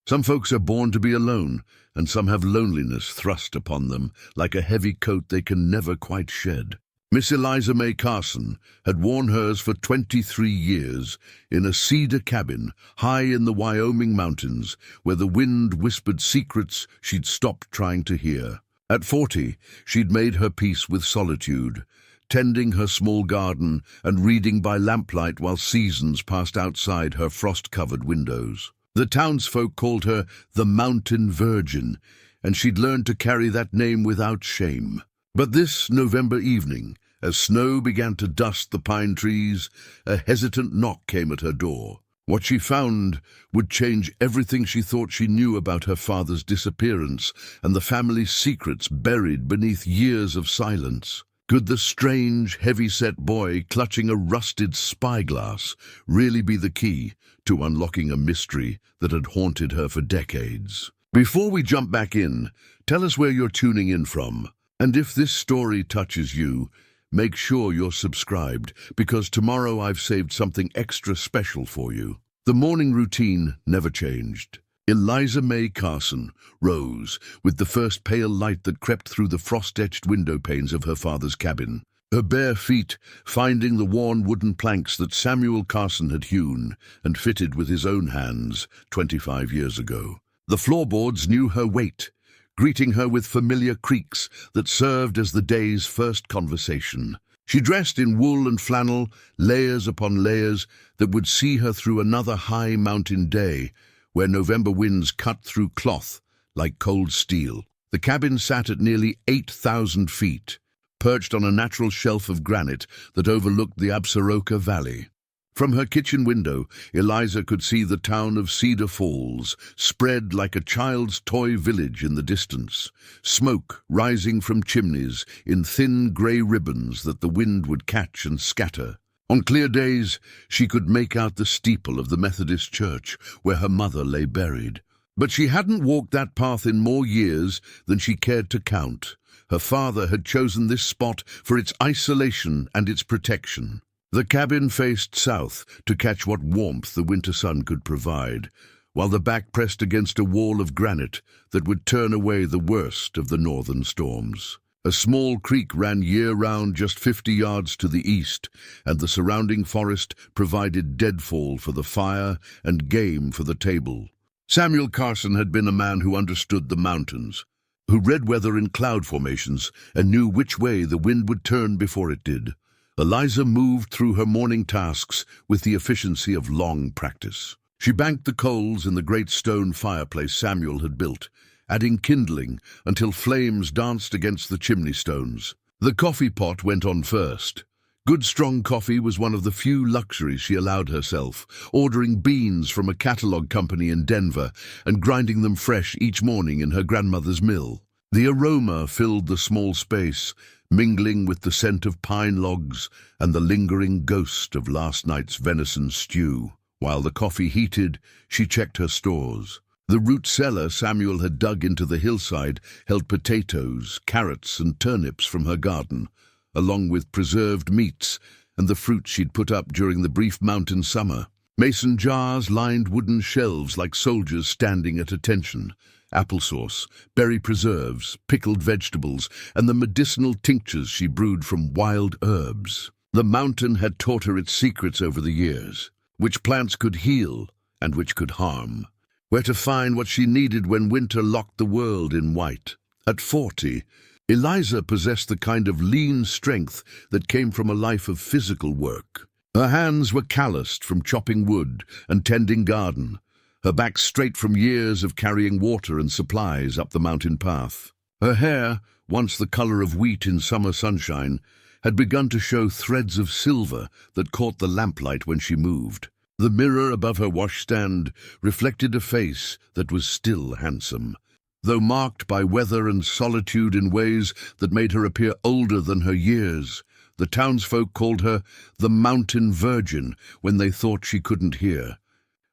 Some folks are born to be alone, and some have loneliness thrust upon them like a heavy coat they can never quite shed. Miss Eliza Mae Carson had worn hers for 23 years in a cedar cabin high in the Wyoming mountains where the wind whispered secrets she'd stopped trying to hear. At 40, she'd made her peace with solitude, tending her small garden and reading by lamplight while seasons passed outside her frost-covered windows. The townsfolk called her the Mountain Virgin, and she'd learned to carry that name without shame. But this November evening, as snow began to dust the pine trees, a hesitant knock came at her door. What she found would change everything she thought she knew about her father's disappearance and the family's secrets buried beneath years of silence. Could the strange, heavy-set boy clutching a rusted spyglass really be the key to unlocking a mystery that had haunted her for decades? Before we jump back in, tell us where you're tuning in from. And if this story touches you, make sure you're subscribed, because tomorrow I've saved something extra special for you. The morning routine never changed. Eliza Mae Carson rose with the first pale light that crept through the frost-etched window panes of her father's cabin. Her bare feet finding the worn wooden planks that Samuel Carson had hewn and fitted with his own hands 25 years ago. The floorboards knew her weight, greeting her with familiar creaks that served as the day's first conversation. She dressed in wool and flannel, layers upon layers, that would see her through another high mountain day, where November winds cut through cloth like cold steel. The cabin sat at nearly 8,000 feet, perched on a natural shelf of granite that overlooked the Absaroka Valley. From her kitchen window, Eliza could see the town of Cedar Falls, spread like a child's toy village in the distance, smoke rising from chimneys in thin grey ribbons that the wind would catch and scatter. On clear days, she could make out the steeple of the Methodist church where her mother lay buried. But she hadn't walked that path in more years than she cared to count. Her father had chosen this spot for its isolation and its protection. The cabin faced south to catch what warmth the winter sun could provide, while the back pressed against a wall of granite that would turn away the worst of the northern storms. A small creek ran year-round just 50 yards to the east, and the surrounding forest provided deadfall for the fire and game for the table. Samuel Carson had been a man who understood the mountains, who read weather in cloud formations and knew which way the wind would turn before it did. Eliza moved through her morning tasks with the efficiency of long practice. She banked the coals in the great stone fireplace Samuel had built, adding kindling until flames danced against the chimney stones. The coffee pot went on first. Good strong coffee was one of the few luxuries she allowed herself, ordering beans from a catalog company in Denver and grinding them fresh each morning in her grandmother's mill. The aroma filled the small space, mingling with the scent of pine logs and the lingering ghost of last night's venison stew. While the coffee heated, she checked her stores. The root cellar Samuel had dug into the hillside held potatoes, carrots, and turnips from her garden, along with preserved meats and the fruit she'd put up during the brief mountain summer. Mason jars lined wooden shelves like soldiers standing at attention. Applesauce, berry preserves, pickled vegetables, and the medicinal tinctures she brewed from wild herbs. The mountain had taught her its secrets over the years, which plants could heal and which could harm, where to find what she needed when winter locked the world in white. At 40, Eliza possessed the kind of lean strength that came from a life of physical work. Her hands were calloused from chopping wood and tending garden, her back straight from years of carrying water and supplies up the mountain path. Her hair, once the color of wheat in summer sunshine, had begun to show threads of silver that caught the lamplight when she moved. The mirror above her washstand reflected a face that was still handsome, though marked by weather and solitude in ways that made her appear older than her years. The townsfolk called her the Mountain Virgin when they thought she couldn't hear,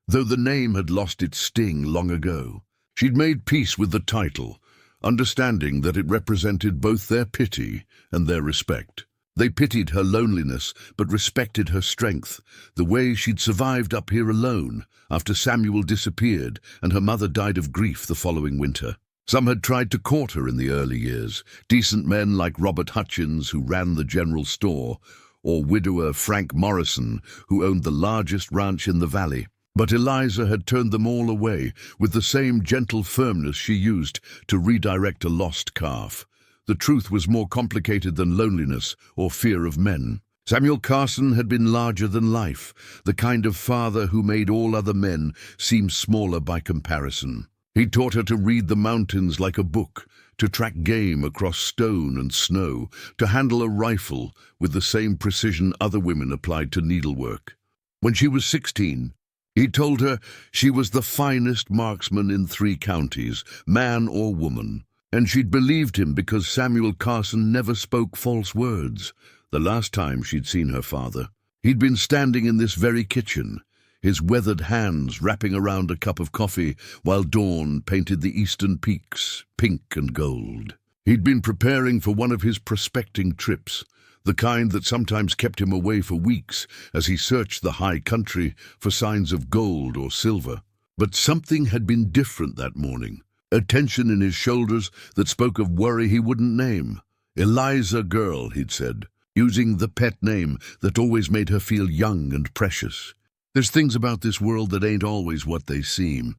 though the name had lost its sting long ago. She'd made peace with the title, understanding that it represented both their pity and their respect. They pitied her loneliness, but respected her strength, the way she'd survived up here alone after Samuel disappeared and her mother died of grief the following winter. Some had tried to court her in the early years, decent men like Robert Hutchins, who ran the general store, or widower Frank Morrison, who owned the largest ranch in the valley. But Eliza had turned them all away with the same gentle firmness she used to redirect a lost calf. The truth was more complicated than loneliness or fear of men. Samuel Carson had been larger than life, the kind of father who made all other men seem smaller by comparison. He taught her to read the mountains like a book, to track game across stone and snow, to handle a rifle with the same precision other women applied to needlework. When she was 16, he told her she was the finest marksman in 3 counties, man or woman. And she'd believed him because Samuel Carson never spoke false words. The last time she'd seen her father, he'd been standing in this very kitchen, his weathered hands wrapping around a cup of coffee while dawn painted the eastern peaks pink and gold. He'd been preparing for one of his prospecting trips, the kind that sometimes kept him away for weeks as he searched the high country for signs of gold or silver. But something had been different that morning. A tension in his shoulders that spoke of worry he wouldn't name. Eliza girl, he'd said, using the pet name that always made her feel young and precious. There's things about this world that ain't always what they seem.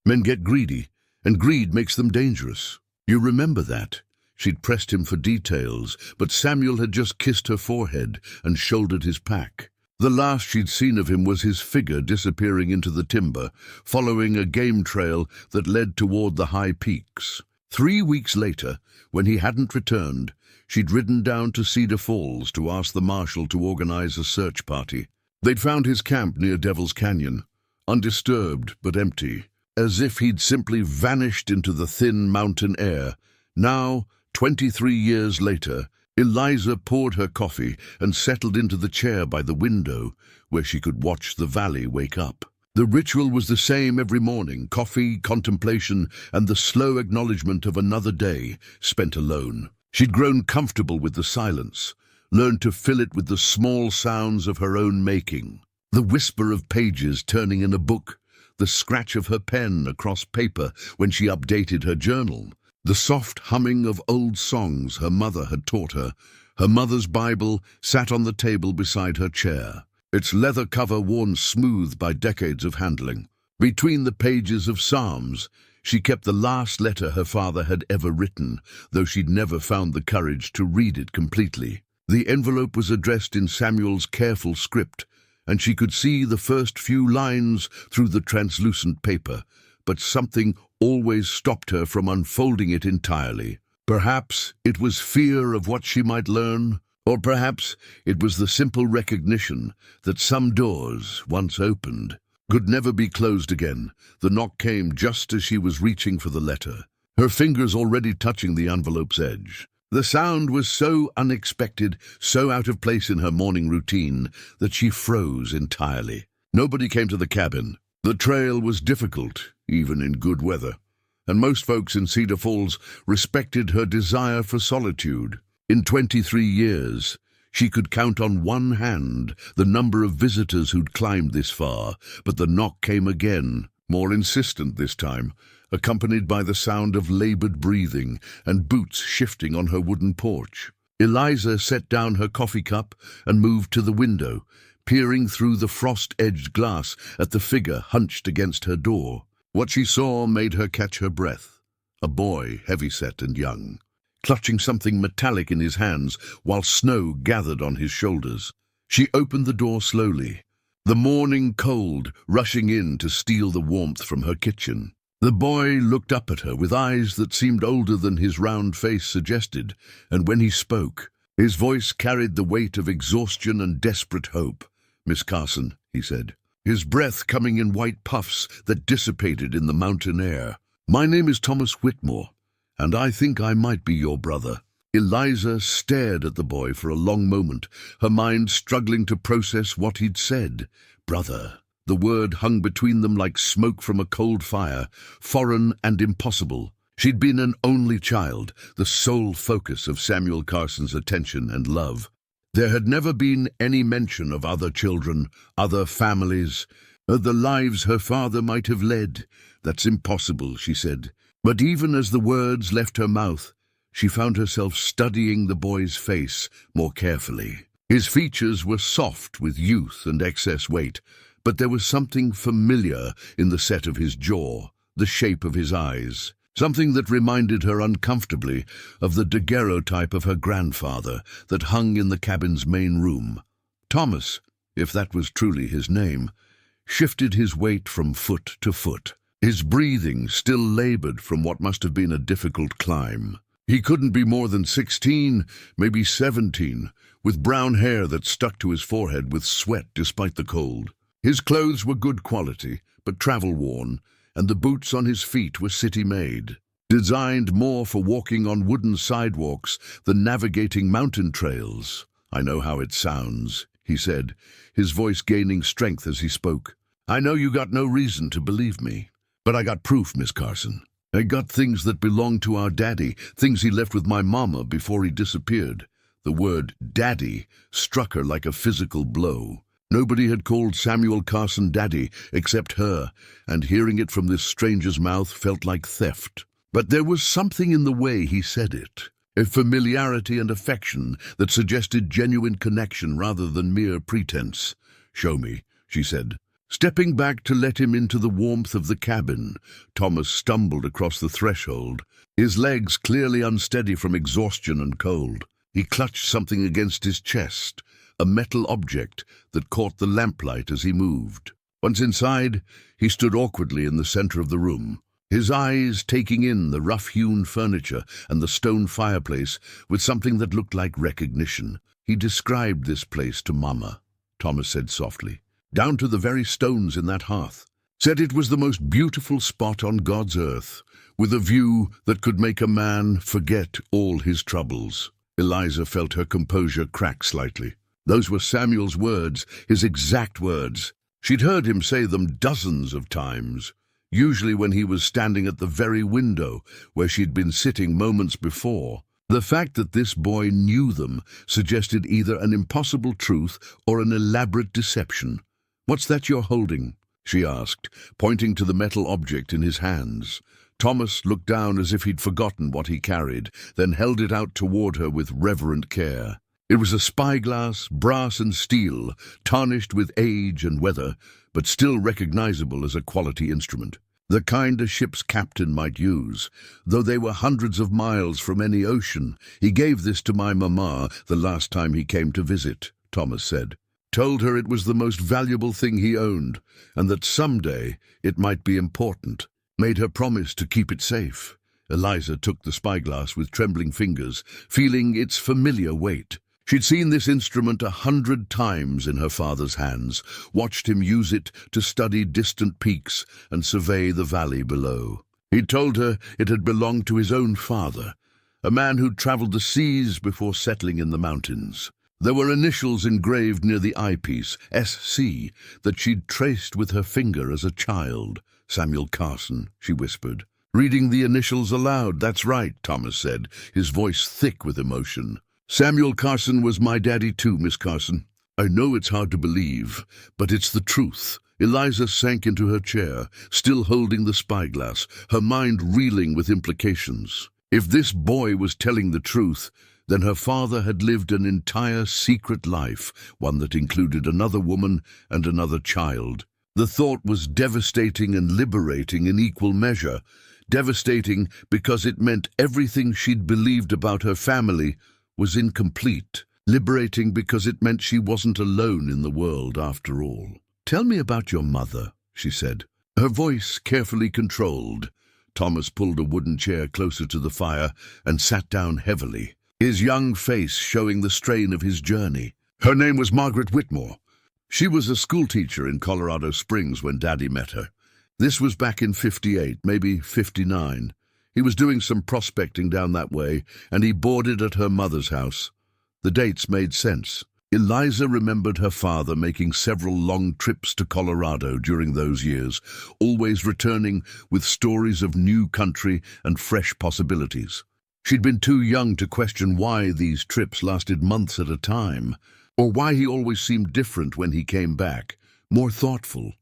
Men get greedy, and greed makes them dangerous. You remember that? She'd pressed him for details, but Samuel had just kissed her forehead and shouldered his pack. The last she'd seen of him was his figure disappearing into the timber, following a game trail that led toward the high peaks. 3 weeks later, when he hadn't returned, she'd ridden down to Cedar Falls to ask the marshal to organize a search party. They'd found his camp near Devil's Canyon, undisturbed but empty, as if he'd simply vanished into the thin mountain air. Now, 23 years later, Eliza poured her coffee and settled into the chair by the window, where she could watch the valley wake up. The ritual was the same every morning: coffee, contemplation, and the slow acknowledgement of another day spent alone. She'd grown comfortable with the silence, learned to fill it with the small sounds of her own making. The whisper of pages turning in a book, the scratch of her pen across paper when she updated her journal, the soft humming of old songs her mother had taught her. Her mother's Bible sat on the table beside her chair, its leather cover worn smooth by decades of handling. Between the pages of Psalms, she kept the last letter her father had ever written, though she'd never found the courage to read it completely. The envelope was addressed in Samuel's careful script, and she could see the first few lines through the translucent paper, but something always stopped her from unfolding it entirely. Perhaps it was fear of what she might learn, or perhaps it was the simple recognition that some doors, once opened, could never be closed again. The knock came just as she was reaching for the letter, her fingers already touching the envelope's edge. The sound was so unexpected, so out of place in her morning routine, that she froze entirely. Nobody came to the cabin. The trail was difficult, even in good weather, and most folks in Cedar Falls respected her desire for solitude. In 23 years, she could count on one hand the number of visitors who'd climbed this far, but the knock came again, more insistent this time, accompanied by the sound of labored breathing and boots shifting on her wooden porch. Eliza set down her coffee cup and moved to the window, peering through the frost-edged glass at the figure hunched against her door. What she saw made her catch her breath. A boy, heavy-set and young, clutching something metallic in his hands while snow gathered on his shoulders. She opened the door slowly, the morning cold rushing in to steal the warmth from her kitchen. The boy looked up at her with eyes that seemed older than his round face suggested, and when he spoke, his voice carried the weight of exhaustion and desperate hope. "Miss Carson," he said, his breath coming in white puffs that dissipated in the mountain air. "My name is Thomas Whitmore, and I think I might be your brother." Eliza stared at the boy for a long moment, her mind struggling to process what he'd said. Brother. The word hung between them like smoke from a cold fire, foreign and impossible. She'd been an only child, the sole focus of Samuel Carson's attention and love. There had never been any mention of other children, other families, the lives her father might have led. "That's impossible," she said. But even as the words left her mouth, she found herself studying the boy's face more carefully. His features were soft with youth and excess weight, but there was something familiar in the set of his jaw, the shape of his eyes, something that reminded her uncomfortably of the daguerreotype of her grandfather that hung in the cabin's main room. Thomas, if that was truly his name, shifted his weight from foot to foot. His breathing still labored from what must have been a difficult climb. He couldn't be more than 16, maybe 17, with brown hair that stuck to his forehead with sweat despite the cold. His clothes were good quality, but travel-worn, and the boots on his feet were city-made, designed more for walking on wooden sidewalks than navigating mountain trails. "I know how it sounds," he said, his voice gaining strength as he spoke. "I know you got no reason to believe me, but I got proof, Miss Carson. I got things that belonged to our daddy, things he left with my mama before he disappeared." The word "daddy" struck her like a physical blow. Nobody had called Samuel Carson daddy except her, and hearing it from this stranger's mouth felt like theft. But there was something in the way he said it, a familiarity and affection that suggested genuine connection rather than mere pretense. "Show me," she said. Stepping back to let him into the warmth of the cabin, Thomas stumbled across the threshold, his legs clearly unsteady from exhaustion and cold. He clutched something against his chest, a metal object that caught the lamplight as he moved. Once inside, he stood awkwardly in the center of the room, his eyes taking in the rough-hewn furniture and the stone fireplace with something that looked like recognition. "He described this place to Mama," Thomas said softly, "down to the very stones in that hearth. Said it was the most beautiful spot on God's earth, with a view that could make a man forget all his troubles." Eliza felt her composure crack slightly. Those were Samuel's words, his exact words. She'd heard him say them dozens of times, usually when he was standing at the very window where she'd been sitting moments before. The fact that this boy knew them suggested either an impossible truth or an elaborate deception. "What's that you're holding?" she asked, pointing to the metal object in his hands. Thomas looked down as if he'd forgotten what he carried, then held it out toward her with reverent care. It was a spyglass, brass and steel, tarnished with age and weather, but still recognizable as a quality instrument. The kind a ship's captain might use. "Though they were hundreds of miles from any ocean, he gave this to my mama the last time he came to visit," Thomas said. "Told her it was the most valuable thing he owned, and that someday it might be important. Made her promise to keep it safe." Eliza took the spyglass with trembling fingers, feeling its familiar weight. She'd seen this instrument 100 times in her father's hands, watched him use it to study distant peaks and survey the valley below. He'd told her it had belonged to his own father, a man who'd traveled the seas before settling in the mountains. There were initials engraved near the eyepiece, SC, that she'd traced with her finger as a child. "Samuel Carson," she whispered. Reading the initials aloud. "That's right," Thomas said, his voice thick with emotion. "Samuel Carson was my daddy too, Miss Carson. I know it's hard to believe, but it's the truth." Eliza sank into her chair, still holding the spyglass, her mind reeling with implications. If this boy was telling the truth, then her father had lived an entire secret life, one that included another woman and another child. The thought was devastating and liberating in equal measure. Devastating because it meant everything she'd believed about her family was incomplete. Liberating because it meant she wasn't alone in the world after all. "Tell me about your mother," she said, her voice carefully controlled. Thomas pulled a wooden chair closer to the fire and sat down heavily, his young face showing the strain of his journey. "Her name was Margaret Whitmore. She was a schoolteacher in Colorado Springs when Daddy met her. This was back in 58, maybe 59. He was doing some prospecting down that way, and he boarded at her mother's house. The dates made sense. Eliza remembered her father making several long trips to Colorado during those years, always returning with stories of new country and fresh possibilities. She'd been too young to question why these trips lasted months at a time, or why he always seemed different when he came back, more thoughtful,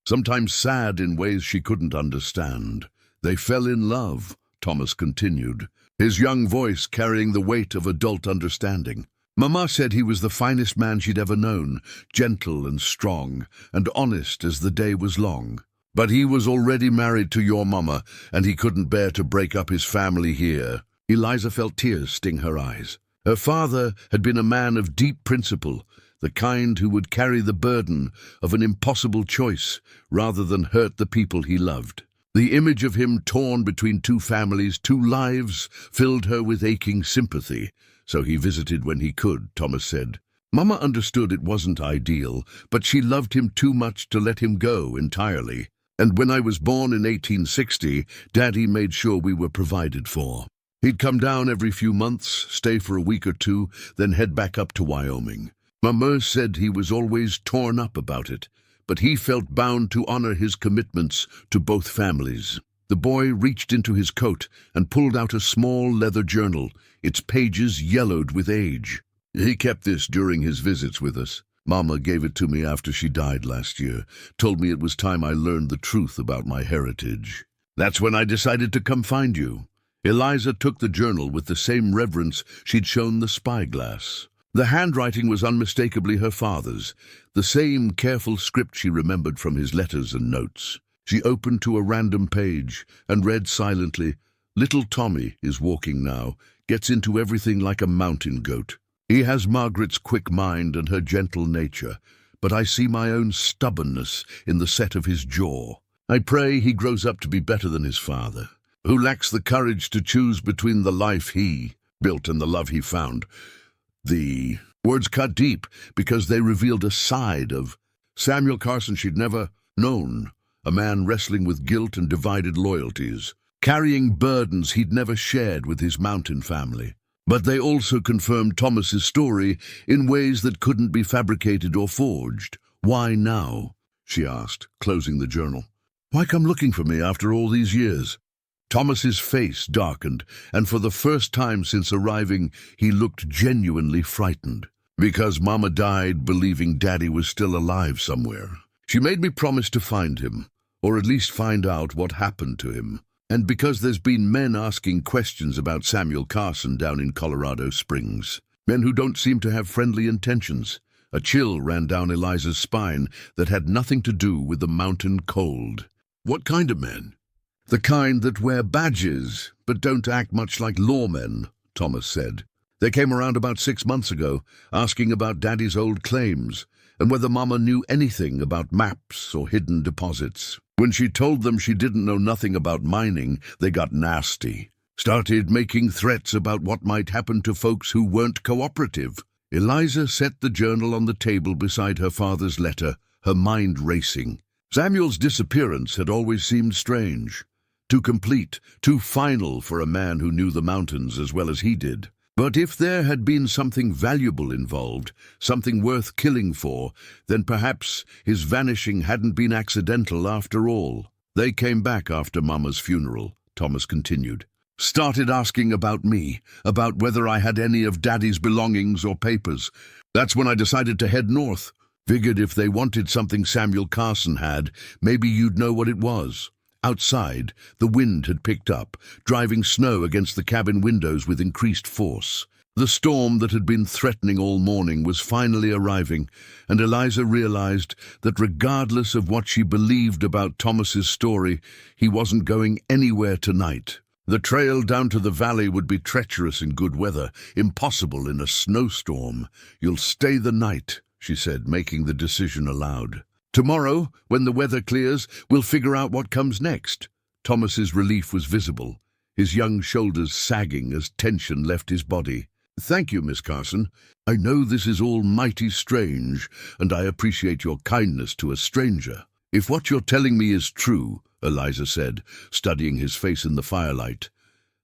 sometimes sad in ways she couldn't understand. They fell in love, Thomas continued, his young voice carrying the weight of adult understanding. Mama said he was the finest man she'd ever known, gentle and strong, and honest as the day was long. But he was already married to your mama, and he couldn't bear to break up his family here. Eliza felt tears sting her eyes. Her father had been a man of deep principle, the kind who would carry the burden of an impossible choice rather than hurt the people he loved. The image of him torn between two families, two lives, filled her with aching sympathy. So he visited when he could, Thomas said. Mama understood it wasn't ideal, but she loved him too much to let him go entirely. And when I was born in 1860, Daddy made sure we were provided for. He'd come down every few months, stay for a week or two, then head back up to Wyoming. Mama said he was always torn up about it, but he felt bound to honor his commitments to both families. The boy reached into his coat and pulled out a small leather journal, its pages yellowed with age. He kept this during his visits with us. Mama gave it to me after she died last year, told me it was time I learned the truth about my heritage. That's when I decided to come find you. Eliza took the journal with the same reverence she'd shown the spyglass. The handwriting was unmistakably her father's, the same careful script she remembered from his letters and notes. She opened to a random page and read silently, "Little Tommy is walking now, gets into everything like a mountain goat. He has Margaret's quick mind and her gentle nature, but I see my own stubbornness in the set of his jaw. I pray he grows up to be better than his father, who lacks the courage to choose between the life he built and the love he found." The words cut deep because they revealed a side of Samuel Carson she'd never known, a man wrestling with guilt and divided loyalties, carrying burdens he'd never shared with his mountain family. But they also confirmed Thomas's story in ways that couldn't be fabricated or forged. "Why now?" she asked, closing the journal. "Why come looking for me after all these years?" Thomas's face darkened, and for the first time since arriving, he looked genuinely frightened. "Because Mama died believing Daddy was still alive somewhere. She made me promise to find him, or at least find out what happened to him. And because there's been men asking questions about Samuel Carson down in Colorado Springs. Men who don't seem to have friendly intentions." A chill ran down Eliza's spine that had nothing to do with the mountain cold. "What kind of men?" "The kind that wear badges, but don't act much like lawmen," Thomas said. "They came around about 6 months ago, asking about Daddy's old claims, and whether Mama knew anything about maps or hidden deposits. When she told them she didn't know nothing about mining, they got nasty. Started making threats about what might happen to folks who weren't cooperative." Eliza set the journal on the table beside her father's letter, her mind racing. Samuel's disappearance had always seemed strange. Too complete, too final for a man who knew the mountains as well as he did. But if there had been something valuable involved, something worth killing for, then perhaps his vanishing hadn't been accidental after all. "They came back after Mama's funeral," Thomas continued. "Started asking about me, about whether I had any of Daddy's belongings or papers. That's when I decided to head north. Figured if they wanted something Samuel Carson had, maybe you'd know what it was." Outside, the wind had picked up, driving snow against the cabin windows with increased force. The storm that had been threatening all morning was finally arriving, and Eliza realized that regardless of what she believed about Thomas's story, he wasn't going anywhere tonight. The trail down to the valley would be treacherous in good weather, impossible in a snowstorm. "You'll stay the night," she said, making the decision aloud. "Tomorrow, when the weather clears, we'll figure out what comes next." Thomas's relief was visible, his young shoulders sagging as tension left his body. "Thank you, Miss Carson. I know this is all mighty strange, and I appreciate your kindness to a stranger." "If what you're telling me is true," Eliza said, studying his face in the firelight,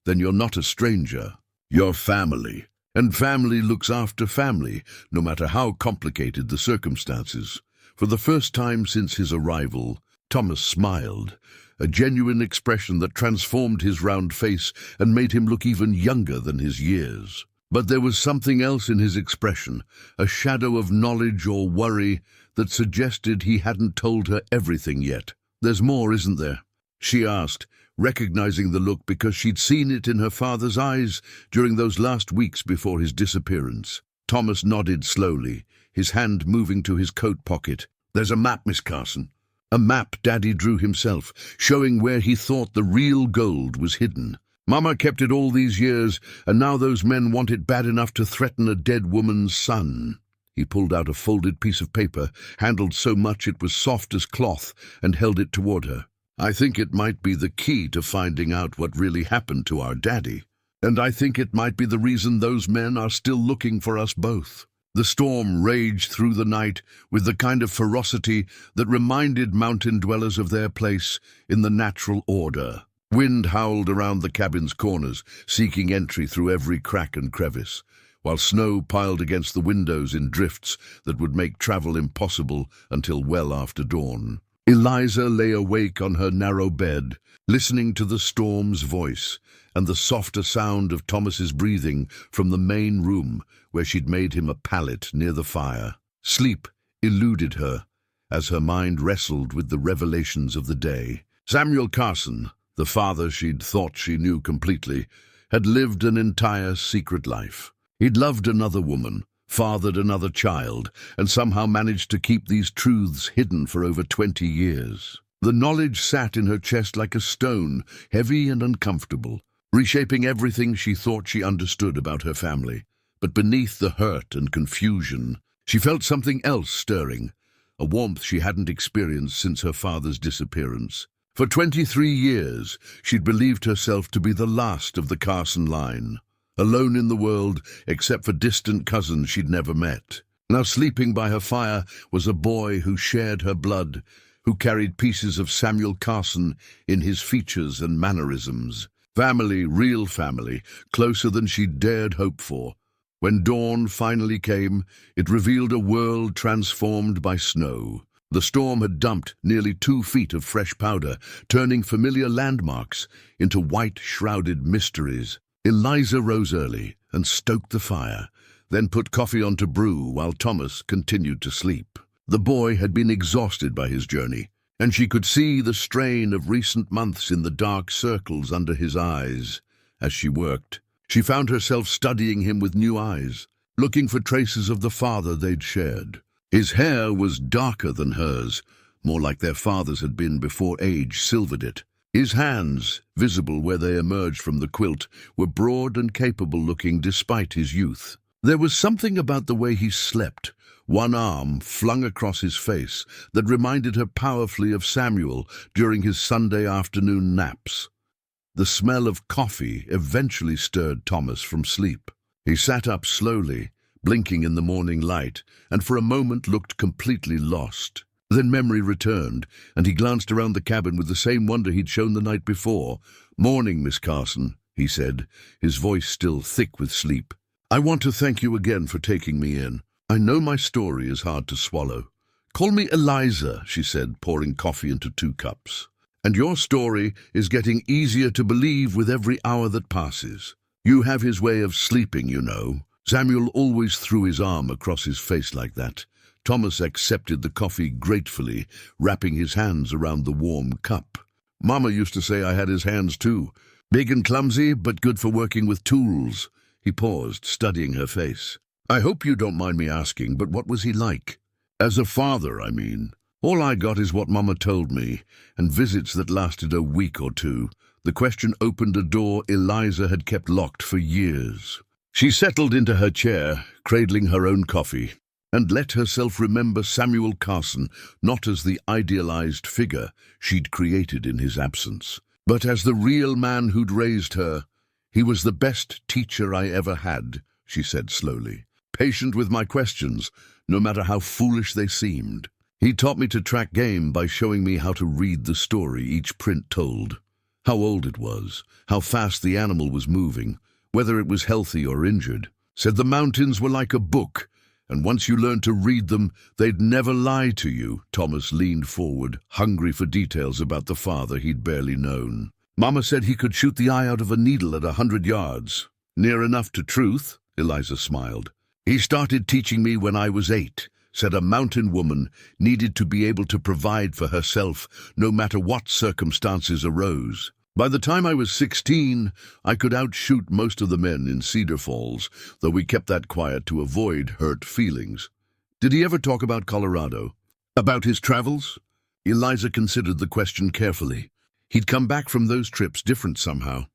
"then you're not a stranger. You're family. And family looks after family, no matter how complicated the circumstances." For the first time since his arrival, Thomas smiled, a genuine expression that transformed his round face and made him look even younger than his years. But there was something else in his expression, a shadow of knowledge or worry that suggested he hadn't told her everything yet. "There's more, isn't there?" she asked, recognizing the look because she'd seen it in her father's eyes during those last weeks before his disappearance. Thomas nodded slowly, his hand moving to his coat pocket. "There's a map, Miss Carson." A map Daddy drew himself, showing where he thought the real gold was hidden. "Mama kept it all these years, and now those men want it bad enough to threaten a dead woman's son." He pulled out a folded piece of paper, handled so much it was soft as cloth, and held it toward her. "I think it might be the key to finding out what really happened to our daddy. And I think it might be the reason those men are still looking for us both." The storm raged through the night with the kind of ferocity that reminded mountain dwellers of their place in the natural order. Wind howled around the cabin's corners, seeking entry through every crack and crevice, while snow piled against the windows in drifts that would make travel impossible until well after dawn. Eliza lay awake on her narrow bed, listening to the storm's voice and the softer sound of Thomas's breathing from the main room where she'd made him a pallet near the fire. Sleep eluded her as her mind wrestled with the revelations of the day. Samuel Carson, the father she'd thought she knew completely, had lived an entire secret life. He'd loved another woman, fathered another child, and somehow managed to keep these truths hidden for over 20 years. The knowledge sat in her chest like a stone, heavy and uncomfortable, reshaping everything she thought she understood about her family. But beneath the hurt and confusion, she felt something else stirring, a warmth she hadn't experienced since her father's disappearance. For 23 years, she'd believed herself to be the last of the Carson line, alone in the world except for distant cousins she'd never met. Now sleeping by her fire was a boy who shared her blood, who carried pieces of Samuel Carson in his features and mannerisms. Family, real family, closer than she'd dared hope for. When dawn finally came, it revealed a world transformed by snow. The storm had dumped nearly 2 feet of fresh powder, turning familiar landmarks into white, shrouded mysteries. Eliza rose early and stoked the fire, then put coffee on to brew while Thomas continued to sleep. The boy had been exhausted by his journey, and she could see the strain of recent months in the dark circles under his eyes. As she worked, she found herself studying him with new eyes, looking for traces of the father they'd shared. His hair was darker than hers, more like their father's had been before age silvered it. His hands, visible where they emerged from the quilt, were broad and capable-looking despite his youth. There was something about the way he slept, one arm flung across his face, that reminded her powerfully of Samuel during his Sunday afternoon naps. The smell of coffee eventually stirred Thomas from sleep. He sat up slowly, blinking in the morning light, and for a moment looked completely lost. Then memory returned, and he glanced around the cabin with the same wonder he'd shown the night before. "Morning, Miss Carson," he said, his voice still thick with sleep. "I want to thank you again for taking me in. I know my story is hard to swallow." "Call me Eliza," she said, pouring coffee into 2 cups. "And your story is getting easier to believe with every hour that passes. You have his way of sleeping, you know." Samuel always threw his arm across his face like that. Thomas accepted the coffee gratefully, wrapping his hands around the warm cup. "Mama used to say I had his hands too. Big and clumsy, but good for working with tools." He paused, studying her face. "I hope you don't mind me asking, but what was he like? As a father, I mean." "All I got is what Mama told me, and visits that lasted a week or 2. The question opened a door Eliza had kept locked for years. She settled into her chair, cradling her own coffee, and let herself remember Samuel Carson not as the idealized figure she'd created in his absence, but as the real man who'd raised her. "He was the best teacher I ever had," she said slowly, "patient with my questions, no matter how foolish they seemed. He taught me to track game by showing me how to read the story each print told, how old it was, how fast the animal was moving, whether it was healthy or injured. Said the mountains were like a book, And once you learned to read them, they'd never lie to you. Thomas leaned forward, hungry for details about the father he'd barely known. Mama said he could shoot the eye out of a needle at 100 yards. Near enough to truth, Eliza smiled. He started teaching me when I was 8. Said a mountain woman needed to be able to provide for herself no matter what circumstances arose. By the time I was 16, I could outshoot most of the men in Cedar Falls, though we kept that quiet to avoid hurt feelings. Did he ever talk about Colorado? About his travels? Eliza considered the question carefully. He'd come back from those trips different somehow.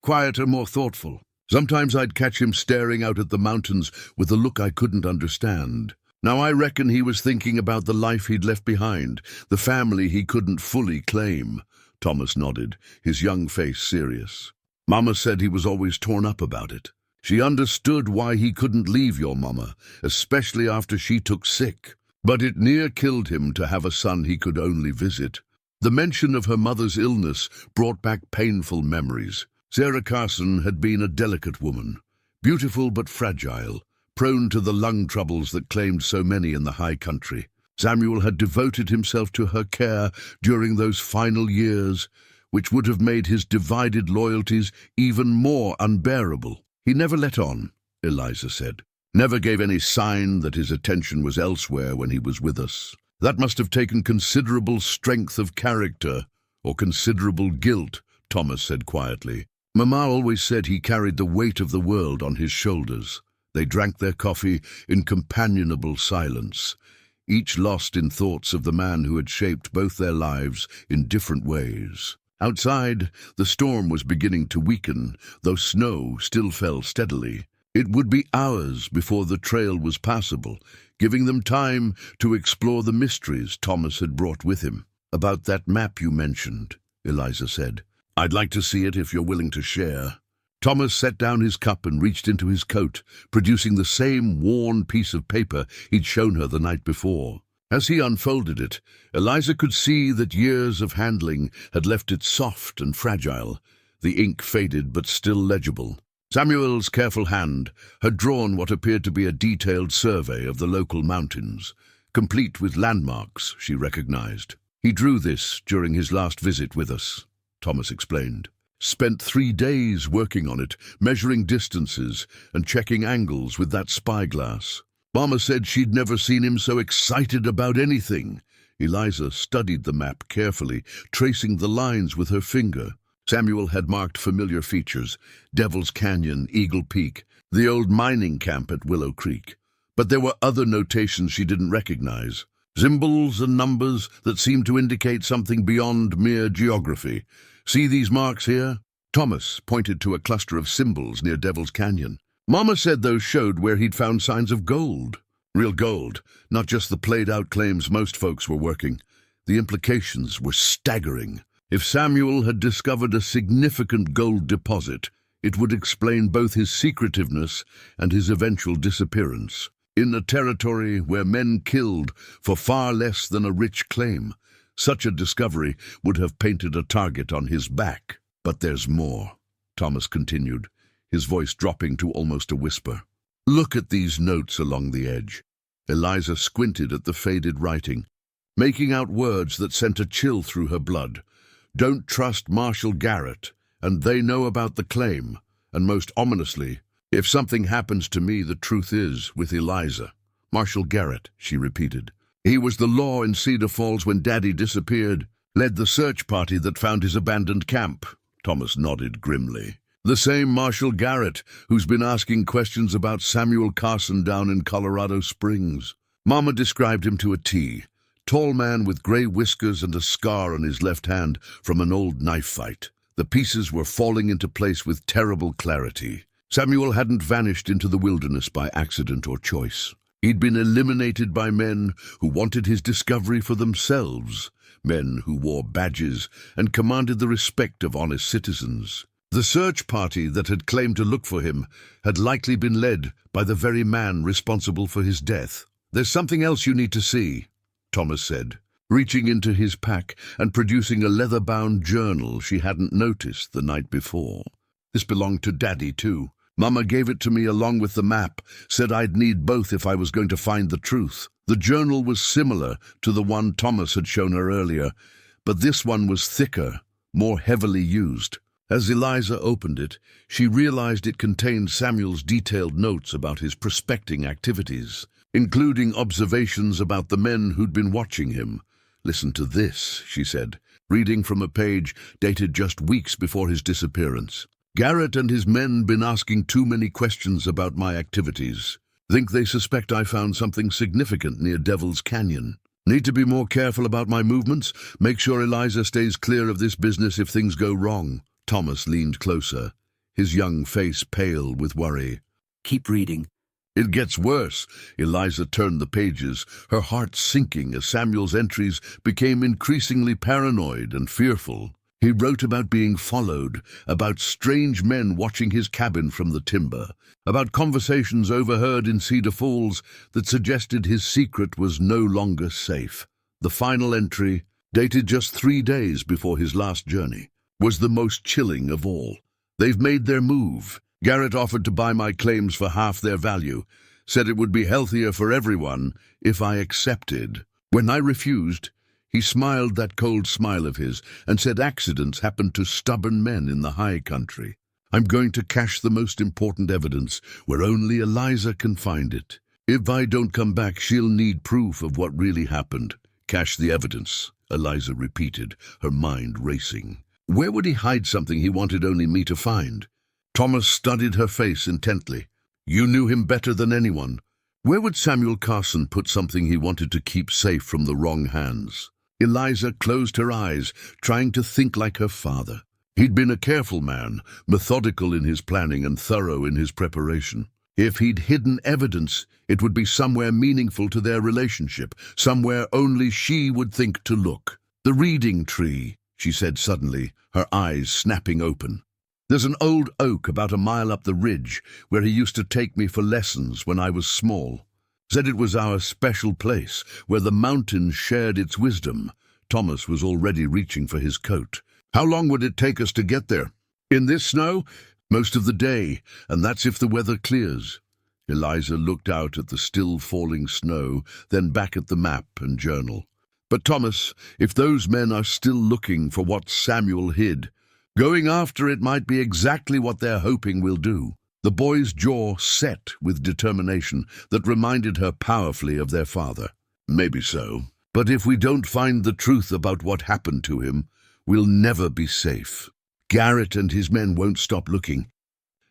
Quieter, more thoughtful. Sometimes I'd catch him staring out at the mountains with a look I couldn't understand. Now I reckon he was thinking about the life he'd left behind, the family he couldn't fully claim. Thomas nodded, his young face serious. Mama said he was always torn up about it. She understood why he couldn't leave your mama, especially after she took sick. But it near killed him to have a son he could only visit. The mention of her mother's illness brought back painful memories. Sarah Carson had been a delicate woman, beautiful but fragile, prone to the lung troubles that claimed so many in the high country. Samuel had devoted himself to her care during those final years, which would have made his divided loyalties even more unbearable. He never let on, Eliza said. Never gave any sign that his attention was elsewhere when he was with us. That must have taken considerable strength of character, or considerable guilt, Thomas said quietly. Mama always said he carried the weight of the world on his shoulders. They drank their coffee in companionable silence, each lost in thoughts of the man who had shaped both their lives in different ways. Outside, the storm was beginning to weaken, though snow still fell steadily. It would be hours before the trail was passable, giving them time to explore the mysteries Thomas had brought with him. About that map you mentioned, Eliza said. I'd like to see it if you're willing to share. Thomas set down his cup and reached into his coat, producing the same worn piece of paper he'd shown her the night before. As he unfolded it, Eliza could see that years of handling had left it soft and fragile, the ink faded but still legible. Samuel's careful hand had drawn what appeared to be a detailed survey of the local mountains, complete with landmarks she recognized. He drew this during his last visit with us, Thomas explained. Spent 3 days working on it, measuring distances and checking angles with that spyglass. Mama said she'd never seen him so excited about anything. Eliza studied the map carefully, tracing the lines with her finger. Samuel had marked familiar features: Devil's Canyon, Eagle Peak, the old mining camp at Willow Creek. But there were other notations she didn't recognize. Symbols and numbers that seemed to indicate something beyond mere geography. See these marks here? Thomas pointed to a cluster of symbols near Devil's Canyon. Mama said those showed where he'd found signs of gold. Real gold, not just the played-out claims most folks were working. The implications were staggering. If Samuel had discovered a significant gold deposit, it would explain both his secretiveness and his eventual disappearance. In a territory where men killed for far less than a rich claim, such a discovery would have painted a target on his back. But there's more, Thomas continued, his voice dropping to almost a whisper. Look at these notes along the edge. Eliza squinted at the faded writing, making out words that sent a chill through her blood. Don't trust Marshall Garrett, and they know about the claim, and most ominously, if something happens to me, the truth is with Eliza. Marshall Garrett, she repeated. He was the law in Cedar Falls when Daddy disappeared, led the search party that found his abandoned camp. Thomas nodded grimly. The same Marshall Garrett who's been asking questions about Samuel Carson down in Colorado Springs. Mama described him to a T. Tall man with gray whiskers and a scar on his left hand from an old knife fight. The pieces were falling into place with terrible clarity. Samuel hadn't vanished into the wilderness by accident or choice. He'd been eliminated by men who wanted his discovery for themselves, men who wore badges and commanded the respect of honest citizens. The search party that had claimed to look for him had likely been led by the very man responsible for his death. There's something else you need to see, Thomas said, reaching into his pack and producing a leather-bound journal she hadn't noticed the night before. This belonged to Daddy, too. Mama gave it to me along with the map, said I'd need both if I was going to find the truth. The journal was similar to the one Thomas had shown her earlier, but this one was thicker, more heavily used. As Eliza opened it, she realized it contained Samuel's detailed notes about his prospecting activities, including observations about the men who'd been watching him. "Listen to this," she said, reading from a page dated just weeks before his disappearance. "Garrett and his men been asking too many questions about my activities. Think they suspect I found something significant near Devil's Canyon. Need to be more careful about my movements. Make sure Eliza stays clear of this business if things go wrong." Thomas leaned closer, his young face pale with worry. "Keep reading." "It gets worse." Eliza turned the pages, her heart sinking as Samuel's entries became increasingly paranoid and fearful. He wrote about being followed, about strange men watching his cabin from the timber, about conversations overheard in Cedar Falls that suggested his secret was no longer safe. The final entry, dated just 3 days before his last journey, was the most chilling of all. "They've made their move. Garrett offered to buy my claims for half their value, said it would be healthier for everyone if I accepted. When I refused, he smiled that cold smile of his and said accidents happened to stubborn men in the high country. I'm going to cache the most important evidence where only Eliza can find it. If I don't come back, she'll need proof of what really happened." "Cache the evidence," Eliza repeated, her mind racing. Where would he hide something he wanted only me to find? Thomas studied her face intently. "You knew him better than anyone. Where would Samuel Carson put something he wanted to keep safe from the wrong hands?" Eliza closed her eyes, trying to think like her father. He'd been a careful man, methodical in his planning and thorough in his preparation. If he'd hidden evidence, it would be somewhere meaningful to their relationship, somewhere only she would think to look. "The reading tree," she said suddenly, her eyes snapping open. "There's an old oak about a mile up the ridge where he used to take me for lessons when I was small. Said it was our special place, where the mountains shared its wisdom." Thomas was already reaching for his coat. "How long would it take us to get there?" "In this snow? Most of the day, and that's if the weather clears." Eliza looked out at the still falling snow, then back at the map and journal. "But Thomas, if those men are still looking for what Samuel hid, going after it might be exactly what they're hoping we'll do." The boy's jaw set with determination that reminded her powerfully of their father. "Maybe so. But if we don't find the truth about what happened to him, we'll never be safe. Garrett and his men won't stop looking,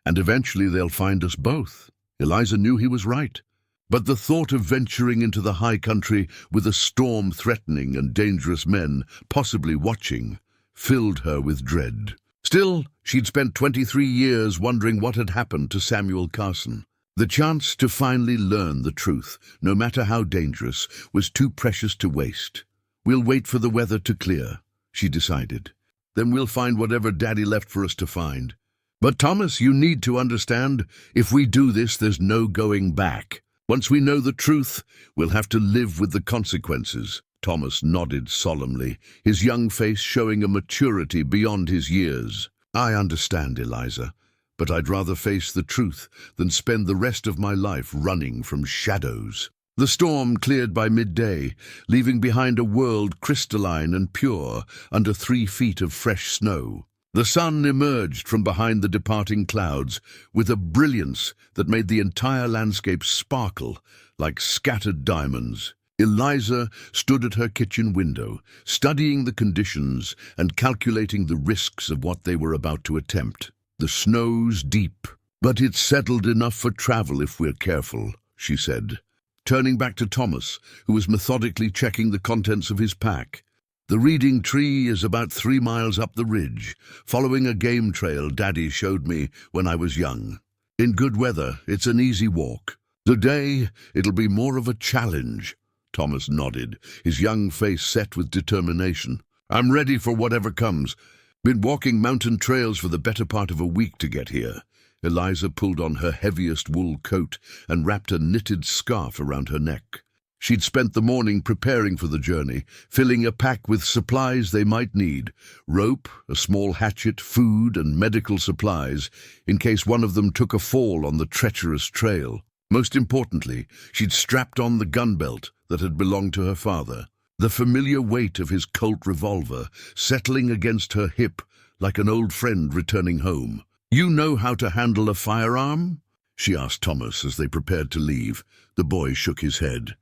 and eventually they'll find us both." Eliza knew he was right. But the thought of venturing into the high country with a storm threatening and dangerous men, possibly watching, filled her with dread. Still, she'd spent 23 years wondering what had happened to Samuel Carson. The chance to finally learn the truth, no matter how dangerous, was too precious to waste. "We'll wait for the weather to clear," she decided. "Then we'll find whatever Daddy left for us to find. But Thomas, you need to understand, if we do this, there's no going back. Once we know the truth, we'll have to live with the consequences." Thomas nodded solemnly, his young face showing a maturity beyond his years. "I understand, Eliza, but I'd rather face the truth than spend the rest of my life running from shadows." The storm cleared by midday, leaving behind a world crystalline and pure under 3 feet of fresh snow. The sun emerged from behind the departing clouds with a brilliance that made the entire landscape sparkle like scattered diamonds. Eliza stood at her kitchen window, studying the conditions and calculating the risks of what they were about to attempt. "The snow's deep, but it's settled enough for travel if we're careful," she said, turning back to Thomas, who was methodically checking the contents of his pack. "The reading tree is about 3 miles up the ridge, following a game trail Daddy showed me when I was young. In good weather, it's an easy walk. Today, it'll be more of a challenge." Thomas nodded, his young face set with determination. "I'm ready for whatever comes. Been walking mountain trails for the better part of a week to get here." Eliza pulled on her heaviest wool coat and wrapped a knitted scarf around her neck. She'd spent the morning preparing for the journey, filling a pack with supplies they might need: rope, a small hatchet, food, and medical supplies, in case one of them took a fall on the treacherous trail. Most importantly, she'd strapped on the gun belt that had belonged to her father, the familiar weight of his Colt revolver settling against her hip like an old friend returning home. "You know how to handle a firearm?" she asked Thomas as they prepared to leave. The boy shook his head.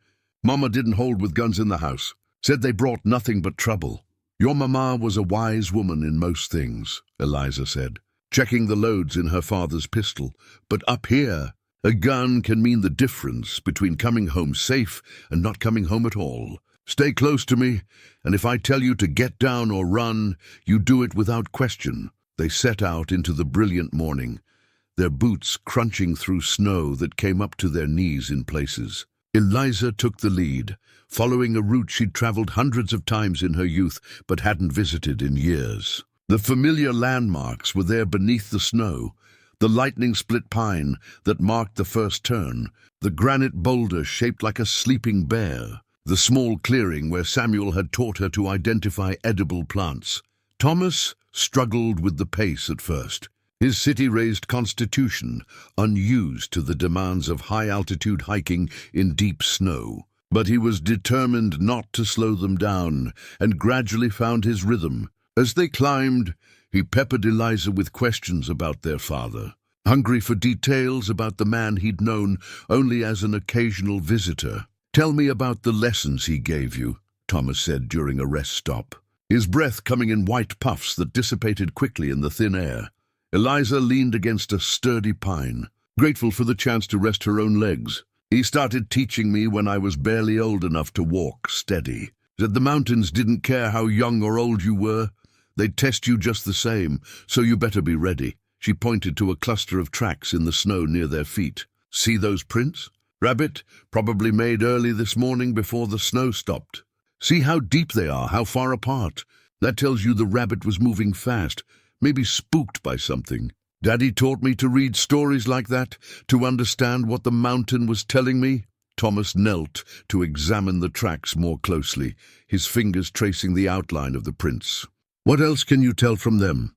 "Mama didn't hold with guns in the house. Said they brought nothing but trouble." "Your mama was a wise woman in most things," Eliza said, checking the loads in her father's pistol. "But up here, a gun can mean the difference between coming home safe and not coming home at all. Stay close to me, and if I tell you to get down or run, you do it without question." They set out into the brilliant morning, their boots crunching through snow that came up to their knees in places. Eliza took the lead, following a route she'd traveled hundreds of times in her youth but hadn't visited in years. The familiar landmarks were there beneath the snow: the lightning-split pine that marked the first turn, the granite boulder shaped like a sleeping bear, the small clearing where Samuel had taught her to identify edible plants. Thomas struggled with the pace at first, his city-raised constitution unused to the demands of high-altitude hiking in deep snow. But he was determined not to slow them down, and gradually found his rhythm. As they climbed, he peppered Eliza with questions about their father, hungry for details about the man he'd known only as an occasional visitor. "Tell me about the lessons he gave you," Thomas said during a rest stop, his breath coming in white puffs that dissipated quickly in the thin air. Eliza leaned against a sturdy pine, grateful for the chance to rest her own legs. "He started teaching me when I was barely old enough to walk steady. Said the mountains didn't care how young or old you were. They'd test you just the same, so you better be ready." She pointed to a cluster of tracks in the snow near their feet. "See those prints? Rabbit, probably made early this morning before the snow stopped. See how deep they are, how far apart. That tells you the rabbit was moving fast, maybe spooked by something. Daddy taught me to read stories like that, to understand what the mountain was telling me." Thomas knelt to examine the tracks more closely, his fingers tracing the outline of the prints. "What else can you tell from them?"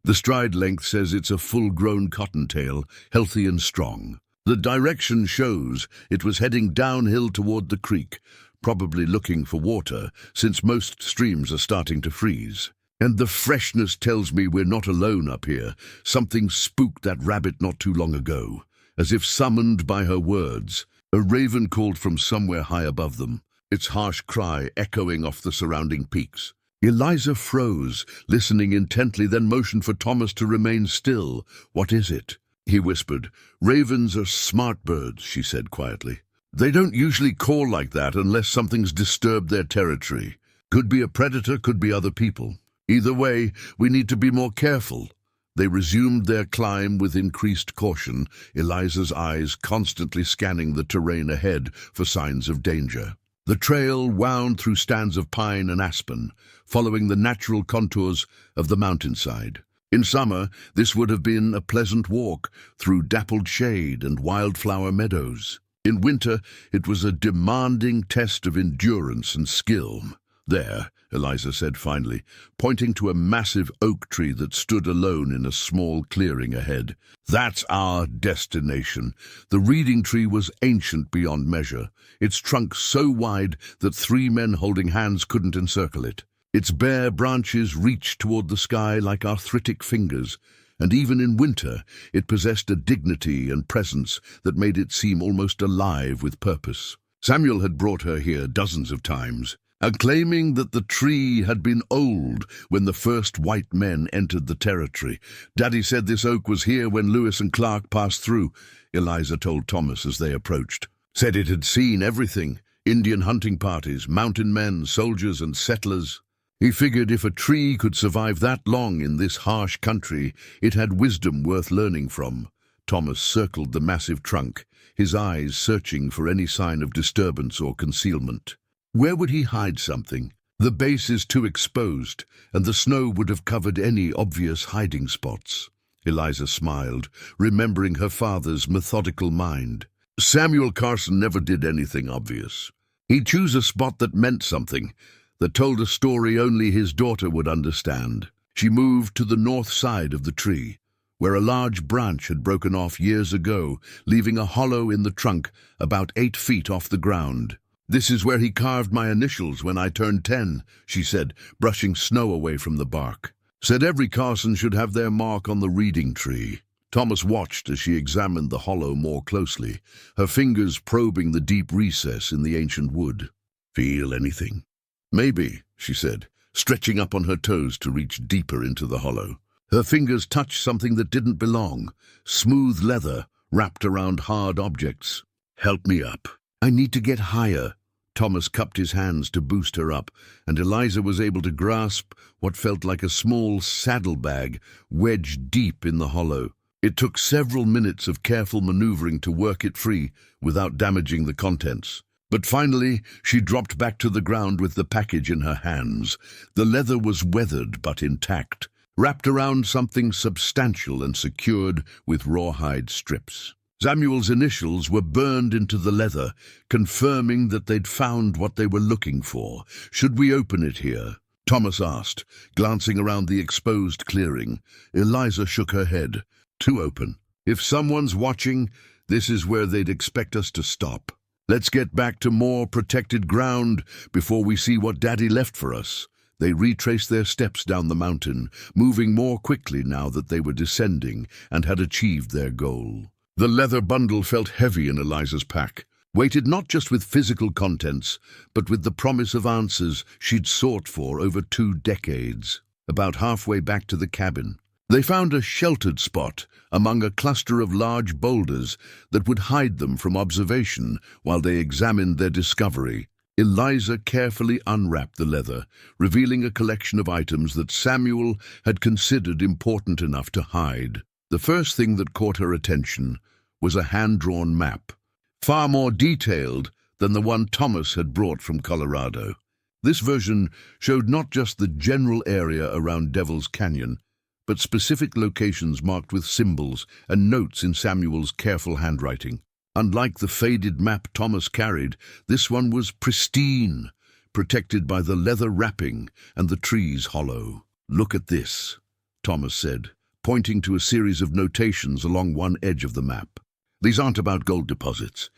"The stride length says it's a full-grown cottontail, healthy and strong. The direction shows it was heading downhill toward the creek, probably looking for water, since most streams are starting to freeze. And the freshness tells me we're not alone up here. Something spooked that rabbit not too long ago." As if summoned by her words, a raven called from somewhere high above them, its harsh cry echoing off the surrounding peaks. Eliza froze, listening intently, then motioned for Thomas to remain still. "What is it?" he whispered. "Ravens are smart birds," she said quietly. "They don't usually call like that unless something's disturbed their territory. Could be a predator, could be other people. Either way, we need to be more careful." They resumed their climb with increased caution, Eliza's eyes constantly scanning the terrain ahead for signs of danger. The trail wound through stands of pine and aspen, following the natural contours of the mountainside. In summer, this would have been a pleasant walk through dappled shade and wildflower meadows. In winter, it was a demanding test of endurance and skill. "There," Eliza said finally, pointing to a massive oak tree that stood alone in a small clearing ahead. "That's our destination." The reeding tree was ancient beyond measure, its trunk so wide that 3 men holding hands couldn't encircle it. Its bare branches reached toward the sky like arthritic fingers, and even in winter it possessed a dignity and presence that made it seem almost alive with purpose. Samuel had brought her here dozens of times, claiming that the tree had been old when the first white men entered the territory. "Daddy said this oak was here when Lewis and Clark passed through," Eliza told Thomas as they approached. "Said it had seen everything: Indian hunting parties, mountain men, soldiers, and settlers." He figured if a tree could survive that long in this harsh country, it had wisdom worth learning from. Thomas circled the massive trunk, his eyes searching for any sign of disturbance or concealment. Where would he hide something? The base is too exposed, and the snow would have covered any obvious hiding spots. Eliza smiled, remembering her father's methodical mind. "Samuel Carson never did anything obvious. He'd choose a spot that meant something, that told a story only his daughter would understand. She moved to the north side of the tree, where a large branch had broken off years ago, leaving a hollow in the trunk about 8 feet off the ground. "This is where he carved my initials when I turned 10, she said, brushing snow away from the bark. Said every Carson should have their mark on the reading tree. Thomas watched as she examined the hollow more closely, her fingers probing the deep recess in the ancient wood. "Feel anything?" "Maybe," she said, stretching up on her toes to reach deeper into the hollow. Her fingers touched something that didn't belong, smooth leather wrapped around hard objects. "Help me up. I need to get higher." Thomas cupped his hands to boost her up, and Eliza was able to grasp what felt like a small saddlebag wedged deep in the hollow. It took several minutes of careful maneuvering to work it free without damaging the contents. But finally, she dropped back to the ground with the package in her hands. The leather was weathered but intact, wrapped around something substantial and secured with rawhide strips. Samuel's initials were burned into the leather, confirming that they'd found what they were looking for. "Should we open it here?" Thomas asked, glancing around the exposed clearing. Eliza shook her head. "Too open. If someone's watching, this is where they'd expect us to stop. Let's get back to more protected ground before we see what Daddy left for us." They retraced their steps down the mountain, moving more quickly now that they were descending and had achieved their goal. The leather bundle felt heavy in Eliza's pack, weighted not just with physical contents, but with the promise of answers she'd sought for over 2 decades. About halfway back to the cabin, they found a sheltered spot among a cluster of large boulders that would hide them from observation while they examined their discovery. Eliza carefully unwrapped the leather, revealing a collection of items that Samuel had considered important enough to hide. The first thing that caught her attention was a hand-drawn map, far more detailed than the one Thomas had brought from Colorado. This version showed not just the general area around Devil's Canyon, but specific locations marked with symbols and notes in Samuel's careful handwriting. Unlike the faded map Thomas carried, this one was pristine, protected by the leather wrapping and the tree's hollow. "Look at this," Thomas said, pointing to a series of notations along one edge of the map. "These aren't about gold deposits.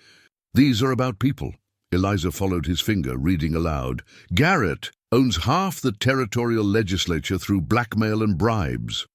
These are about people." Eliza followed his finger, reading aloud. "Garrett owns half the territorial legislature through blackmail and bribes.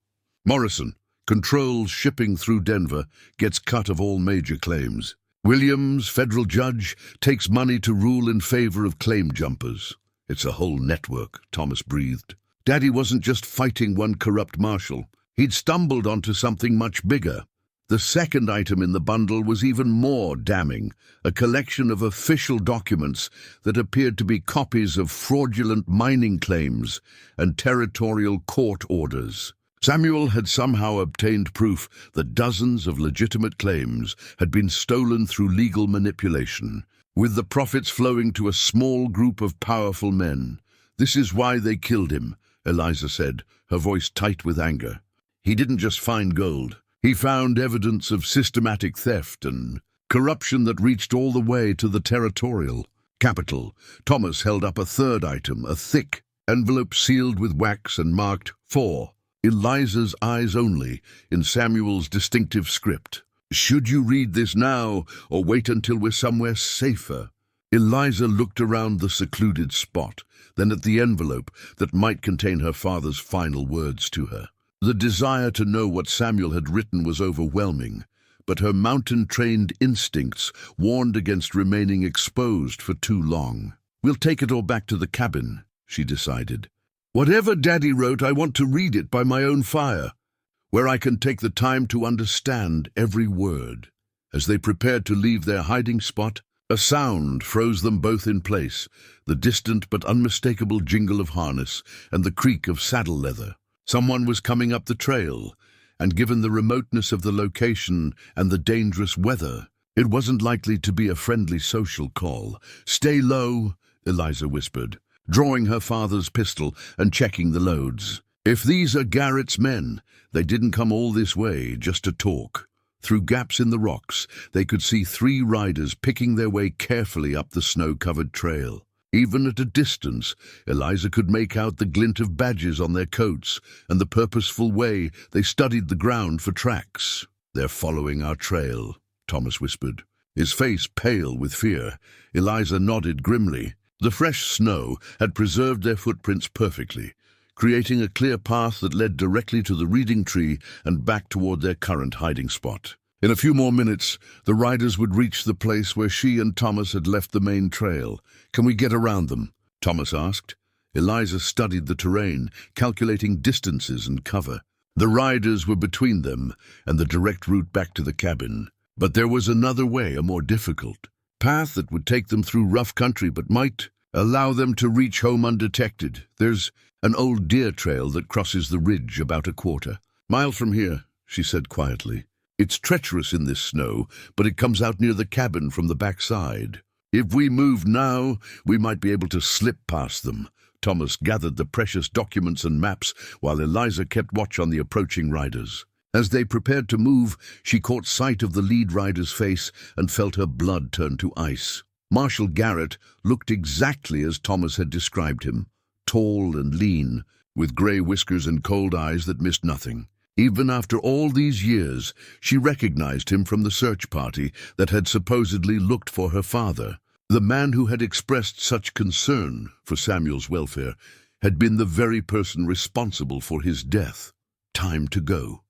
Morrison controls shipping through Denver, gets cut of all major claims. Williams, federal judge, takes money to rule in favor of claim jumpers." "It's a whole network," Thomas breathed. Daddy wasn't just fighting one corrupt marshal. He'd stumbled onto something much bigger. The second item in the bundle was even more damning, a collection of official documents that appeared to be copies of fraudulent mining claims and territorial court orders. Samuel had somehow obtained proof that dozens of legitimate claims had been stolen through legal manipulation, with the profits flowing to a small group of powerful men. "This is why they killed him," Eliza said, her voice tight with anger. "He didn't just find gold. He found evidence of systematic theft and corruption that reached all the way to the territorial capital." Thomas held up a third item, a thick envelope sealed with wax and marked "For Eliza's eyes only" in Samuel's distinctive script. "Should you read this now or wait until we're somewhere safer?" Eliza looked around the secluded spot, then at the envelope that might contain her father's final words to her. The desire to know what Samuel had written was overwhelming, but her mountain-trained instincts warned against remaining exposed for too long. "We'll take it all back to the cabin," she decided. "Whatever Daddy wrote, I want to read it by my own fire, where I can take the time to understand every word." As they prepared to leave their hiding spot, a sound froze them both in place, the distant but unmistakable jingle of harness and the creak of saddle leather. Someone was coming up the trail, and given the remoteness of the location and the dangerous weather, it wasn't likely to be a friendly social call. "Stay low," Eliza whispered, drawing her father's pistol and checking the loads. "If these are Garrett's men, they didn't come all this way just to talk." Through gaps in the rocks, they could see 3 riders picking their way carefully up the snow-covered trail. Even at a distance, Eliza could make out the glint of badges on their coats and the purposeful way they studied the ground for tracks. "They're following our trail," Thomas whispered, his face pale with fear. Eliza nodded grimly. The fresh snow had preserved their footprints perfectly, creating a clear path that led directly to the reeding tree and back toward their current hiding spot. In a few more minutes, the riders would reach the place where she and Thomas had left the main trail. "Can we get around them?" Thomas asked. Eliza studied the terrain, calculating distances and cover. The riders were between them and the direct route back to the cabin. But there was another way, a more difficult path that would take them through rough country but might allow them to reach home undetected. "There's an old deer trail that crosses the ridge about a quarter-mile from here," she said quietly. "It's treacherous in this snow, but it comes out near the cabin from the backside. If we move now, we might be able to slip past them." Thomas gathered the precious documents and maps while Eliza kept watch on the approaching riders. As they prepared to move, she caught sight of the lead rider's face and felt her blood turn to ice. Marshal Garrett looked exactly as Thomas had described him, tall and lean, with grey whiskers and cold eyes that missed nothing. Even after all these years, she recognized him from the search party that had supposedly looked for her father. The man who had expressed such concern for Samuel's welfare had been the very person responsible for his death. "Time to go,"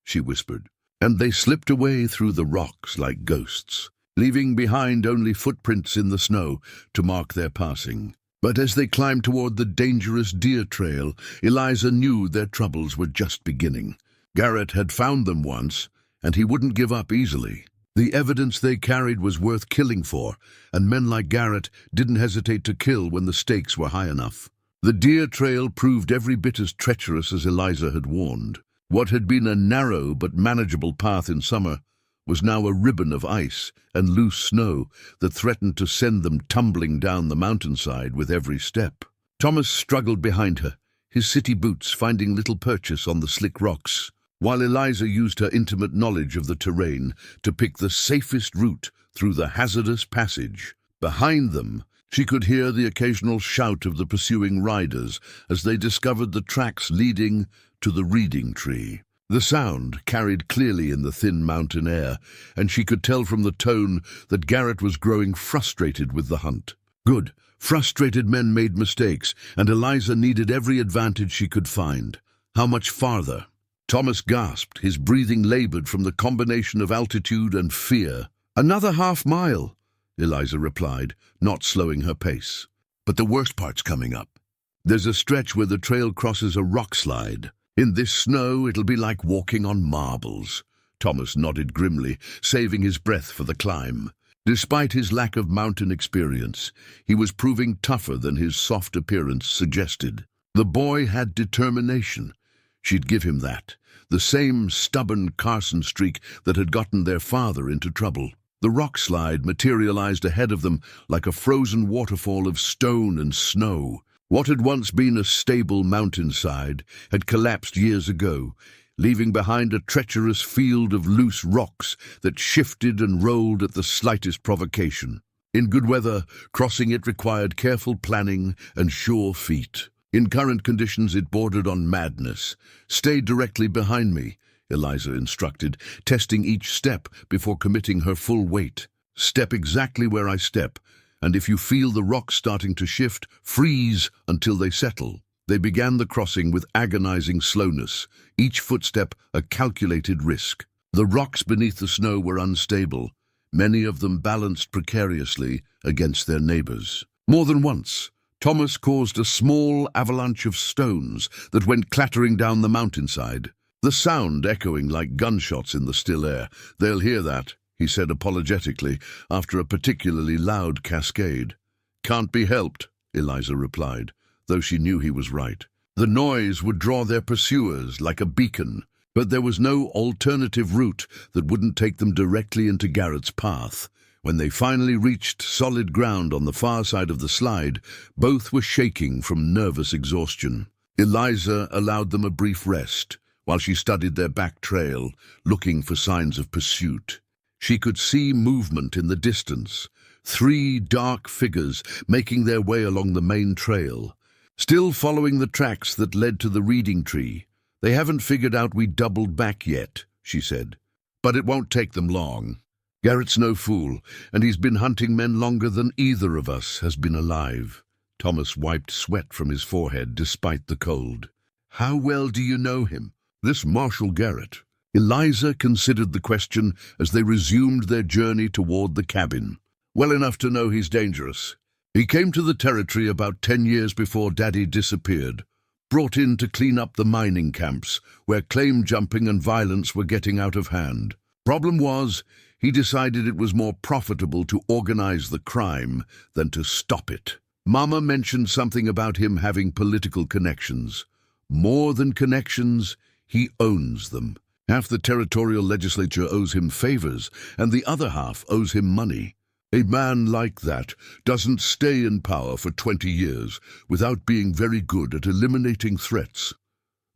she whispered, and they slipped away through the rocks like ghosts, leaving behind only footprints in the snow to mark their passing. But as they climbed toward the dangerous deer trail, Eliza knew their troubles were just beginning. Garrett had found them once, and he wouldn't give up easily. The evidence they carried was worth killing for, and men like Garrett didn't hesitate to kill when the stakes were high enough. The deer trail proved every bit as treacherous as Eliza had warned. What had been a narrow but manageable path in summer was now a ribbon of ice and loose snow that threatened to send them tumbling down the mountainside with every step. Thomas struggled behind her, his city boots finding little purchase on the slick rocks, while Eliza used her intimate knowledge of the terrain to pick the safest route through the hazardous passage. Behind them, she could hear the occasional shout of the pursuing riders as they discovered the tracks leading to the reeding tree. The sound carried clearly in the thin mountain air, and she could tell from the tone that Garrett was growing frustrated with the hunt. Good. Frustrated men made mistakes, and Eliza needed every advantage she could find. How much farther? Thomas gasped, his breathing labored from the combination of altitude and fear. "Another half-mile," Eliza replied, not slowing her pace. "But the worst part's coming up. There's a stretch where the trail crosses a rock slide. In this snow, it'll be like walking on marbles." Thomas nodded grimly, saving his breath for the climb. Despite his lack of mountain experience, he was proving tougher than his soft appearance suggested. The boy had determination. She'd give him that, the same stubborn Carson streak that had gotten their father into trouble. The rock slide materialized ahead of them like a frozen waterfall of stone and snow. What had once been a stable mountainside had collapsed years ago, leaving behind a treacherous field of loose rocks that shifted and rolled at the slightest provocation. In good weather, crossing it required careful planning and sure feet. In current conditions, it bordered on madness. "Stay directly behind me," Eliza instructed, testing each step before committing her full weight. "Step exactly where I step, and if you feel the rocks starting to shift, freeze until they settle." They began the crossing with agonizing slowness, each footstep a calculated risk. The rocks beneath the snow were unstable, many of them balanced precariously against their neighbors. More than once, Thomas caused a small avalanche of stones that went clattering down the mountainside, the sound echoing like gunshots in the still air. "They'll hear that," he said apologetically, after a particularly loud cascade. "Can't be helped," Eliza replied, though she knew he was right. The noise would draw their pursuers like a beacon, but there was no alternative route that wouldn't take them directly into Garrett's path. When they finally reached solid ground on the far side of the slide, both were shaking from nervous exhaustion. Eliza allowed them a brief rest, while she studied their back trail, looking for signs of pursuit. She could see movement in the distance, 3 dark figures making their way along the main trail, still following the tracks that led to the reading tree. "They haven't figured out we doubled back yet," she said. "But it won't take them long. Garrett's no fool, and he's been hunting men longer than either of us has been alive." Thomas wiped sweat from his forehead despite the cold. "How well do you know him?" "This Marshal Garrett." Eliza considered the question as they resumed their journey toward the cabin. "Well enough to know he's dangerous. He came to the territory about 10 years before Daddy disappeared, brought in to clean up the mining camps where claim jumping and violence were getting out of hand. Problem was, he decided it was more profitable to organize the crime than to stop it. Mama mentioned something about him having political connections. More than connections, he owns them. Half the territorial legislature owes him favors, and the other half owes him money. A man like that doesn't stay in power for 20 years without being very good at eliminating threats.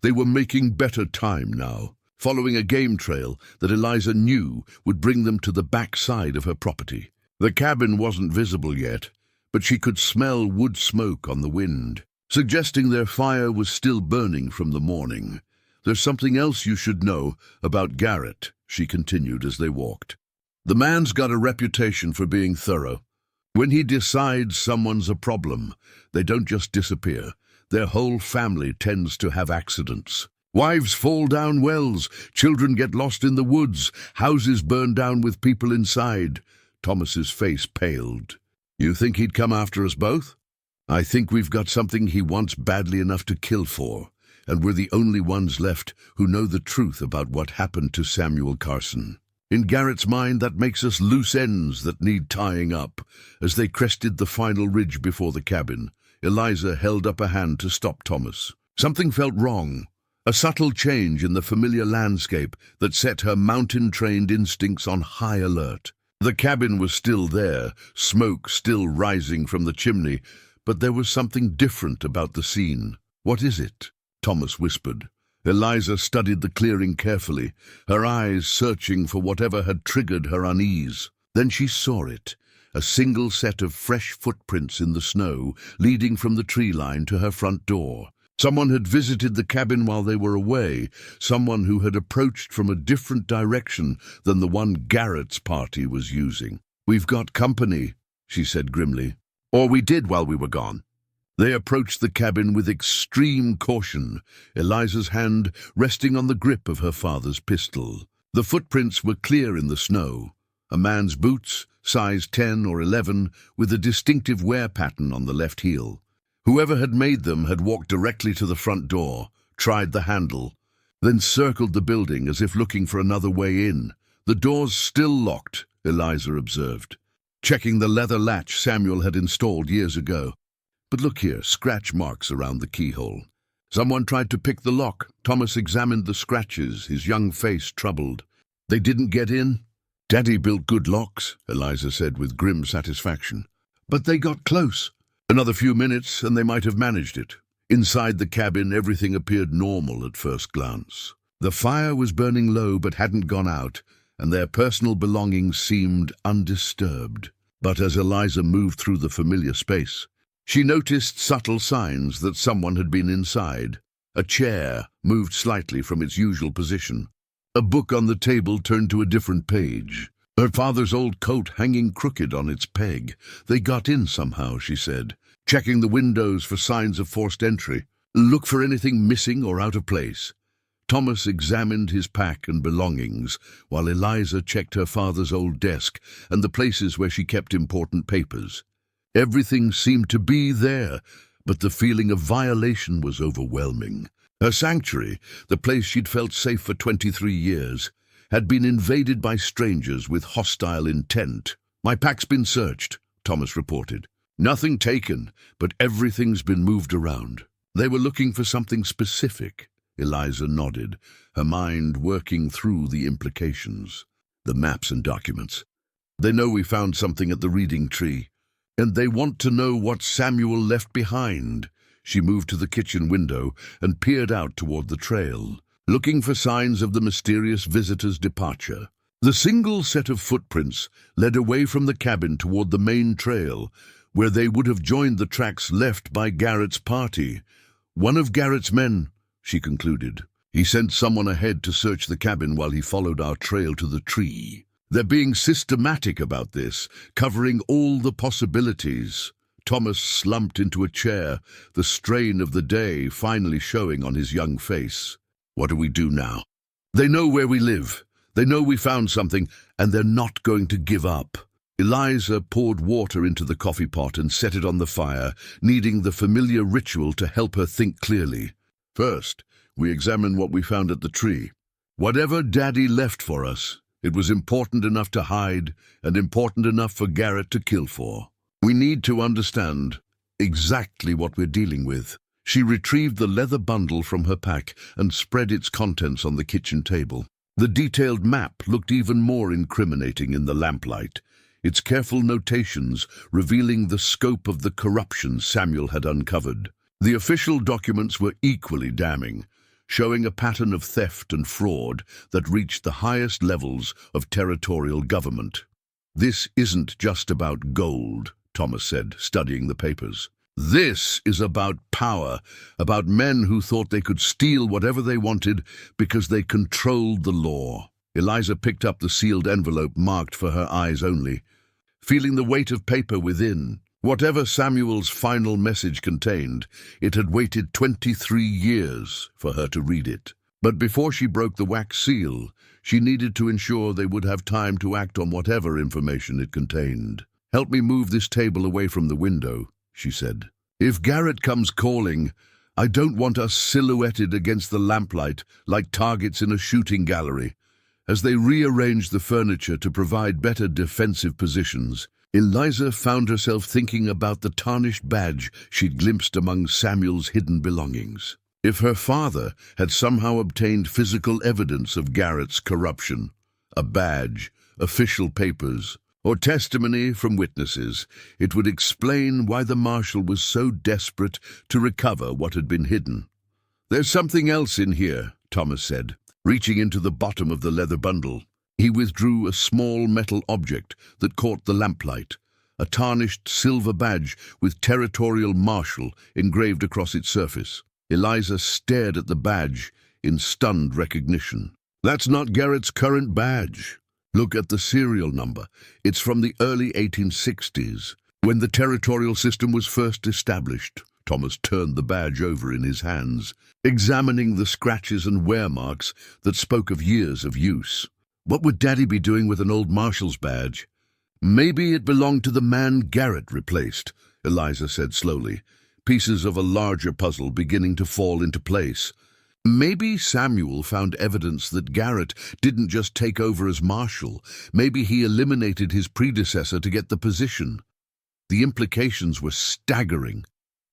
They were making better time now, following a game trail that Eliza knew would bring them to the back side of her property. The cabin wasn't visible yet, but she could smell wood smoke on the wind, suggesting their fire was still burning from the morning. "There's something else you should know about Garrett," she continued as they walked. "The man's got a reputation for being thorough. When he decides someone's a problem, they don't just disappear. Their whole family tends to have accidents. Wives fall down wells, children get lost in the woods, houses burn down with people inside." Thomas's face paled. "You think he'd come after us both?" "I think we've got something he wants badly enough to kill for, and we're the only ones left who know the truth about what happened to Samuel Carson. In Garrett's mind, that makes us loose ends that need tying up." As they crested the final ridge before the cabin, Eliza held up a hand to stop Thomas. Something felt wrong, a subtle change in the familiar landscape that set her mountain-trained instincts on high alert. The cabin was still there, smoke still rising from the chimney, but there was something different about the scene. "What is it?" Thomas whispered. Eliza studied the clearing carefully, her eyes searching for whatever had triggered her unease. Then she saw it, a single set of fresh footprints in the snow, leading from the tree line to her front door. Someone had visited the cabin while they were away, someone who had approached from a different direction than the one Garrett's party was using. "We've got company," she said grimly. "Or we did while we were gone." They approached the cabin with extreme caution, Eliza's hand resting on the grip of her father's pistol. The footprints were clear in the snow. A man's boots, size 10 or 11, with a distinctive wear pattern on the left heel. Whoever had made them had walked directly to the front door, tried the handle, then circled the building as if looking for another way in. "The door's still locked," Eliza observed, checking the leather latch Samuel had installed years ago. "But look here, scratch marks around the keyhole. Someone tried to pick the lock." Thomas examined the scratches, his young face troubled. "They didn't get in?" "Daddy built good locks," Eliza said with grim satisfaction. "But they got close." Another few minutes and they might have managed it. Inside the cabin, everything appeared normal at first glance. The fire was burning low but hadn't gone out, and their personal belongings seemed undisturbed. But as Eliza moved through the familiar space, she noticed subtle signs that someone had been inside. A chair moved slightly from its usual position. A book on the table turned to a different page. Her father's old coat hanging crooked on its peg. "They got in somehow," she said, checking the windows for signs of forced entry. "Look for anything missing or out of place." Thomas examined his pack and belongings, while Eliza checked her father's old desk and the places where she kept important papers. Everything seemed to be there, but the feeling of violation was overwhelming. Her sanctuary, the place she'd felt safe for 23 years, had been invaded by strangers with hostile intent. "My pack's been searched," Thomas reported. "Nothing taken, but everything's been moved around." "They were looking for something specific," Eliza nodded, her mind working through the implications. "The maps and documents. They know we found something at the reading tree, and they want to know what Samuel left behind." She moved to the kitchen window and peered out toward the trail. looking for signs of the mysterious visitor's departure. The single set of footprints led away from the cabin toward the main trail, where they would have joined the tracks left by Garrett's party. One of Garrett's men, she concluded. He sent someone ahead to search the cabin while he followed our trail to the tree. They're being systematic about this, covering all the possibilities. Thomas slumped into a chair, the strain of the day finally showing on his young face. What do we do now? They know where we live. They know we found something, and they're not going to give up. Eliza poured water into the coffee pot and set it on the fire, needing the familiar ritual to help her think clearly. First, we examine what we found at the tree. Whatever Daddy left for us, it was important enough to hide and important enough for Garrett to kill for. We need to understand exactly what we're dealing with. She retrieved the leather bundle from her pack and spread its contents on the kitchen table. The detailed map looked even more incriminating in the lamplight, its careful notations revealing the scope of the corruption Samuel had uncovered. The official documents were equally damning, showing a pattern of theft and fraud that reached the highest levels of territorial government. "This isn't just about gold," Thomas said, studying the papers. "This is about power, about men who thought they could steal whatever they wanted because they controlled the law." Eliza picked up the sealed envelope marked for her eyes only, feeling the weight of paper within. Whatever Samuel's final message contained, it had waited 23 years for her to read it. But before she broke the wax seal, she needed to ensure they would have time to act on whatever information it contained. "Help me move this table away from the window," she said. "If Garrett comes calling, I don't want us silhouetted against the lamplight like targets in a shooting gallery." As they rearranged the furniture to provide better defensive positions, Eliza found herself thinking about the tarnished badge she'd glimpsed among Samuel's hidden belongings. If her father had somehow obtained physical evidence of Garrett's corruption, a badge, official papers, or testimony from witnesses, it would explain why the marshal was so desperate to recover what had been hidden. "There's something else in here," Thomas said, reaching into the bottom of the leather bundle. He withdrew a small metal object that caught the lamplight, a tarnished silver badge with Territorial Marshal engraved across its surface. Eliza stared at the badge in stunned recognition. "That's not Garrett's current badge. Look at the serial number. It's from the early 1860s, when the territorial system was first established." Thomas turned the badge over in his hands, examining the scratches and wear marks that spoke of years of use. What would Daddy be doing with an old marshal's badge? "Maybe it belonged to the man Garrett replaced," Eliza said slowly, pieces of a larger puzzle beginning to fall into place. "Maybe Samuel found evidence that Garrett didn't just take over as marshal. Maybe he eliminated his predecessor to get the position." The implications were staggering.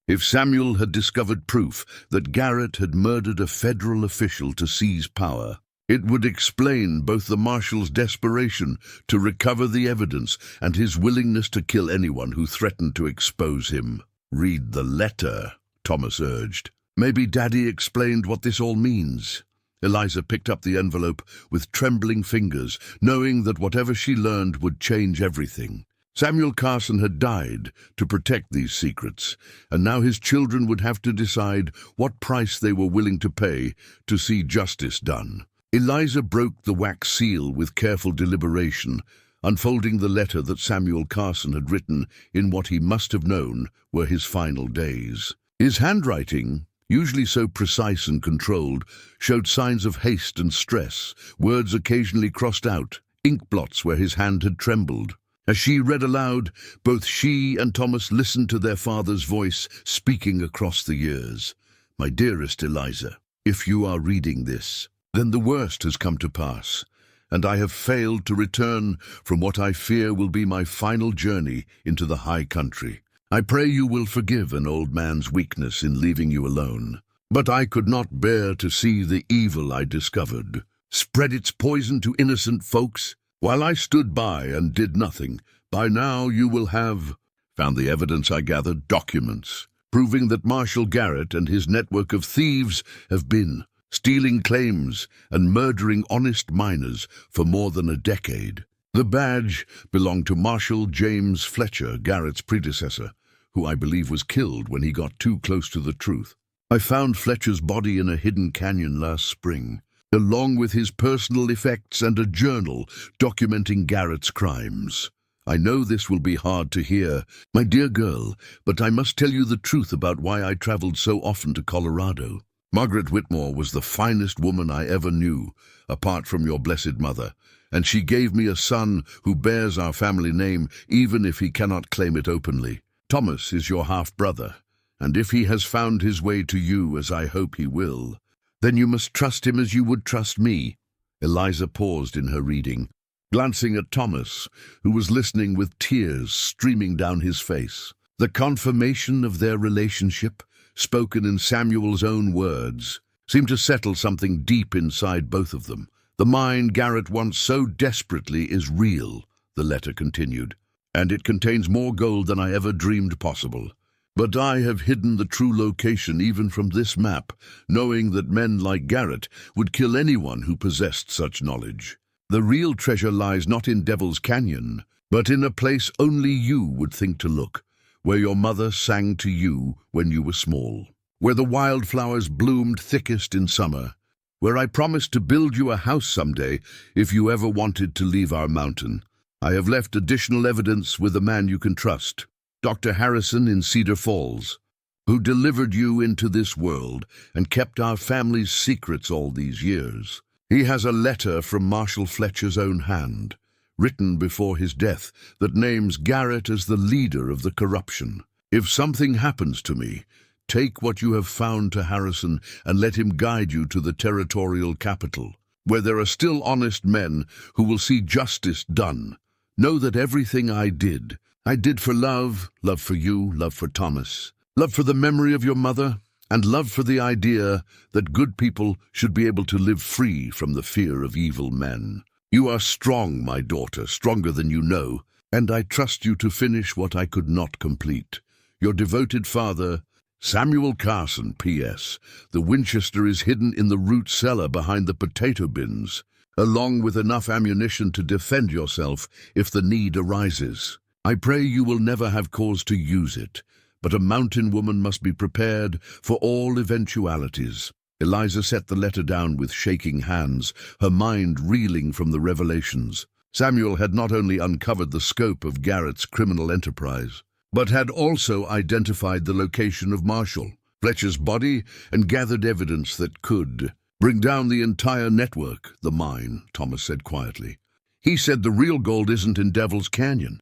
If Samuel had discovered proof that Garrett had murdered a federal official to seize power, it would explain both the marshal's desperation to recover the evidence and his willingness to kill anyone who threatened to expose him. "Read the letter," Thomas urged. "Maybe Daddy explained what this all means." Eliza picked up the envelope with trembling fingers, knowing that whatever she learned would change everything. Samuel Carson had died to protect these secrets, and now his children would have to decide what price they were willing to pay to see justice done. Eliza broke the wax seal with careful deliberation, unfolding the letter that Samuel Carson had written in what he must have known were his final days. His handwriting, usually so precise and controlled, showed signs of haste and stress, words occasionally crossed out, ink blots where his hand had trembled. As she read aloud, both she and Thomas listened to their father's voice speaking across the years. "My dearest Eliza, if you are reading this, then the worst has come to pass, and I have failed to return from what I fear will be my final journey into the high country. I pray you will forgive an old man's weakness in leaving you alone. But I could not bear to see the evil I discovered spread its poison to innocent folks. While I stood by and did nothing, by now you will have found the evidence I gathered, documents, proving that Marshal Garrett and his network of thieves have been stealing claims and murdering honest miners for more than a decade. The badge belonged to Marshal James Fletcher, Garrett's predecessor, who I believe was killed when he got too close to the truth. I found Fletcher's body in a hidden canyon last spring, along with his personal effects and a journal documenting Garrett's crimes. I know this will be hard to hear, my dear girl, but I must tell you the truth about why I traveled so often to Colorado. Margaret Whitmore was the finest woman I ever knew, apart from your blessed mother, and she gave me a son who bears our family name, even if he cannot claim it openly. Thomas is your half-brother, and if he has found his way to you, as I hope he will, then you must trust him as you would trust me. Eliza paused in her reading, glancing at Thomas, who was listening with tears streaming down his face. The confirmation of their relationship, spoken in Samuel's own words, seemed to settle something deep inside both of them. The mine Garrett wants so desperately is real, the letter continued, and it contains more gold than I ever dreamed possible. But I have hidden the true location even from this map, knowing that men like Garrett would kill anyone who possessed such knowledge. The real treasure lies not in Devil's Canyon, but in a place only you would think to look, where your mother sang to you when you were small, where the wildflowers bloomed thickest in summer, where I promised to build you a house someday if you ever wanted to leave our mountain. I have left additional evidence with a man you can trust, Dr. Harrison in Cedar Falls, who delivered you into this world and kept our family's secrets all these years. He has a letter from Marshal Fletcher's own hand, written before his death, that names Garrett as the leader of the corruption. If something happens to me, take what you have found to Harrison and let him guide you to the territorial capital, where there are still honest men who will see justice done. Know that everything I did for love, love for you, love for Thomas, love for the memory of your mother, and love for the idea that good people should be able to live free from the fear of evil men. You are strong, my daughter, stronger than you know, and I trust you to finish what I could not complete. Your devoted father, Samuel Carson, P.S. The Winchester is hidden in the root cellar behind the potato bins, along with enough ammunition to defend yourself if the need arises. I pray you will never have cause to use it, but a mountain woman must be prepared for all eventualities. Eliza set the letter down with shaking hands, her mind reeling from the revelations. Samuel had not only uncovered the scope of Garrett's criminal enterprise, but had also identified the location of Marshal Fletcher's body and gathered evidence that could bring down the entire network. The mine, Thomas said quietly. He said the real gold isn't in Devil's Canyon.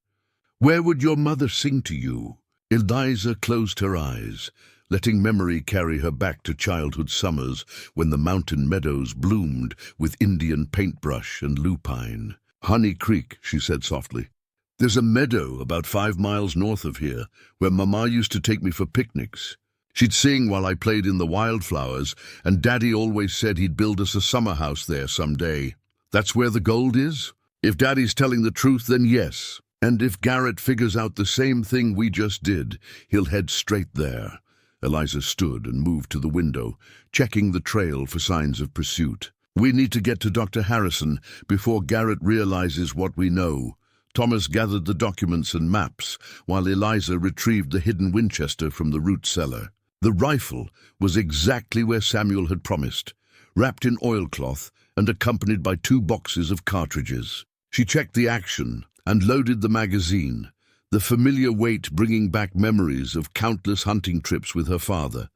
Where would your mother sing to you? Eliza closed her eyes, letting memory carry her back to childhood summers when the mountain meadows bloomed with Indian paintbrush and lupine. Honey Creek, she said softly. There's a meadow about 5 miles north of here where Mama used to take me for picnics. She'd sing while I played in the wildflowers, and Daddy always said he'd build us a summer house there someday. That's where the gold is? If Daddy's telling the truth, then yes. And if Garrett figures out the same thing we just did, he'll head straight there. Eliza stood and moved to the window, checking the trail for signs of pursuit. We need to get to Dr. Harrison before Garrett realizes what we know. Thomas gathered the documents and maps, while Eliza retrieved the hidden Winchester from the root cellar. The rifle was exactly where Samuel had promised, wrapped in oilcloth and accompanied by 2 boxes of cartridges. She checked the action and loaded the magazine, the familiar weight bringing back memories of countless hunting trips with her father.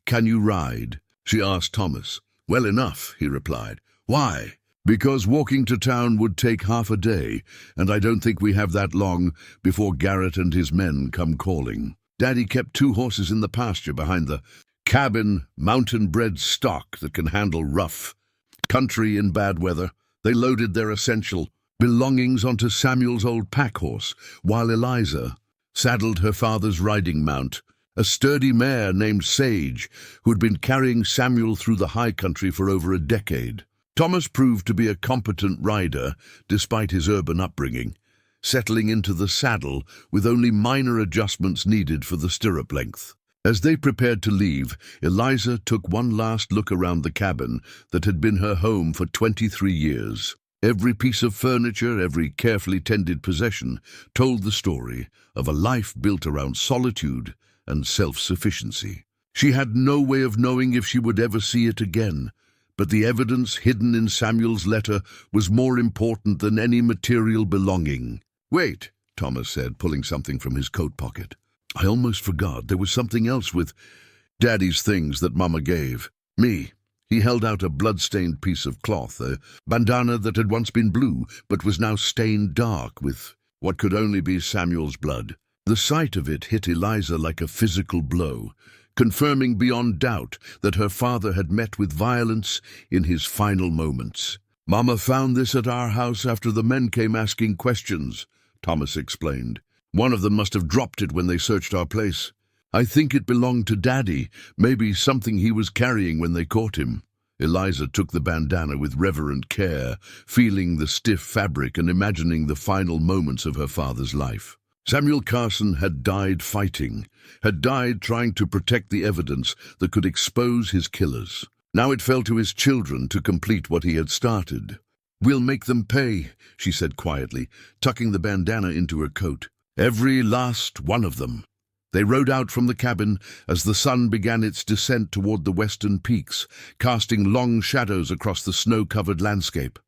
"Can you ride?" she asked Thomas. "Well enough," he replied. "Why?" "Because walking to town would take half a day, and I don't think we have that long before Garrett and his men come calling. Daddy kept 2 horses in the pasture behind the cabin, mountain-bred stock that can handle rough country in bad weather. They loaded their essential belongings onto Samuel's old pack horse, while Eliza saddled her father's riding mount, a sturdy mare named Sage, who had been carrying Samuel through the high country for over a decade. Thomas proved to be a competent rider despite his urban upbringing, settling into the saddle with only minor adjustments needed for the stirrup length. As they prepared to leave, Eliza took one last look around the cabin that had been her home for 23 years. Every piece of furniture, every carefully tended possession, told the story of a life built around solitude and self-sufficiency. She had no way of knowing if she would ever see it again, but the evidence hidden in Samuel's letter was more important than any material belonging. "Wait," Thomas said, pulling something from his coat pocket. "I almost forgot. There was something else with Daddy's things that Mama gave me." He held out a blood-stained piece of cloth, a bandana that had once been blue, but was now stained dark with what could only be Samuel's blood. The sight of it hit Eliza like a physical blow, confirming beyond doubt that her father had met with violence in his final moments. "Mama found this at our house after the men came asking questions," Thomas explained. "One of them must have dropped it when they searched our place. I think it belonged to Daddy, maybe something he was carrying when they caught him." Eliza took the bandana with reverent care, feeling the stiff fabric and imagining the final moments of her father's life. Samuel Carson had died fighting, had died trying to protect the evidence that could expose his killers. Now it fell to his children to complete what he had started. "We'll make them pay," she said quietly, tucking the bandana into her coat. "Every last one of them." They rode out from the cabin as the sun began its descent toward the western peaks, casting long shadows across the snow-covered landscape.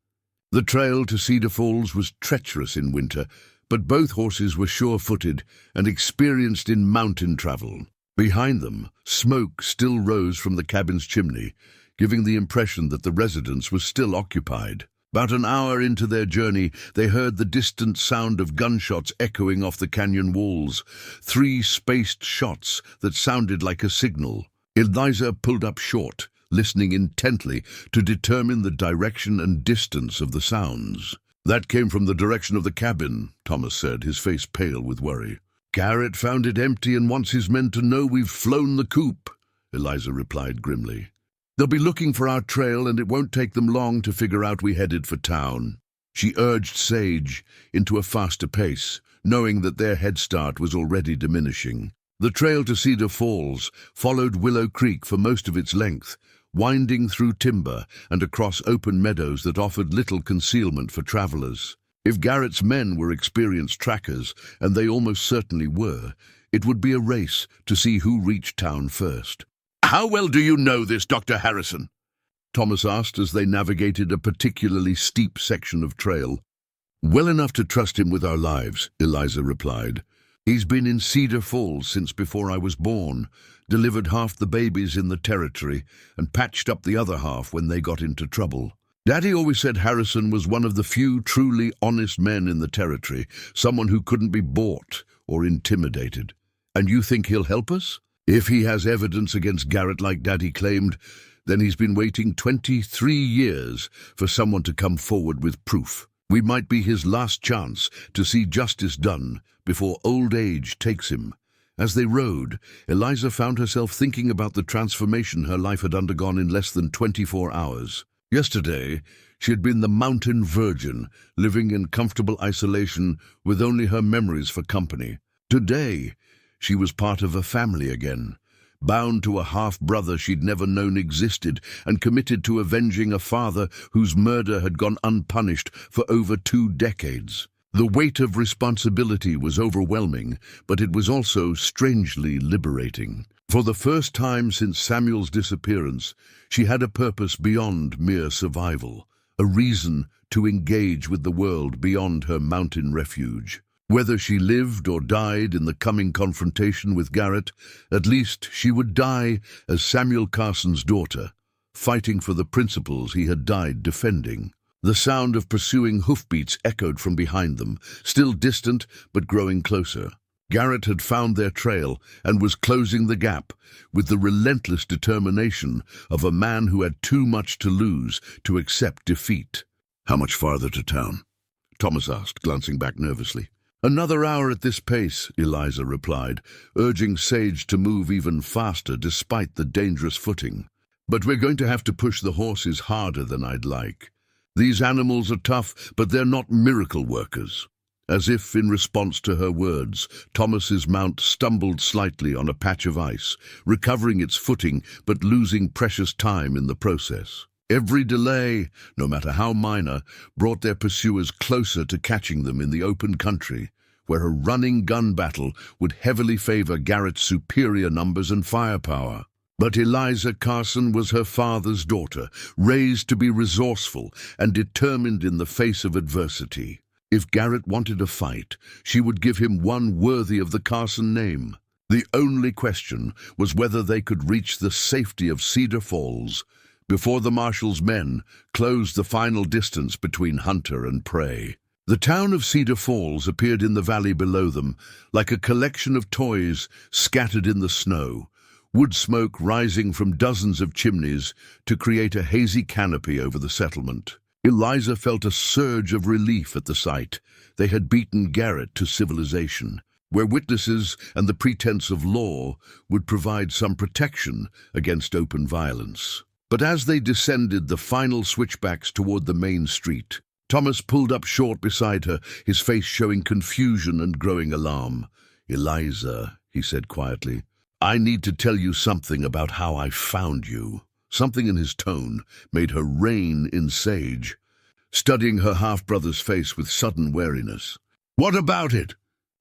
The trail to Cedar Falls was treacherous in winter, but both horses were sure-footed and experienced in mountain travel. Behind them, smoke still rose from the cabin's chimney, giving the impression that the residence was still occupied. About an hour into their journey, they heard the distant sound of gunshots echoing off the canyon walls, 3 spaced shots that sounded like a signal. Eliza pulled up short, listening intently to determine the direction and distance of the sounds. "That came from the direction of the cabin," Thomas said, his face pale with worry. "Garrett found it empty and wants his men to know we've flown the coop," Eliza replied grimly. "They'll be looking for our trail, and it won't take them long to figure out we headed for town." She urged Sage into a faster pace, knowing that their head start was already diminishing. The trail to Cedar Falls followed Willow Creek for most of its length, winding through timber and across open meadows that offered little concealment for travelers. If Garrett's men were experienced trackers, and they almost certainly were, it would be a race to see who reached town first. "How well do you know this, Dr. Harrison?" Thomas asked as they navigated a particularly steep section of trail. "Well enough to trust him with our lives," Eliza replied. "He's been in Cedar Falls since before I was born, delivered half the babies in the territory, and patched up the other half when they got into trouble. Daddy always said Harrison was one of the few truly honest men in the territory, someone who couldn't be bought or intimidated. And you think he'll help us? If he has evidence against Garrett like Daddy claimed, then he's been waiting 23 years for someone to come forward with proof. We might be his last chance to see justice done before old age takes him." As they rode, Eliza found herself thinking about the transformation her life had undergone in less than 24 hours. Yesterday, she had been the mountain virgin, living in comfortable isolation with only her memories for company. Today, she was part of a family again, bound to a half-brother she'd never known existed, and committed to avenging a father whose murder had gone unpunished for over 2 decades. The weight of responsibility was overwhelming, but it was also strangely liberating. For the first time since Samuel's disappearance, she had a purpose beyond mere survival, a reason to engage with the world beyond her mountain refuge. Whether she lived or died in the coming confrontation with Garrett, at least she would die as Samuel Carson's daughter, fighting for the principles he had died defending. The sound of pursuing hoofbeats echoed from behind them, still distant but growing closer. Garrett had found their trail and was closing the gap with the relentless determination of a man who had too much to lose to accept defeat. "How much farther to town?" Thomas asked, glancing back nervously. "Another hour at this pace," Eliza replied, urging Sage to move even faster despite the dangerous footing. "But we're going to have to push the horses harder than I'd like. These animals are tough, but they're not miracle workers." As if in response to her words, Thomas's mount stumbled slightly on a patch of ice, recovering its footing but losing precious time in the process. Every delay, no matter how minor, brought their pursuers closer to catching them in the open country, where a running gun battle would heavily favor Garrett's superior numbers and firepower. But Eliza Carson was her father's daughter, raised to be resourceful and determined in the face of adversity. If Garrett wanted a fight, she would give him one worthy of the Carson name. The only question was whether they could reach the safety of Cedar Falls before the marshal's men closed the final distance between hunter and prey. The town of Cedar Falls appeared in the valley below them, like a collection of toys scattered in the snow, wood smoke rising from dozens of chimneys to create a hazy canopy over the settlement. Eliza felt a surge of relief at the sight. They had beaten Garrett to civilization, where witnesses and the pretense of law would provide some protection against open violence. But as they descended the final switchbacks toward the main street, Thomas pulled up short beside her, his face showing confusion and growing alarm. "Eliza," he said quietly, "I need to tell you something about how I found you." Something in his tone made her rein in sage, studying her half-brother's face with sudden wariness. "What about it?"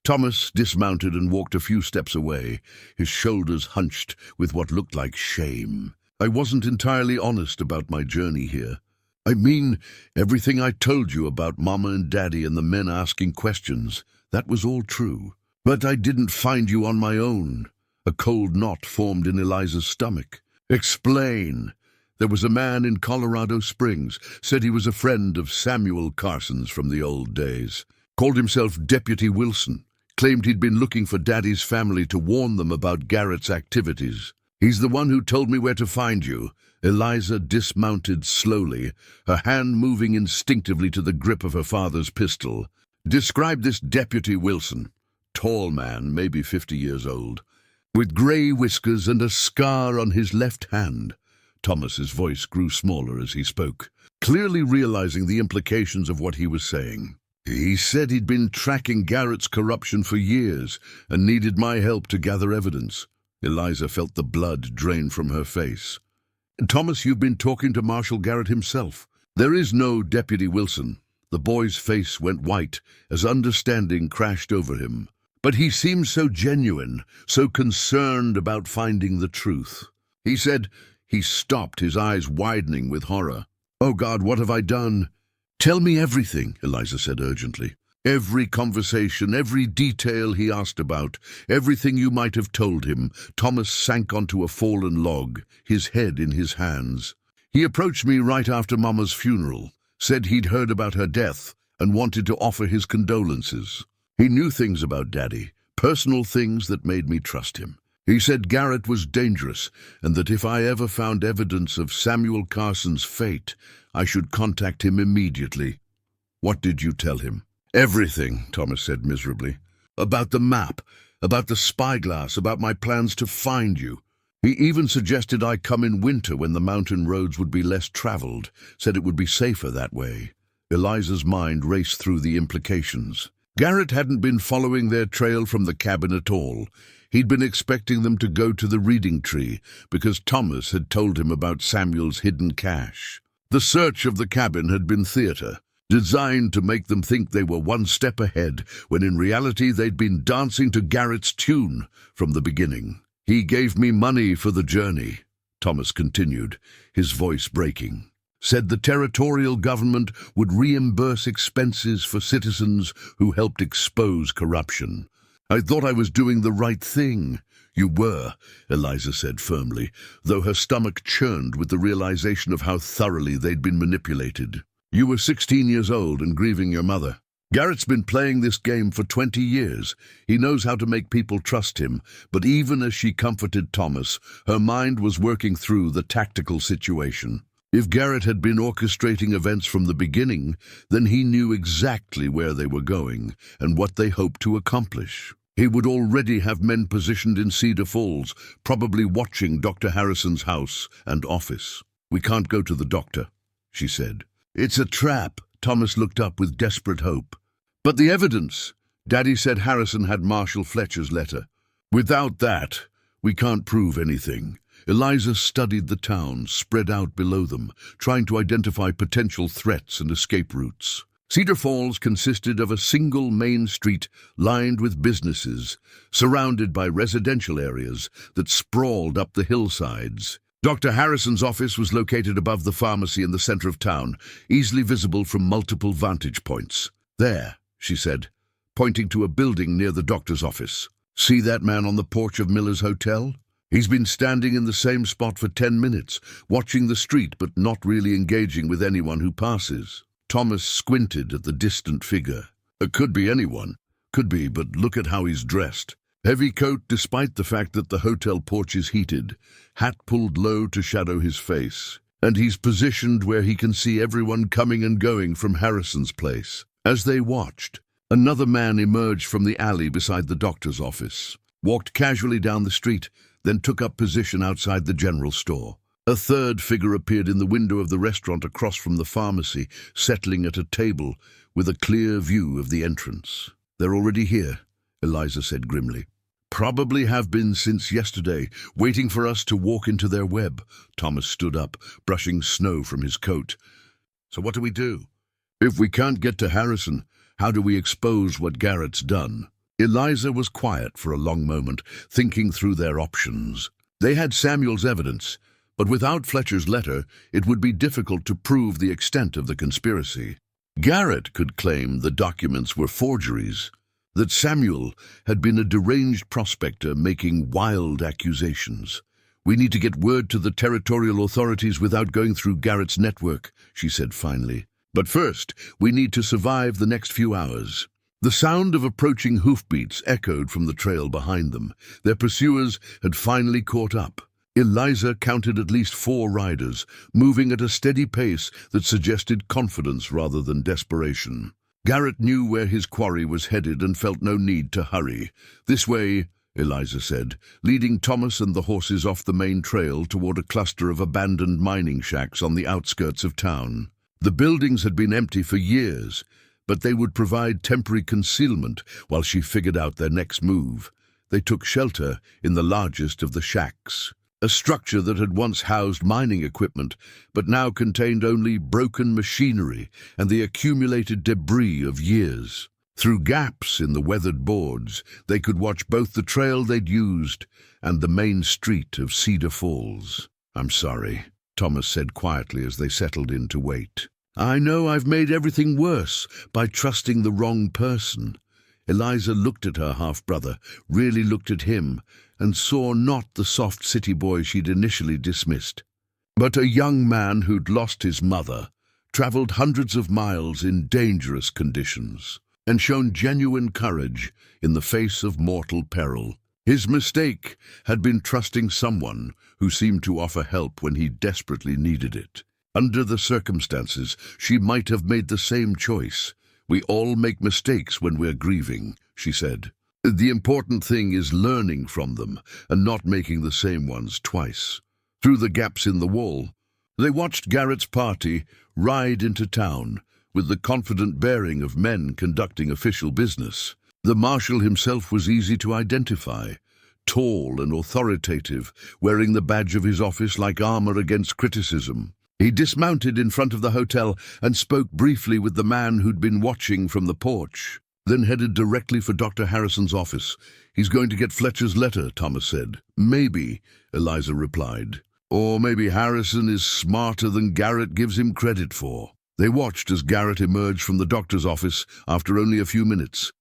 Thomas dismounted and walked a few steps away, his shoulders hunched with what looked like shame. "I wasn't entirely honest about my journey here. I mean, everything I told you about Mama and Daddy and the men asking questions, that was all true. But I didn't find you on my own." A cold knot formed in Eliza's stomach. "Explain." "There was a man in Colorado Springs, said he was a friend of Samuel Carson's from the old days. Called himself Deputy Wilson. Claimed he'd been looking for Daddy's family to warn them about Garrett's activities. He's the one who told me where to find you." Eliza dismounted slowly, her hand moving instinctively to the grip of her father's pistol. "Describe this Deputy Wilson." "Tall man, maybe 50 years old, with grey whiskers and a scar on his left hand." Thomas's voice grew smaller as he spoke, clearly realizing the implications of what he was saying. "He said he'd been tracking Garrett's corruption for years and needed my help to gather evidence." Eliza felt the blood drain from her face. "Thomas, you've been talking to Marshal Garrett himself." "There is no Deputy Wilson." The boy's face went white as understanding crashed over him. "But he seemed so genuine, so concerned about finding the truth. He said—" He stopped, his eyes widening with horror. "Oh God, what have I done?" "Tell me everything," Eliza said urgently. "Every conversation, every detail he asked about, everything you might have told him." Thomas sank onto a fallen log, his head in his hands. "He approached me right after Mama's funeral, said he'd heard about her death and wanted to offer his condolences. He knew things about Daddy, personal things that made me trust him. He said Garrett was dangerous and that if I ever found evidence of Samuel Carson's fate, I should contact him immediately." "What did you tell him?" "Everything," Thomas said miserably. "About the map, about the spyglass, about my plans to find you. He even suggested I come in winter when the mountain roads would be less traveled, said it would be safer that way." Eliza's mind raced through the implications. Garrett hadn't been following their trail from the cabin at all. He'd been expecting them to go to the reading tree because Thomas had told him about Samuel's hidden cache. The search of the cabin had been theater, designed to make them think they were one step ahead, when in reality they'd been dancing to Garrett's tune from the beginning. "He gave me money for the journey," Thomas continued, his voice breaking. "Said the territorial government would reimburse expenses for citizens who helped expose corruption. I thought I was doing the right thing." "You were," Eliza said firmly, though her stomach churned with the realization of how thoroughly they'd been manipulated. "You were 16 years old and grieving your mother. Garrett's been playing this game for 20 years. He knows how to make people trust him." But even as she comforted Thomas, her mind was working through the tactical situation. If Garrett had been orchestrating events from the beginning, then he knew exactly where they were going and what they hoped to accomplish. He would already have men positioned in Cedar Falls, probably watching Dr. Harrison's house and office. "We can't go to the doctor," she said. "It's a trap." Thomas looked up with desperate hope. But the evidence! Daddy said Harrison had Marshal Fletcher's letter. Without that, we can't prove anything. Eliza studied the town spread out below them, trying to identify potential threats and escape routes. Cedar Falls consisted of a single main street lined with businesses, surrounded by residential areas that sprawled up the hillsides. Dr. Harrison's office was located above the pharmacy in the center of town, easily visible from multiple vantage points. "There," she said, pointing to a building near the doctor's office. "See that man on the porch of Miller's Hotel? He's been standing in the same spot for 10 minutes, watching the street but not really engaging with anyone who passes." Thomas squinted at the distant figure. "It could be anyone. Could be, but look at how he's dressed. Heavy coat despite the fact that the hotel porch is heated, hat pulled low to shadow his face. And he's positioned where he can see everyone coming and going from Harrison's place." As they watched, another man emerged from the alley beside the doctor's office, walked casually down the street, then took up position outside the general store. A third figure appeared in the window of the restaurant across from the pharmacy, settling at a table with a clear view of the entrance. "They're already here," Eliza said grimly. "Probably have been since yesterday, waiting for us to walk into their web." Thomas stood up, brushing snow from his coat. "So what do we do? If we can't get to Harrison, how do we expose what Garrett's done?" Eliza was quiet for a long moment, thinking through their options. They had Samuel's evidence, but without Fletcher's letter, it would be difficult to prove the extent of the conspiracy. Garrett could claim the documents were forgeries, that Samuel had been a deranged prospector making wild accusations. "We need to get word to the territorial authorities without going through Garrett's network," she said finally. "But first, we need to survive the next few hours." The sound of approaching hoofbeats echoed from the trail behind them. Their pursuers had finally caught up. Eliza counted at least 4 riders, moving at a steady pace that suggested confidence rather than desperation. Garrett knew where his quarry was headed and felt no need to hurry. "This way," Eliza said, leading Thomas and the horses off the main trail toward a cluster of abandoned mining shacks on the outskirts of town. The buildings had been empty for years, but they would provide temporary concealment while she figured out their next move. They took shelter in the largest of the shacks, a structure that had once housed mining equipment, but now contained only broken machinery and the accumulated debris of years. Through gaps in the weathered boards, they could watch both the trail they'd used and the main street of Cedar Falls. "I'm sorry," Thomas said quietly as they settled in to wait. "I know I've made everything worse by trusting the wrong person." Eliza looked at her half-brother, really looked at him, and saw not the soft city boy she'd initially dismissed, but a young man who'd lost his mother, traveled hundreds of miles in dangerous conditions, and shown genuine courage in the face of mortal peril. His mistake had been trusting someone who seemed to offer help when he desperately needed it. Under the circumstances, she might have made the same choice. "We all make mistakes when we're grieving," she said. "The important thing is learning from them and not making the same ones twice." Through the gaps in the wall, they watched Garrett's party ride into town with the confident bearing of men conducting official business. The marshal himself was easy to identify, tall and authoritative, wearing the badge of his office like armor against criticism. He dismounted in front of the hotel and spoke briefly with the man who'd been watching from the porch, then headed directly for Dr. Harrison's office. "He's going to get Fletcher's letter," Thomas said. "Maybe," Eliza replied. "Or maybe Harrison is smarter than Garrett gives him credit for." They watched as Garrett emerged from the doctor's office after only a few minutes,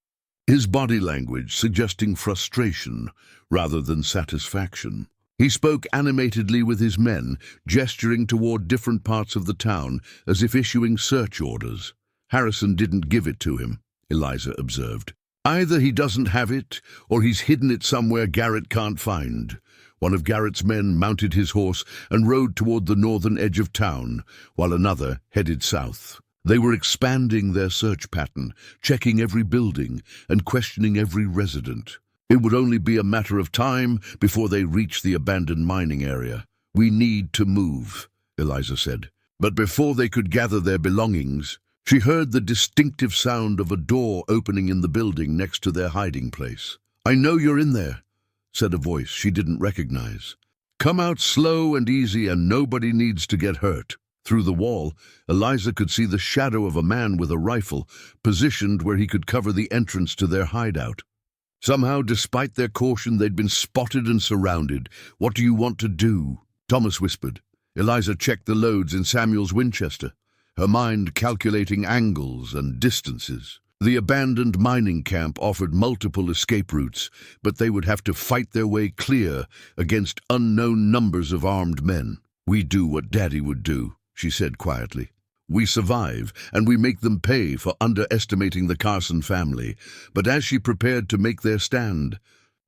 his body language suggesting frustration rather than satisfaction. He spoke animatedly with his men, gesturing toward different parts of the town as if issuing search orders. "Harrison didn't give it to him," Eliza observed. "Either he doesn't have it, or he's hidden it somewhere Garrett can't find." One of Garrett's men mounted his horse and rode toward the northern edge of town, while another headed south. They were expanding their search pattern, checking every building and questioning every resident. It would only be a matter of time before they reached the abandoned mining area. "We need to move," Eliza said. But before they could gather their belongings, She heard the distinctive sound of a door opening in the building next to their hiding place. "I know you're in there," said a voice she didn't recognize. "Come out slow and easy, and nobody needs to get hurt." Through the wall, Eliza could see the shadow of a man with a rifle, positioned where he could cover the entrance to their hideout. Somehow, despite their caution, they'd been spotted and surrounded. "What do you want to do?" Thomas whispered. Eliza checked the loads in Samuel's Winchester, her mind calculating angles and distances. The abandoned mining camp offered multiple escape routes, but they would have to fight their way clear against unknown numbers of armed men. "We do what Daddy would do," she said quietly. "We survive, and we make them pay for underestimating the Carson family." But as she prepared to make their stand,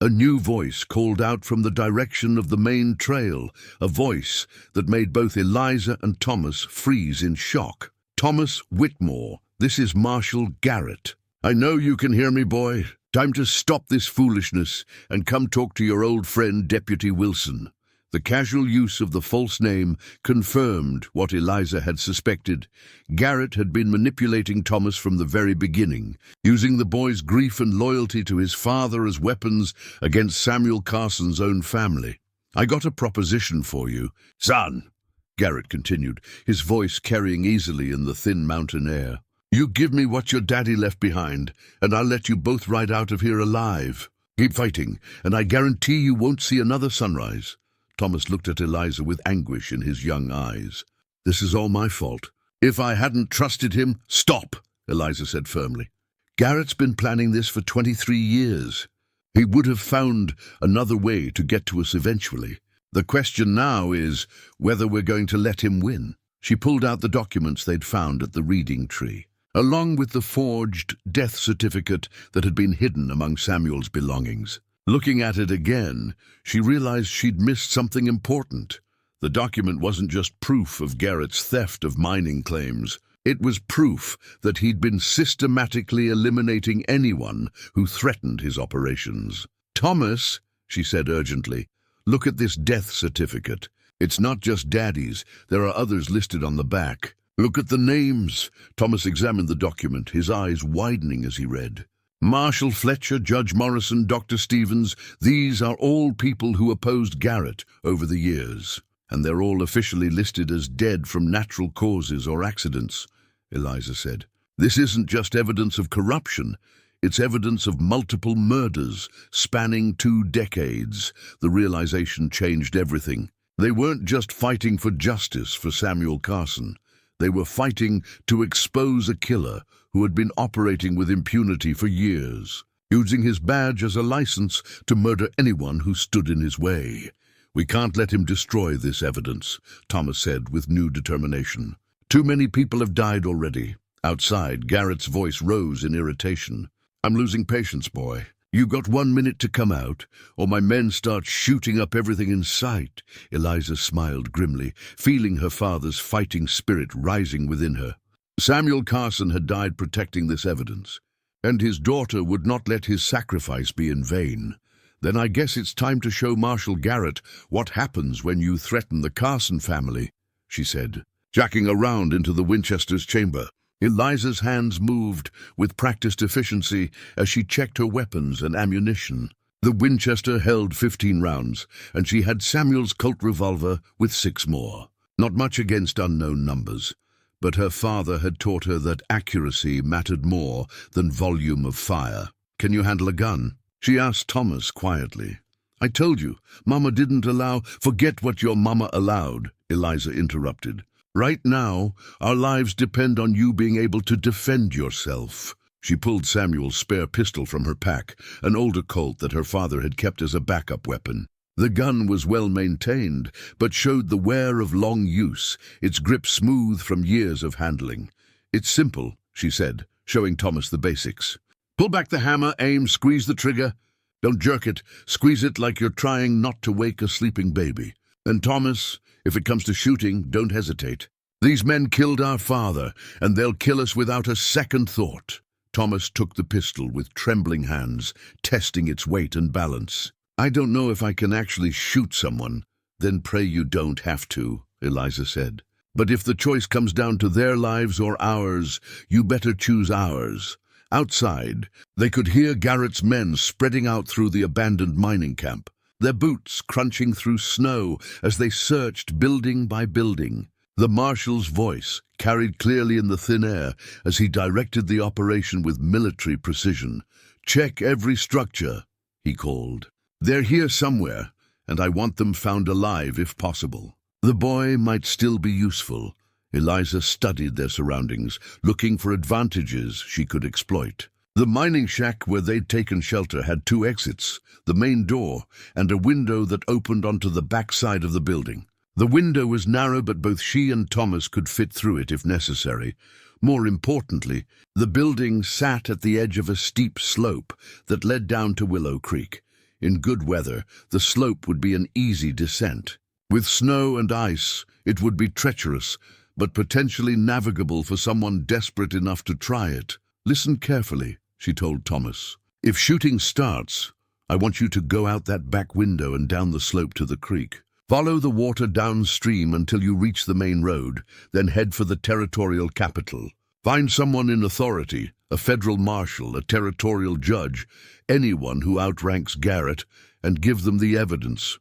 a new voice called out from the direction of the main trail, a voice that made both Eliza and Thomas freeze in shock. "Thomas Whitmore, this is Marshal Garrett. I know you can hear me, boy. Time to stop this foolishness and come talk to your old friend, Deputy Wilson." The casual use of the false name confirmed what Eliza had suspected. Garrett had been manipulating Thomas from the very beginning, using the boy's grief and loyalty to his father as weapons against Samuel Carson's own family. "I got a proposition for you, son," Garrett continued, his voice carrying easily in the thin mountain air. "You give me what your daddy left behind, and I'll let you both ride out of here alive. Keep fighting, and I guarantee you won't see another sunrise." Thomas looked at Eliza with anguish in his young eyes. "This is all my fault. If I hadn't trusted him—" "Stop," Eliza said firmly. "Garrett's been planning this for 23 years. He would have found another way to get to us eventually. The question now is whether we're going to let him win." She pulled out the documents they'd found at the reading tree, along with the forged death certificate that had been hidden among Samuel's belongings. Looking at it again, she realized she'd missed something important. The document wasn't just proof of Garrett's theft of mining claims. It was proof that he'd been systematically eliminating anyone who threatened his operations. "Thomas," she said urgently, "look at this death certificate. It's not just Daddy's. There are others listed on the back. Look at the names." Thomas examined the document, his eyes widening as he read. "Marshal Fletcher, Judge Morrison, Dr. Stevens, these are all people who opposed Garrett over the years. And they're all officially listed as dead from natural causes or accidents," Eliza said. "This isn't just evidence of corruption. It's evidence of multiple murders spanning 2 decades. The realization changed everything. They weren't just fighting for justice for Samuel Carson. They were fighting to expose a killer who had been operating with impunity for years, using his badge as a license to murder anyone who stood in his way. "We can't let him destroy this evidence," Thomas said with new determination. "Too many people have died already." Outside, Garrett's voice rose in irritation. "I'm losing patience, boy. You got 1 minute to come out, or my men start shooting up everything in sight." Eliza smiled grimly, feeling her father's fighting spirit rising within her. Samuel Carson had died protecting this evidence, and his daughter would not let his sacrifice be in vain. "Then I guess it's time to show Marshal Garrett what happens when you threaten the Carson family," she said, jacking around into the Winchester's chamber. Eliza's hands moved with practiced efficiency as she checked her weapons and ammunition. The Winchester held 15 rounds, and she had Samuel's Colt revolver with 6 more. Not much against unknown numbers, but her father had taught her that accuracy mattered more than volume of fire. "Can you handle a gun?" she asked Thomas quietly. "I told you, Mama didn't allow—" "Forget what your mama allowed," Eliza interrupted. "Right now, our lives depend on you being able to defend yourself." She pulled Samuel's spare pistol from her pack, an older Colt that her father had kept as a backup weapon. The gun was well maintained, but showed the wear of long use, its grip smooth from years of handling. "It's simple," she said, showing Thomas the basics. "Pull back the hammer, aim, squeeze the trigger. Don't jerk it, squeeze it like you're trying not to wake a sleeping baby. And Thomas, if it comes to shooting, don't hesitate. These men killed our father, and they'll kill us without a second thought." Thomas took the pistol with trembling hands, testing its weight and balance. "I don't know if I can actually shoot someone." "Then pray you don't have to," Eliza said. But if the choice comes down to their lives or ours, you better choose ours. Outside, they could hear Garrett's men spreading out through the abandoned mining camp, their boots crunching through snow as they searched building by building. The marshal's voice carried clearly in the thin air as he directed the operation with military precision. "Check every structure," he called. "They're here somewhere, and I want them found alive if possible." The boy might still be useful. Eliza studied their surroundings, looking for advantages she could exploit. The mining shack where they'd taken shelter had 2 exits, the main door, and a window that opened onto the back side of the building. The window was narrow, but both she and Thomas could fit through it if necessary. More importantly, the building sat at the edge of a steep slope that led down to Willow Creek. In good weather, the slope would be an easy descent. With snow and ice, it would be treacherous, but potentially navigable for someone desperate enough to try it. "Listen carefully," she told Thomas. "If shooting starts, I want you to go out that back window and down the slope to the creek. Follow the water downstream until you reach the main road, then head for the territorial capital. Find someone in authority, a federal marshal, a territorial judge, anyone who outranks Garrett, and give them the evidence.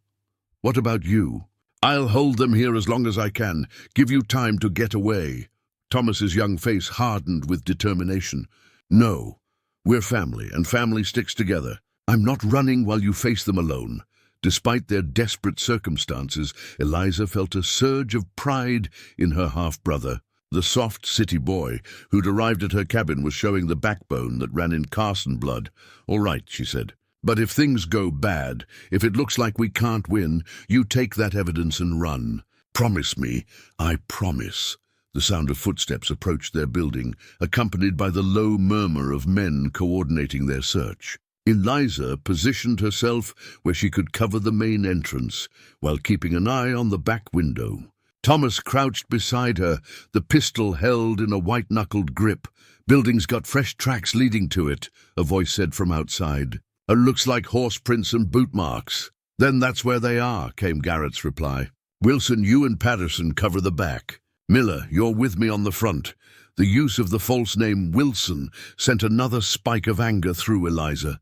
What about you?" "I'll hold them here as long as I can, give you time to get away." Thomas's young face hardened with determination. "No, we're family, and family sticks together. I'm not running while you face them alone." Despite their desperate circumstances, Eliza felt a surge of pride in her half-brother. The soft city boy who'd arrived at her cabin was showing the backbone that ran in Carson blood. "All right," she said. "But if things go bad, if it looks like we can't win, you take that evidence and run. Promise me." "I promise." The sound of footsteps approached their building, accompanied by the low murmur of men coordinating their search. Eliza positioned herself where she could cover the main entrance, while keeping an eye on the back window. Thomas crouched beside her, the pistol held in a white-knuckled grip. "Building's got fresh tracks leading to it," a voice said from outside. "It looks like horse prints and boot marks." "Then that's where they are," came Garrett's reply. "Wilson, you and Patterson cover the back. Miller, you're with me on the front." The use of the false name Wilson sent another spike of anger through Eliza.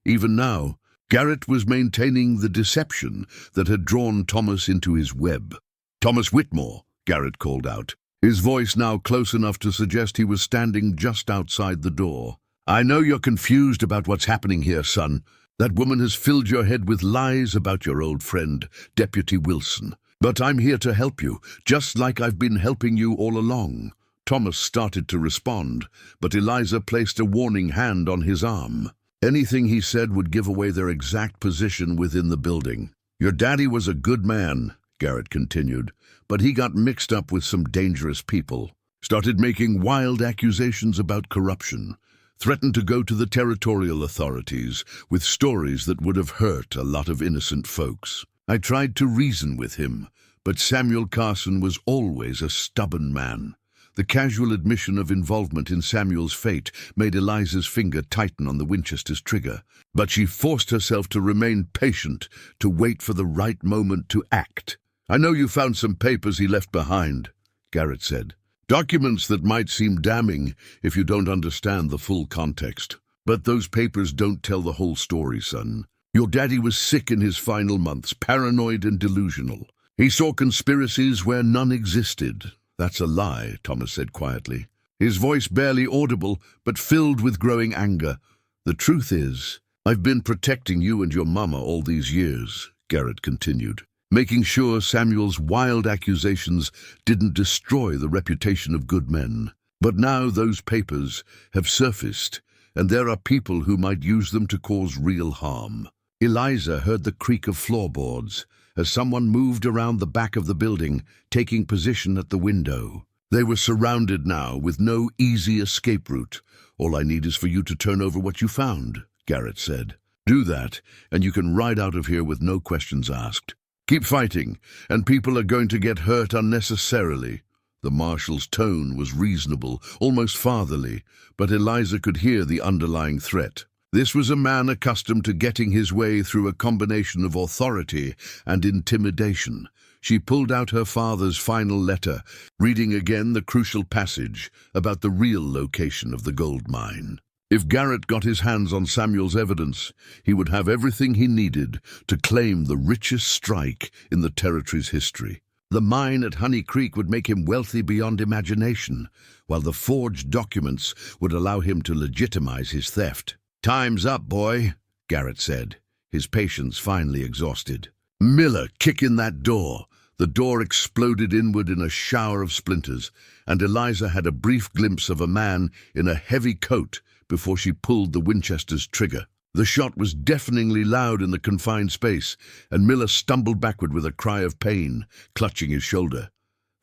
Even now, Garrett was maintaining the deception that had drawn Thomas into his web. "Thomas Whitmore," Garrett called out, his voice now close enough to suggest he was standing just outside the door. "I know you're confused about what's happening here, son. That woman has filled your head with lies about your old friend, Deputy Wilson. But I'm here to help you, just like I've been helping you all along." Thomas started to respond, but Eliza placed a warning hand on his arm. Anything he said would give away their exact position within the building. "Your daddy was a good man," Garrett continued, "but he got mixed up with some dangerous people. Started making wild accusations about corruption. Threatened to go to the territorial authorities with stories that would have hurt a lot of innocent folks. I tried to reason with him, but Samuel Carson was always a stubborn man." The casual admission of involvement in Samuel's fate made Eliza's finger tighten on the Winchester's trigger, but she forced herself to remain patient, to wait for the right moment to act. "I know you found some papers he left behind," Garrett said. "Documents that might seem damning if you don't understand the full context. But those papers don't tell the whole story, son. Your daddy was sick in his final months, paranoid and delusional. He saw conspiracies where none existed." "That's a lie," Thomas said quietly, his voice barely audible but filled with growing anger. "The truth is, I've been protecting you and your mama all these years," Garrett continued, making sure Samuel's wild accusations didn't destroy the reputation of good men. "But now those papers have surfaced, and there are people who might use them to cause real harm." Eliza heard the creak of floorboards as someone moved around the back of the building, taking position at the window. They were surrounded now, with no easy escape route. "All I need is for you to turn over what you found," Garrett said. "Do that, and you can ride out of here with no questions asked. Keep fighting, and people are going to get hurt unnecessarily." The marshal's tone was reasonable, almost fatherly, but Eliza could hear the underlying threat. This was a man accustomed to getting his way through a combination of authority and intimidation. She pulled out her father's final letter, reading again the crucial passage about the real location of the gold mine. If Garrett got his hands on Samuel's evidence, he would have everything he needed to claim the richest strike in the territory's history. The mine at Honey Creek would make him wealthy beyond imagination, while the forged documents would allow him to legitimize his theft. "Time's up, boy," Garrett said, his patience finally exhausted. "Miller, kick in that door." The door exploded inward in a shower of splinters, and Eliza had a brief glimpse of a man in a heavy coat before she pulled the Winchester's trigger. The shot was deafeningly loud in the confined space, and Miller stumbled backward with a cry of pain, clutching his shoulder.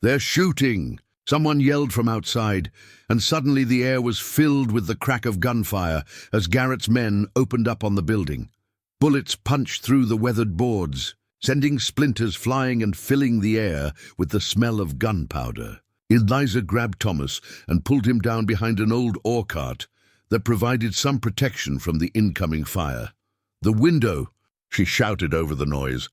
"They're shooting!" Someone yelled from outside, and suddenly the air was filled with the crack of gunfire as Garrett's men opened up on the building. Bullets punched through the weathered boards, sending splinters flying and filling the air with the smell of gunpowder. Eliza grabbed Thomas and pulled him down behind an old ore cart that provided some protection from the incoming fire. "The window!" she shouted over the noise.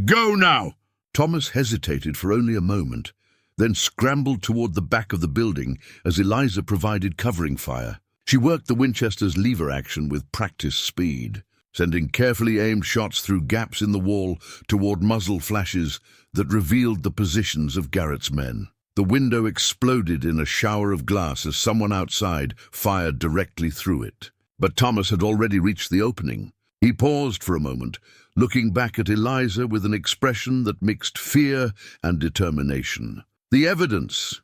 "Go now!" Thomas hesitated for only a moment, then scrambled toward the back of the building as Eliza provided covering fire. She worked the Winchester's lever action with practiced speed, sending carefully aimed shots through gaps in the wall toward muzzle flashes that revealed the positions of Garrett's men. The window exploded in a shower of glass as someone outside fired directly through it. But Thomas had already reached the opening. He paused for a moment, looking back at Eliza with an expression that mixed fear and determination. "The evidence!"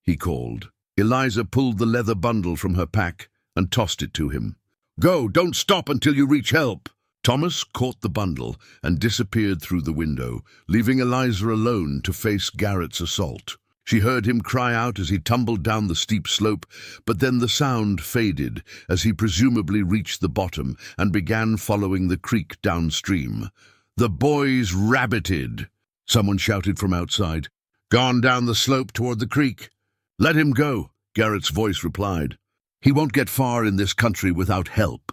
he called. Eliza pulled the leather bundle from her pack and tossed it to him. "Go, don't stop until you reach help." Thomas caught the bundle and disappeared through the window, leaving Eliza alone to face Garrett's assault. She heard him cry out as he tumbled down the steep slope, but then the sound faded as he presumably reached the bottom and began following the creek downstream. "The boy's rabbited," someone shouted from outside. "Gone down the slope toward the creek." "Let him go," Garrett's voice replied. "He won't get far in this country without help."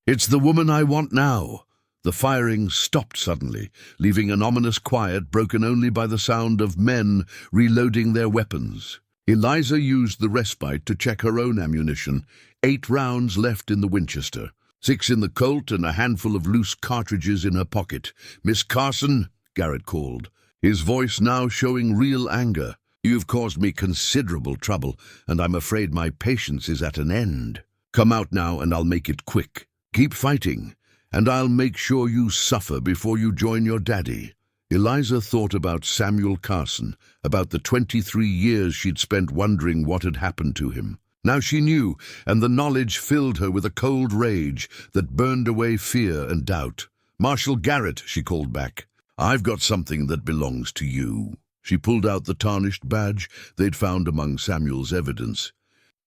"It's the woman I want now." The firing stopped suddenly, leaving an ominous quiet broken only by the sound of men reloading their weapons. Eliza used the respite to check her own ammunition. 8 rounds left in the Winchester, 6 in the Colt and a handful of loose cartridges in her pocket. "Miss Carson," Garrett called, his voice now showing real anger. "You've caused me considerable trouble, and I'm afraid my patience is at an end. Come out now and I'll make it quick. Keep fighting, and I'll make sure you suffer before you join your daddy." Eliza thought about Samuel Carson, about the 23 years she'd spent wondering what had happened to him. Now she knew, and the knowledge filled her with a cold rage that burned away fear and doubt. "Marshal Garrett," she called back, "I've got something that belongs to you." She pulled out the tarnished badge they'd found among Samuel's evidence,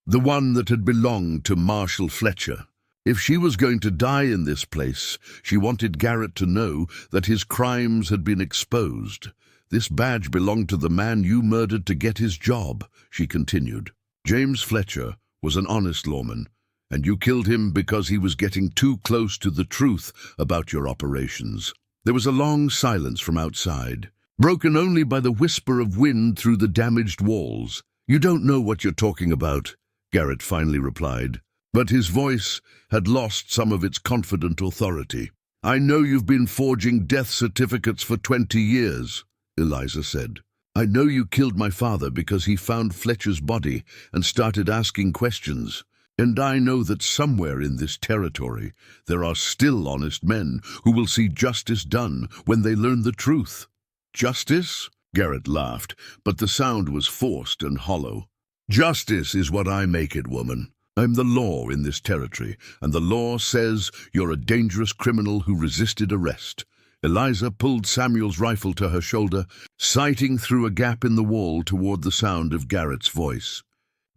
the one that had belonged to Marshal Fletcher. If she was going to die in this place, she wanted Garrett to know that his crimes had been exposed. "This badge belonged to the man you murdered to get his job," she continued. "James Fletcher was an honest lawman, and you killed him because he was getting too close to the truth about your operations." There was a long silence from outside, broken only by the whisper of wind through the damaged walls. "You don't know what you're talking about," Garrett finally replied, but his voice had lost some of its confident authority. "I know you've been forging death certificates for 20 years, Eliza said. "I know you killed my father because he found Fletcher's body and started asking questions. And I know that somewhere in this territory there are still honest men who will see justice done when they learn the truth." "Justice?" Garrett laughed, but the sound was forced and hollow. "Justice is what I make it, woman. I'm the law in this territory, and the law says you're a dangerous criminal who resisted arrest." Eliza pulled Samuel's rifle to her shoulder, sighting through a gap in the wall toward the sound of Garrett's voice.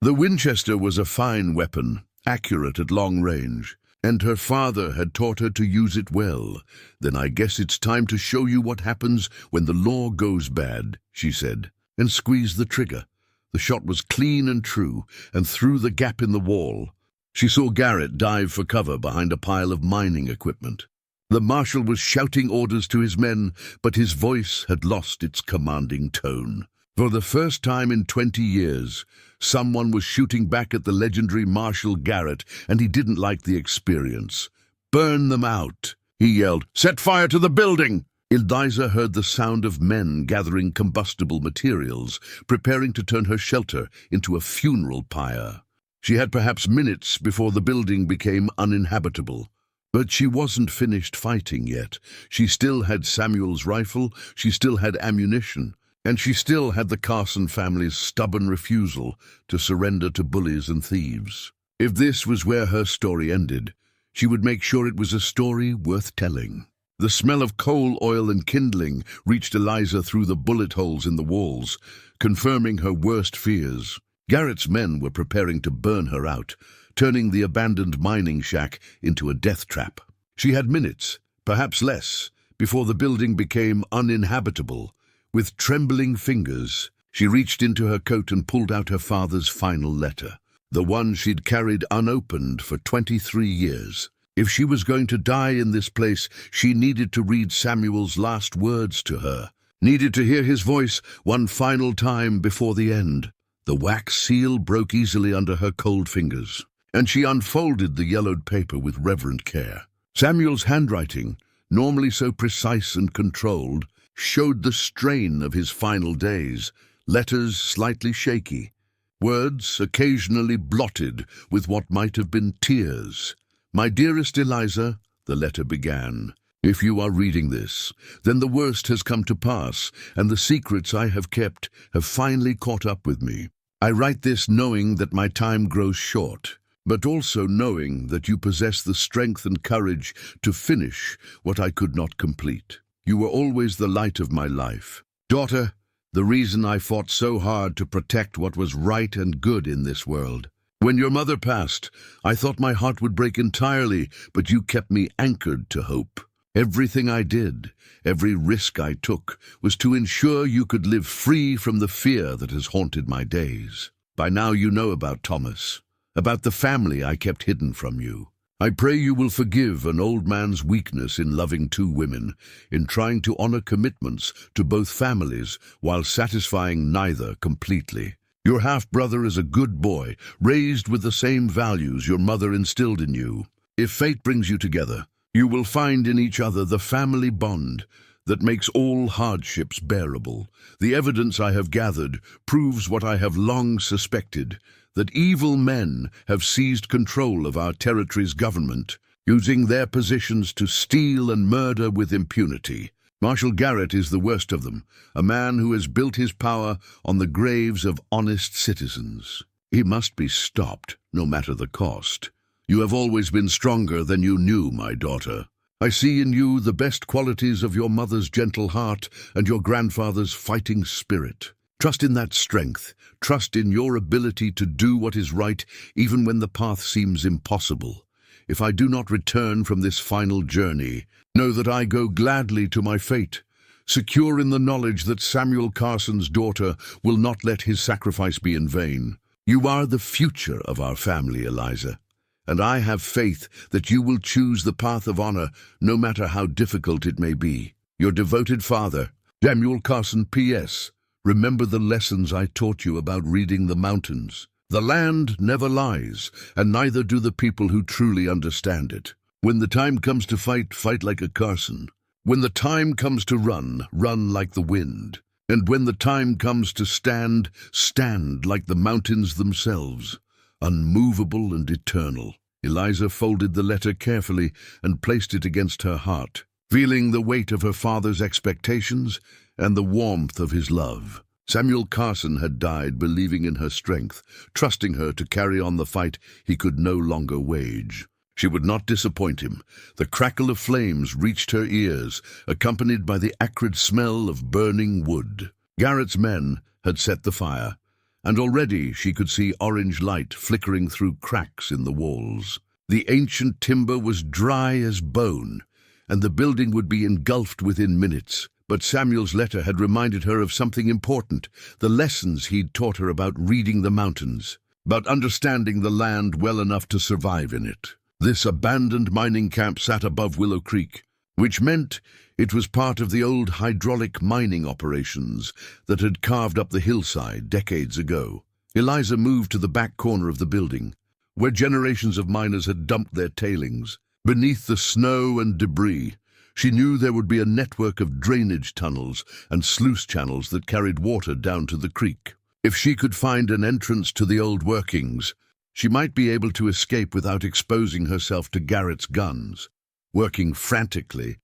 The Winchester was a fine weapon, accurate at long range, and her father had taught her to use it well. "Then I guess it's time to show you what happens when the law goes bad," she said, and squeezed the trigger. The shot was clean and true, and through the gap in the wall. She saw Garrett dive for cover behind a pile of mining equipment. The marshal was shouting orders to his men, but his voice had lost its commanding tone. For the first time in 20 years, someone was shooting back at the legendary Marshal Garrett, and he didn't like the experience. "Burn them out!" he yelled. "Set fire to the building!" Eliza heard the sound of men gathering combustible materials, preparing to turn her shelter into a funeral pyre. She had perhaps minutes before the building became uninhabitable. But she wasn't finished fighting yet. She still had Samuel's rifle, she still had ammunition, and she still had the Carson family's stubborn refusal to surrender to bullies and thieves. If this was where her story ended, she would make sure it was a story worth telling. The smell of coal, oil, and kindling reached Eliza through the bullet holes in the walls, confirming her worst fears. Garrett's men were preparing to burn her out, turning the abandoned mining shack into a death trap. She had minutes, perhaps less, before the building became uninhabitable. With trembling fingers, she reached into her coat and pulled out her father's final letter, the one she'd carried unopened for 23 years. If she was going to die in this place, she needed to read Samuel's last words to her, needed to hear his voice one final time before the end. The wax seal broke easily under her cold fingers, and she unfolded the yellowed paper with reverent care. Samuel's handwriting, normally so precise and controlled, showed the strain of his final days, letters slightly shaky, words occasionally blotted with what might have been tears. "My dearest Eliza," the letter began, "if you are reading this, then the worst has come to pass, and the secrets I have kept have finally caught up with me. I write this knowing that my time grows short, but also knowing that you possess the strength and courage to finish what I could not complete. You were always the light of my life. Daughter, the reason I fought so hard to protect what was right and good in this world. When your mother passed, I thought my heart would break entirely, but you kept me anchored to hope. Everything I did, every risk I took, was to ensure you could live free from the fear that has haunted my days. By now you know about Thomas, about the family I kept hidden from you. I pray you will forgive an old man's weakness in loving two women, in trying to honor commitments to both families while satisfying neither completely. Your half-brother is a good boy, raised with the same values your mother instilled in you. If fate brings you together, you will find in each other the family bond that makes all hardships bearable. The evidence I have gathered proves what I have long suspected, that evil men have seized control of our territory's government, using their positions to steal and murder with impunity. Marshal Garrett is the worst of them, a man who has built his power on the graves of honest citizens. He must be stopped, no matter the cost. You have always been stronger than you knew, my daughter. I see in you the best qualities of your mother's gentle heart and your grandfather's fighting spirit. Trust in that strength. Trust in your ability to do what is right, even when the path seems impossible. If I do not return from this final journey, know that I go gladly to my fate, secure in the knowledge that Samuel Carson's daughter will not let his sacrifice be in vain. You are the future of our family, Eliza, and I have faith that you will choose the path of honor, no matter how difficult it may be. Your devoted father, Samuel Carson, P.S. Remember the lessons I taught you about reading the mountains. The land never lies, and neither do the people who truly understand it. When the time comes to fight, fight like a Carson. When the time comes to run, run like the wind. And when the time comes to stand, stand like the mountains themselves, unmovable and eternal. Eliza folded the letter carefully and placed it against her heart, feeling the weight of her father's expectations and the warmth of his love. Samuel Carson had died believing in her strength, trusting her to carry on the fight he could no longer wage. She would not disappoint him. The crackle of flames reached her ears, accompanied by the acrid smell of burning wood. Garrett's men had set the fire, and already she could see orange light flickering through cracks in the walls. The ancient timber was dry as bone, and the building would be engulfed within minutes. But Samuel's letter had reminded her of something important, the lessons he'd taught her about reading the mountains, about understanding the land well enough to survive in it. This abandoned mining camp sat above Willow Creek, which meant it was part of the old hydraulic mining operations that had carved up the hillside decades ago. Eliza moved to the back corner of the building, where generations of miners had dumped their tailings. Beneath the snow and debris, she knew there would be a network of drainage tunnels and sluice channels that carried water down to the creek. If she could find an entrance to the old workings, she might be able to escape without exposing herself to Garrett's guns. Working frantically,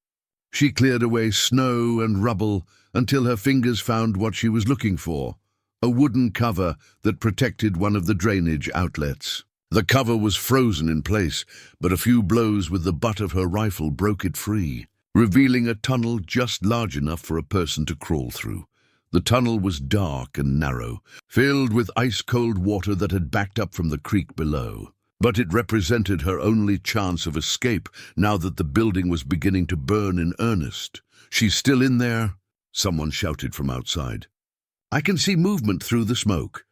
she cleared away snow and rubble until her fingers found what she was looking for, a wooden cover that protected one of the drainage outlets. The cover was frozen in place, but a few blows with the butt of her rifle broke it free, revealing a tunnel just large enough for a person to crawl through. The tunnel was dark and narrow, filled with ice-cold water that had backed up from the creek below. But it represented her only chance of escape now that the building was beginning to burn in earnest. "She's still in there?" someone shouted from outside. "I can see movement through the smoke."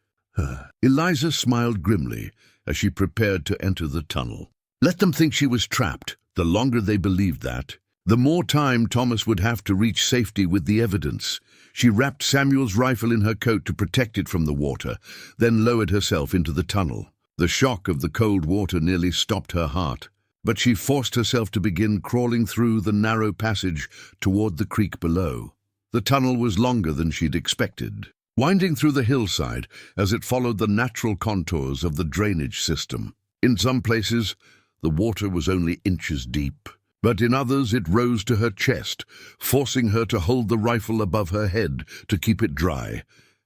Eliza smiled grimly as she prepared to enter the tunnel. Let them think she was trapped. The longer they believed that, the more time Thomas would have to reach safety with the evidence. She wrapped Samuel's rifle in her coat to protect it from the water, then lowered herself into the tunnel. The shock of the cold water nearly stopped her heart, but she forced herself to begin crawling through the narrow passage toward the creek below. The tunnel was longer than she'd expected, winding through the hillside as it followed the natural contours of the drainage system. In some places, the water was only inches deep, but in others it rose to her chest, forcing her to hold the rifle above her head to keep it dry.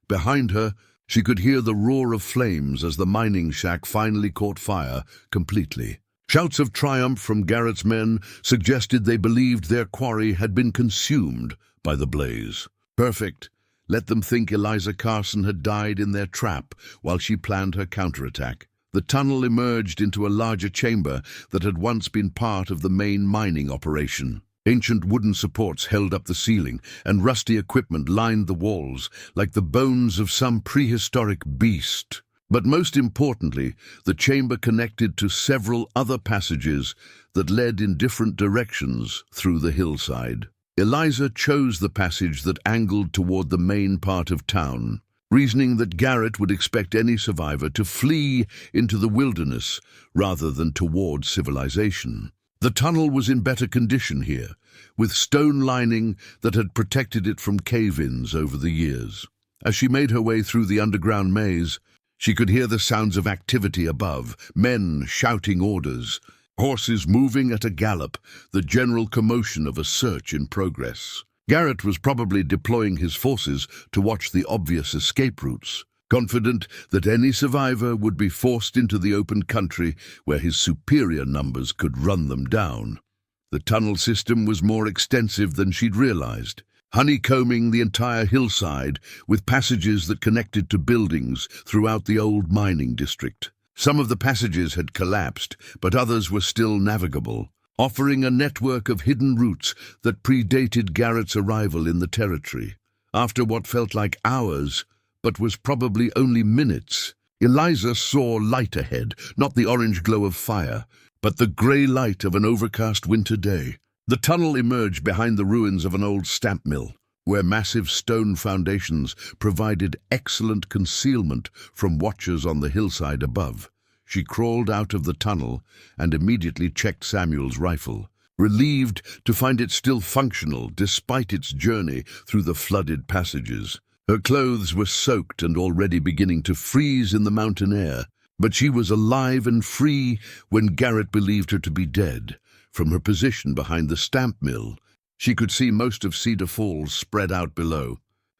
Behind her, she could hear the roar of flames as the mining shack finally caught fire completely. Shouts of triumph from Garrett's men suggested they believed their quarry had been consumed by the blaze. Perfect. Let them think Eliza Carson had died in their trap while she planned her counterattack. The tunnel emerged into a larger chamber that had once been part of the main mining operation. Ancient wooden supports held up the ceiling, and rusty equipment lined the walls, like the bones of some prehistoric beast. But most importantly, the chamber connected to several other passages that led in different directions through the hillside. Eliza chose the passage that angled toward the main part of town, reasoning that Garrett would expect any survivor to flee into the wilderness rather than toward civilization. The tunnel was in better condition here, with stone lining that had protected it from cave-ins over the years. As she made her way through the underground maze, she could hear the sounds of activity above, men shouting orders, horses moving at a gallop, the general commotion of a search in progress. Garrett was probably deploying his forces to watch the obvious escape routes, confident that any survivor would be forced into the open country where his superior numbers could run them down. The tunnel system was more extensive than she'd realized, honeycombing the entire hillside with passages that connected to buildings throughout the old mining district. Some of the passages had collapsed, but others were still navigable, offering a network of hidden routes that predated Garrett's arrival in the territory. After what felt like hours, but was probably only minutes, Eliza saw light ahead, not the orange glow of fire, but the grey light of an overcast winter day. The tunnel emerged behind the ruins of an old stamp mill, where massive stone foundations provided excellent concealment from watchers on the hillside above. She crawled out of the tunnel and immediately checked Samuel's rifle, relieved to find it still functional despite its journey through the flooded passages. Her clothes were soaked and already beginning to freeze in the mountain air, but she was alive and free when Garrett believed her to be dead. From her position behind the stamp mill, she could see most of Cedar Falls spread out below.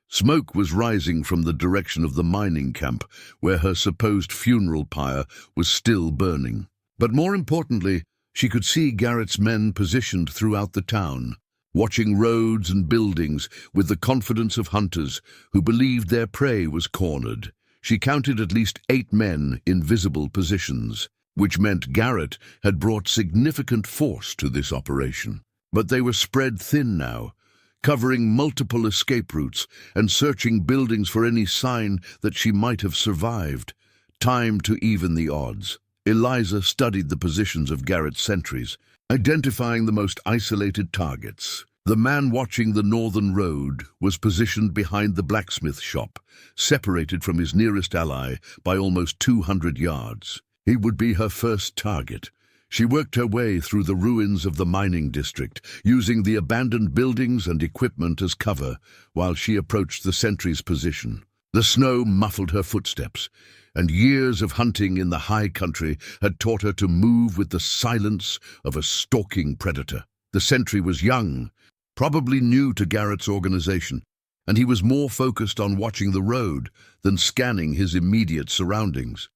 Smoke was rising from the direction of the mining camp, where her supposed funeral pyre was still burning. But more importantly, she could see Garrett's men positioned throughout the town, watching roads and buildings with the confidence of hunters who believed their prey was cornered. She counted at least 8 men in visible positions, which meant Garrett had brought significant force to this operation. But they were spread thin now, covering multiple escape routes and searching buildings for any sign that she might have survived. Time to even the odds. Eliza studied the positions of Garrett's sentries, identifying the most isolated targets. The man watching the northern road was positioned behind the blacksmith shop, separated from his nearest ally by almost 200 yards. He would be her first target. She worked her way through the ruins of the mining district, using the abandoned buildings and equipment as cover while she approached the sentry's position. The snow muffled her footsteps, and years of hunting in the high country had taught her to move with the silence of a stalking predator. The sentry was young, probably new to Garrett's organization, and he was more focused on watching the road than scanning his immediate surroundings.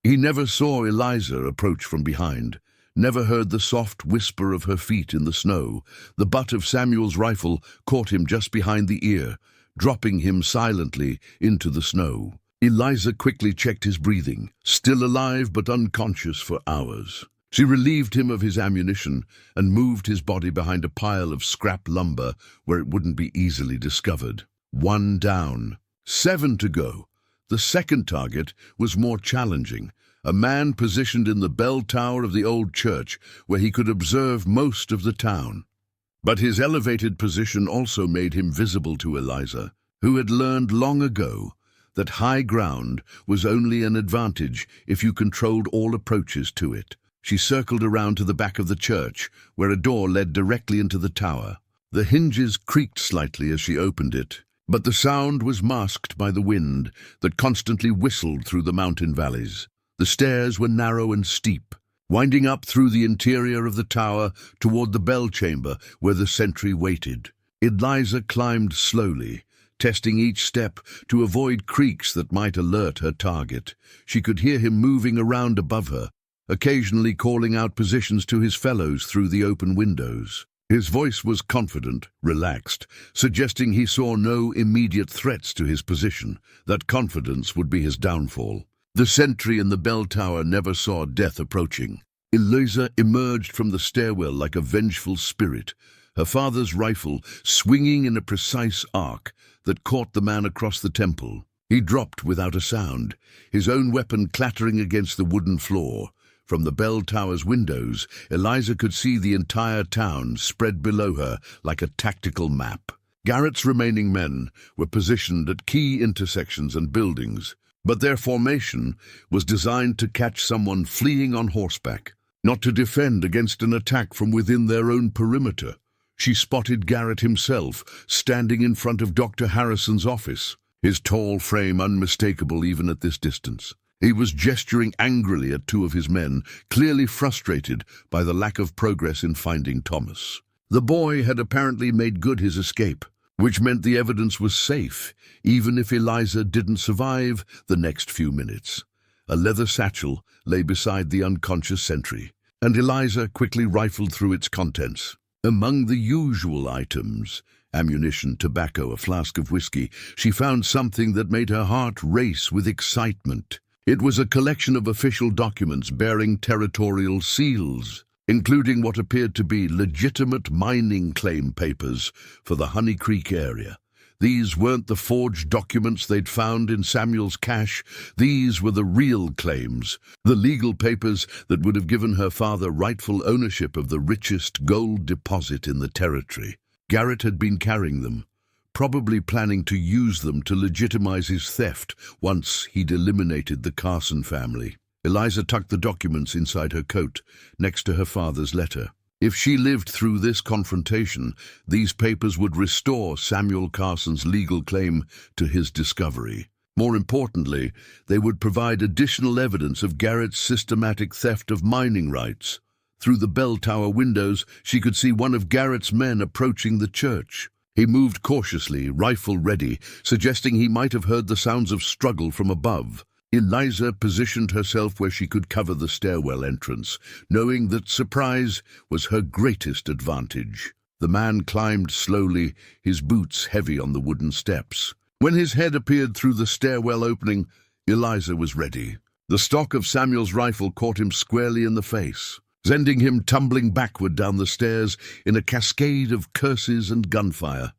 He never saw Eliza approach from behind, never heard the soft whisper of her feet in the snow. The butt of Samuel's rifle caught him just behind the ear, dropping him silently into the snow. Eliza quickly checked his breathing, still alive but unconscious for hours. She relieved him of his ammunition and moved his body behind a pile of scrap lumber where it wouldn't be easily discovered. 1 down. 7 to go. The second target was more challenging, a man positioned in the bell tower of the old church where he could observe most of the town. But his elevated position also made him visible to Eliza, who had learned long ago that high ground was only an advantage if you controlled all approaches to it. She circled around to the back of the church, where a door led directly into the tower. The hinges creaked slightly as she opened it, but the sound was masked by the wind that constantly whistled through the mountain valleys. The stairs were narrow and steep, winding up through the interior of the tower toward the bell chamber where the sentry waited. Eliza climbed slowly, testing each step to avoid creaks that might alert her target. She could hear him moving around above her, occasionally calling out positions to his fellows through the open windows. His voice was confident, relaxed, suggesting he saw no immediate threats to his position. That confidence would be his downfall. The sentry in the bell tower never saw death approaching. Eliza emerged from the stairwell like a vengeful spirit, her father's rifle swinging in a precise arc that caught the man across the temple. He dropped without a sound, his own weapon clattering against the wooden floor. From the bell tower's windows, Eliza could see the entire town spread below her like a tactical map. Garrett's remaining men were positioned at key intersections and buildings, but their formation was designed to catch someone fleeing on horseback, not to defend against an attack from within their own perimeter. She spotted Garrett himself, standing in front of Dr. Harrison's office, his tall frame unmistakable even at this distance. He was gesturing angrily at 2 of his men, clearly frustrated by the lack of progress in finding Thomas. The boy had apparently made good his escape, which meant the evidence was safe, even if Eliza didn't survive the next few minutes. A leather satchel lay beside the unconscious sentry, and Eliza quickly rifled through its contents. Among the usual items, ammunition, tobacco, a flask of whiskey, she found something that made her heart race with excitement. It was a collection of official documents bearing territorial seals, including what appeared to be legitimate mining claim papers for the Honey Creek area. These weren't the forged documents they'd found in Samuel's cache. These were the real claims, the legal papers that would have given her father rightful ownership of the richest gold deposit in the territory. Garrett had been carrying them, probably planning to use them to legitimize his theft once he'd eliminated the Carson family. Eliza tucked the documents inside her coat, next to her father's letter. If she lived through this confrontation, these papers would restore Samuel Carson's legal claim to his discovery. More importantly, they would provide additional evidence of Garrett's systematic theft of mining rights. Through the bell tower windows, she could see one of Garrett's men approaching the church. He moved cautiously, rifle ready, suggesting he might have heard the sounds of struggle from above. Eliza positioned herself where she could cover the stairwell entrance, knowing that surprise was her greatest advantage. The man climbed slowly, his boots heavy on the wooden steps. When his head appeared through the stairwell opening, Eliza was ready. The stock of Samuel's rifle caught him squarely in the face, sending him tumbling backward down the stairs in a cascade of curses and gunfire.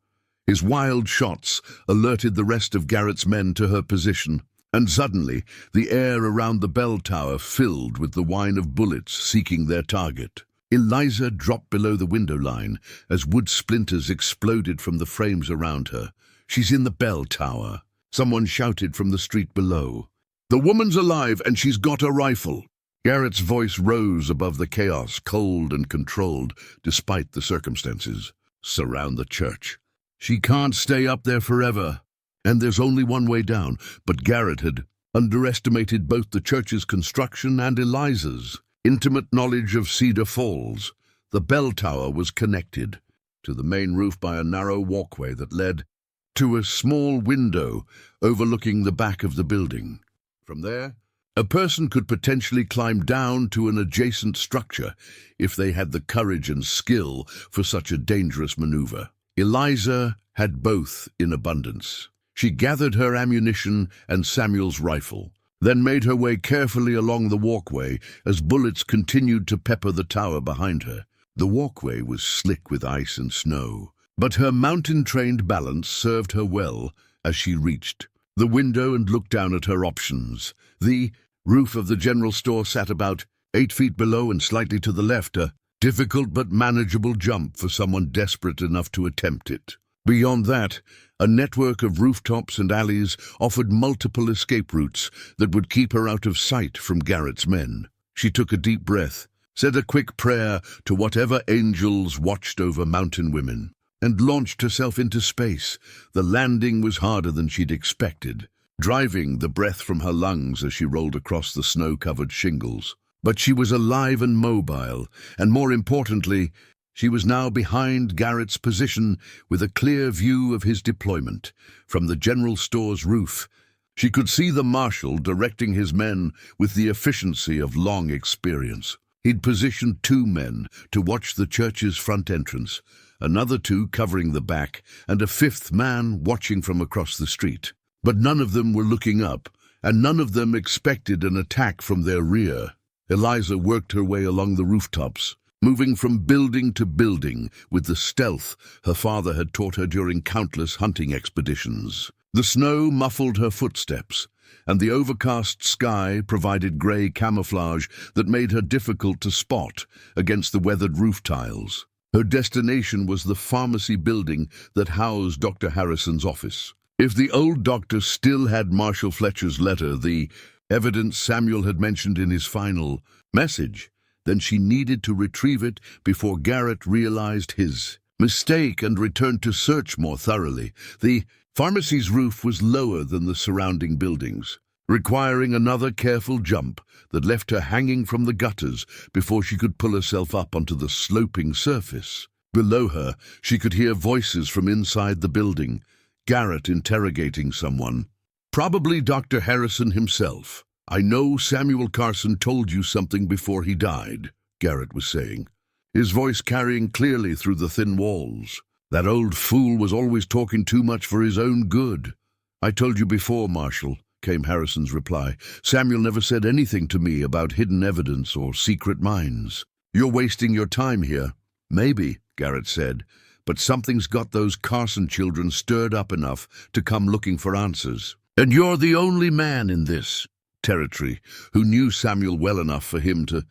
His wild shots alerted the rest of Garrett's men to her position. And suddenly, the air around the bell tower filled with the whine of bullets seeking their target. Eliza dropped below the window line as wood splinters exploded from the frames around her. "She's in the bell tower," someone shouted from the street below. "The woman's alive and she's got a rifle." Garrett's voice rose above the chaos, cold and controlled, despite the circumstances. "Surround the church. She can't stay up there forever. And there's only one way down," but Garrett had underestimated both the church's construction and Eliza's intimate knowledge of Cedar Falls. The bell tower was connected to the main roof by a narrow walkway that led to a small window overlooking the back of the building. From there, a person could potentially climb down to an adjacent structure if they had the courage and skill for such a dangerous maneuver. Eliza had both in abundance. She gathered her ammunition and Samuel's rifle, then made her way carefully along the walkway as bullets continued to pepper the tower behind her. The walkway was slick with ice and snow, but her mountain-trained balance served her well as she reached the window and looked down at her options. The roof of the general store sat about 8 feet below and slightly to the left, a difficult but manageable jump for someone desperate enough to attempt it. Beyond that, a network of rooftops and alleys offered multiple escape routes that would keep her out of sight from Garrett's men. She took a deep breath, said a quick prayer to whatever angels watched over mountain women, and launched herself into space. The landing was harder than she'd expected, driving the breath from her lungs as she rolled across the snow-covered shingles. But she was alive and mobile, and more importantly, she was now behind Garrett's position with a clear view of his deployment. From the general store's roof, she could see the marshal directing his men with the efficiency of long experience. He'd positioned 2 men to watch the church's front entrance, another 2 covering the back, and a 5th man watching from across the street. But none of them were looking up, and none of them expected an attack from their rear. Eliza worked her way along the rooftops, moving from building to building with the stealth her father had taught her during countless hunting expeditions. The snow muffled her footsteps, and the overcast sky provided grey camouflage that made her difficult to spot against the weathered roof tiles. Her destination was the pharmacy building that housed Dr. Harrison's office. If the old doctor still had Marshal Fletcher's letter, the evidence Samuel had mentioned in his final message, then she needed to retrieve it before Garrett realized his mistake and returned to search more thoroughly. The pharmacy's roof was lower than the surrounding buildings, requiring another careful jump that left her hanging from the gutters before she could pull herself up onto the sloping surface. Below her, she could hear voices from inside the building, Garrett interrogating someone. Probably Dr. Harrison himself. "I know Samuel Carson told you something before he died," Garrett was saying, his voice carrying clearly through the thin walls. "That old fool was always talking too much for his own good." "I told you before, Marshal," came Harrison's reply. "Samuel never said anything to me about hidden evidence or secret mines." "You're wasting your time here." "Maybe," Garrett said, "but something's got those Carson children stirred up enough to come looking for answers. And you're the only man in this territory who knew Samuel well enough for him to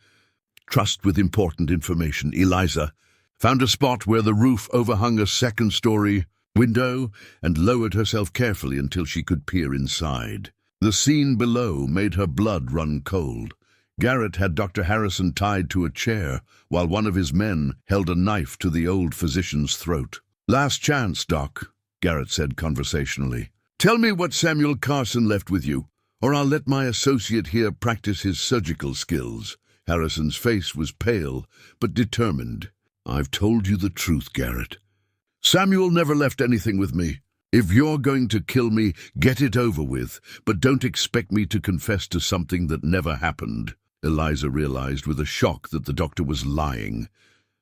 trust with important information." Eliza found a spot where the roof overhung a second-story window and lowered herself carefully until she could peer inside. The scene below made her blood run cold. Garrett had Dr. Harrison tied to a chair while one of his men held a knife to the old physician's throat. "Last chance, Doc," Garrett said conversationally. "Tell me what Samuel Carson left with you, or I'll let my associate here practice his surgical skills." Harrison's face was pale, but determined. "I've told you the truth, Garrett. Samuel never left anything with me. If you're going to kill me, get it over with, but don't expect me to confess to something that never happened." Eliza realized with a shock that the doctor was lying,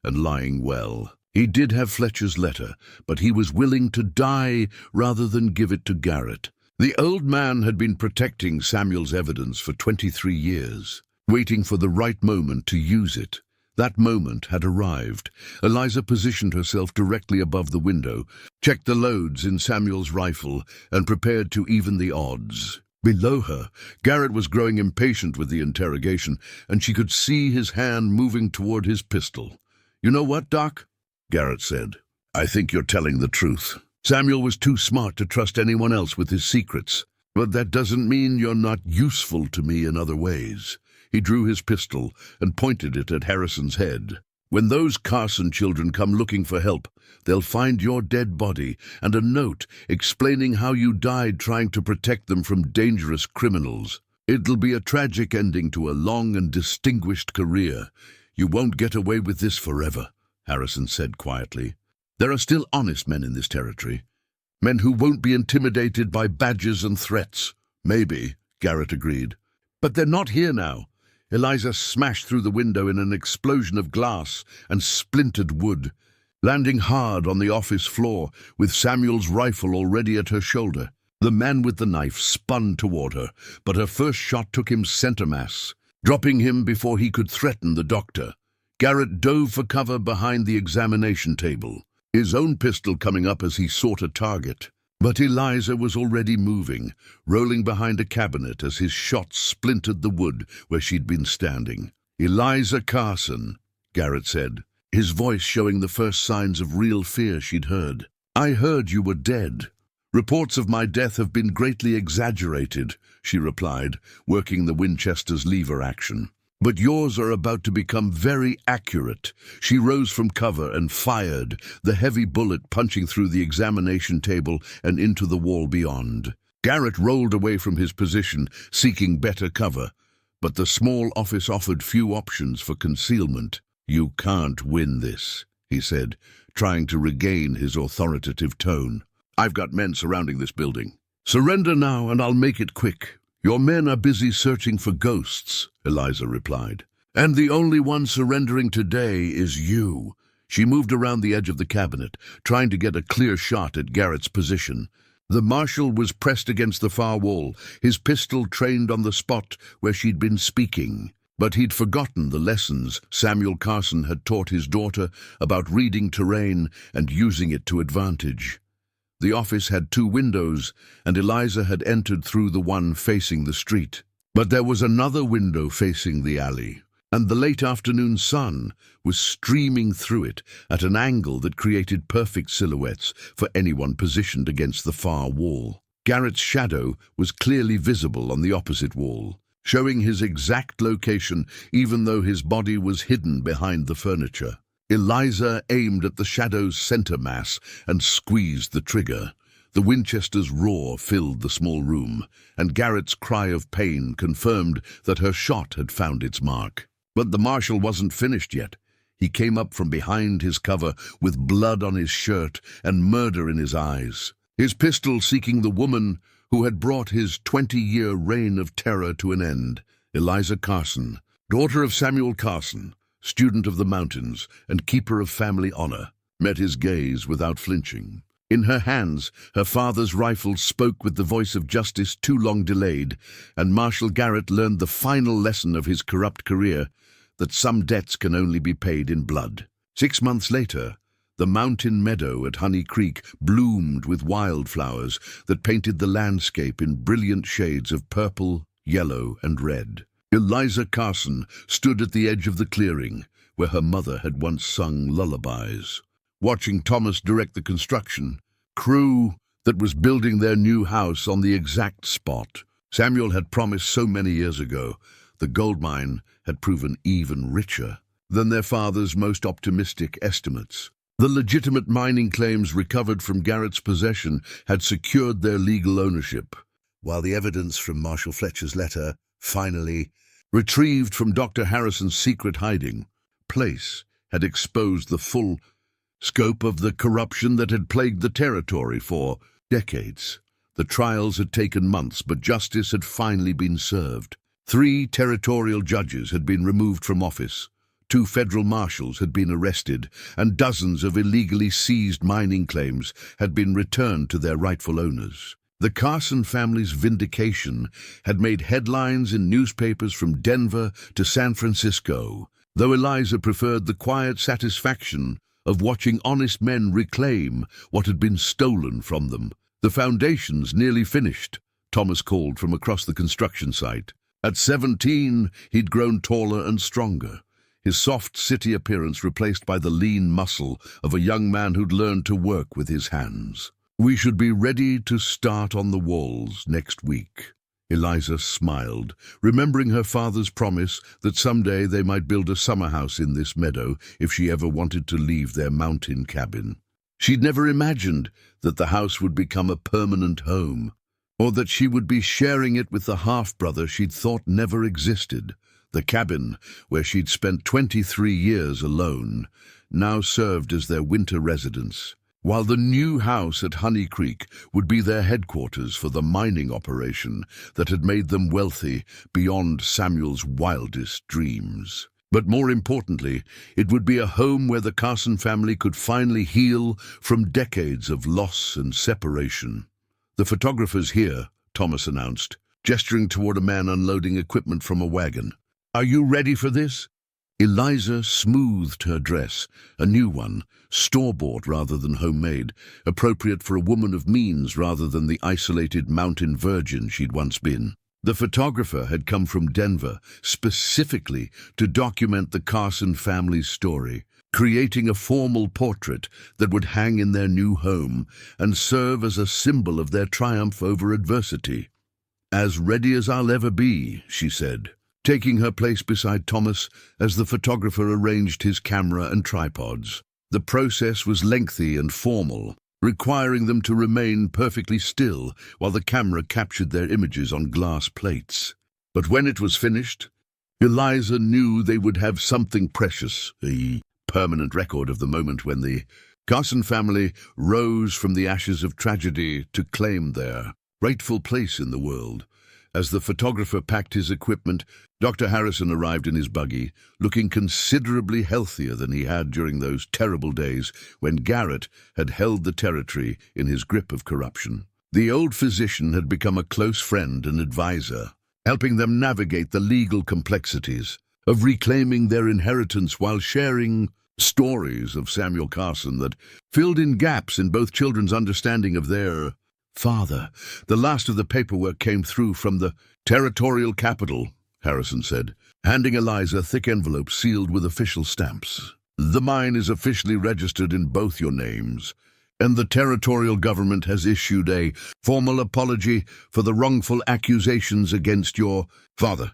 and lying well. He did have Fletcher's letter, but he was willing to die rather than give it to Garrett. The old man had been protecting Samuel's evidence for 23 years, waiting for the right moment to use it. That moment had arrived. Eliza positioned herself directly above the window, checked the loads in Samuel's rifle, and prepared to even the odds. Below her, Garrett was growing impatient with the interrogation, and she could see his hand moving toward his pistol. "You know what, Doc?" Garrett said. "I think you're telling the truth. Samuel was too smart to trust anyone else with his secrets. But that doesn't mean you're not useful to me in other ways." He drew his pistol and pointed it at Harrison's head. "When those Carson children come looking for help, they'll find your dead body and a note explaining how you died trying to protect them from dangerous criminals. It'll be a tragic ending to a long and distinguished career. You won't get away with this forever," Harrison said quietly. "There are still honest men in this territory. Men who won't be intimidated by badges and threats." "Maybe," Garrett agreed. "But they're not here now." Eliza smashed through the window in an explosion of glass and splintered wood, landing hard on the office floor with Samuel's rifle already at her shoulder. The man with the knife spun toward her, but her first shot took him center mass, dropping him before he could threaten the doctor. Garrett dove for cover behind the examination table, his own pistol coming up as he sought a target. But Eliza was already moving, rolling behind a cabinet as his shot splintered the wood where she'd been standing. "Eliza Carson," Garrett said, his voice showing the first signs of real fear she'd heard. "I heard you were dead. Reports of my death have been greatly exaggerated," she replied, working the Winchester's lever action. "But yours are about to become very accurate." She rose from cover and fired, the heavy bullet punching through the examination table and into the wall beyond. Garrett rolled away from his position, seeking better cover, but the small office offered few options for concealment. "You can't win this," he said, trying to regain his authoritative tone. "I've got men surrounding this building. Surrender now and I'll make it quick." "Your men are busy searching for ghosts," Eliza replied. "And the only one surrendering today is you." She moved around the edge of the cabinet, trying to get a clear shot at Garrett's position. The marshal was pressed against the far wall, his pistol trained on the spot where she'd been speaking. But he'd forgotten the lessons Samuel Carson had taught his daughter about reading terrain and using it to advantage. The office had 2 windows, and Eliza had entered through the one facing the street. But there was another window facing the alley, and the late afternoon sun was streaming through it at an angle that created perfect silhouettes for anyone positioned against the far wall. Garrett's shadow was clearly visible on the opposite wall, showing his exact location even though his body was hidden behind the furniture. Eliza aimed at the shadow's center mass and squeezed the trigger. The Winchester's roar filled the small room, and Garrett's cry of pain confirmed that her shot had found its mark. But the marshal wasn't finished yet. He came up from behind his cover with blood on his shirt and murder in his eyes, his pistol seeking the woman who had brought his 20-year reign of terror to an end. Eliza Carson, daughter of Samuel Carson, student of the mountains and keeper of family honor, met his gaze without flinching. In her hands, her father's rifle spoke with the voice of justice too long delayed, and Marshal Garrett learned the final lesson of his corrupt career, that some debts can only be paid in blood. 6 months later, the mountain meadow at Honey Creek bloomed with wildflowers that painted the landscape in brilliant shades of purple, yellow, and red. Eliza Carson stood at the edge of the clearing, where her mother had once sung lullabies, watching Thomas direct the construction crew that was building their new house on the exact spot Samuel had promised so many years ago. The gold mine had proven even richer than their father's most optimistic estimates. The legitimate mining claims recovered from Garrett's possession had secured their legal ownership, while the evidence from Marshal Fletcher's letter, finally retrieved from Dr. Harrison's secret hiding place, had exposed the full scope of the corruption that had plagued the territory for decades. The trials had taken months, but justice had finally been served. 3 territorial judges had been removed from office, 2 federal marshals had been arrested, and dozens of illegally seized mining claims had been returned to their rightful owners. The Carson family's vindication had made headlines in newspapers from Denver to San Francisco, though Eliza preferred the quiet satisfaction of watching honest men reclaim what had been stolen from them. The foundations nearly finished, Thomas called from across the construction site. At 17, he'd grown taller and stronger, his soft city appearance replaced by the lean muscle of a young man who'd learned to work with his hands. "We should be ready to start on the walls next week." Eliza smiled, remembering her father's promise that someday they might build a summer house in this meadow if she ever wanted to leave their mountain cabin. She'd never imagined that the house would become a permanent home, or that she would be sharing it with the half-brother she'd thought never existed. The cabin, where she'd spent 23 years alone, now served as their winter residence, while the new house at Honey Creek would be their headquarters for the mining operation that had made them wealthy beyond Samuel's wildest dreams. But more importantly, it would be a home where the Carson family could finally heal from decades of loss and separation. "The photographer's here," Thomas announced, gesturing toward a man unloading equipment from a wagon. "Are you ready for this?" Eliza smoothed her dress, a new one, store-bought rather than homemade, appropriate for a woman of means rather than the isolated mountain virgin she'd once been. The photographer had come from Denver specifically to document the Carson family's story, creating a formal portrait that would hang in their new home and serve as a symbol of their triumph over adversity. "As ready as I'll ever be," she said, taking her place beside Thomas as the photographer arranged his camera and tripods. The process was lengthy and formal, requiring them to remain perfectly still while the camera captured their images on glass plates. But when it was finished, Eliza knew they would have something precious, a permanent record of the moment when the Carson family rose from the ashes of tragedy to claim their rightful place in the world. As the photographer packed his equipment, Dr. Harrison arrived in his buggy, looking considerably healthier than he had during those terrible days when Garrett had held the territory in his grip of corruption. The old physician had become a close friend and advisor, helping them navigate the legal complexities of reclaiming their inheritance while sharing stories of Samuel Carson that filled in gaps in both children's understanding of their father. "The last of the paperwork came through from the territorial capital," Harrison said, handing Eliza a thick envelope sealed with official stamps. "The mine is officially registered in both your names, and the territorial government has issued a formal apology for the wrongful accusations against your father."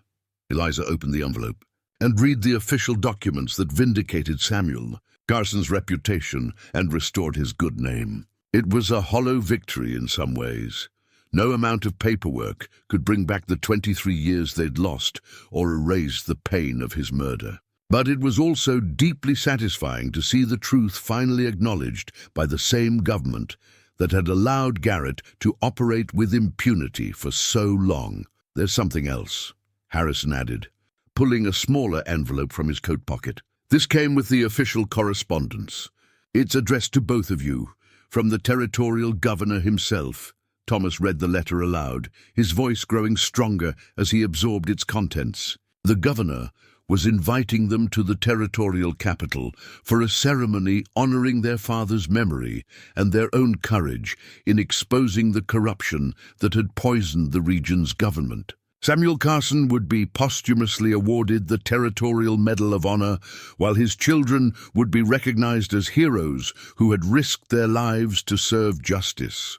Eliza opened the envelope and read the official documents that vindicated Samuel Carson's reputation and restored his good name. It was a hollow victory in some ways. No amount of paperwork could bring back the 23 years they'd lost or erase the pain of his murder. But it was also deeply satisfying to see the truth finally acknowledged by the same government that had allowed Garrett to operate with impunity for so long. "There's something else," Harrison added, pulling a smaller envelope from his coat pocket. "This came with the official correspondence. It's addressed to both of you, from the territorial governor himself." Thomas read the letter aloud, his voice growing stronger as he absorbed its contents. The governor was inviting them to the territorial capital for a ceremony honoring their father's memory and their own courage in exposing the corruption that had poisoned the region's government. Samuel Carson would be posthumously awarded the Territorial Medal of Honor, while his children would be recognized as heroes who had risked their lives to serve justice.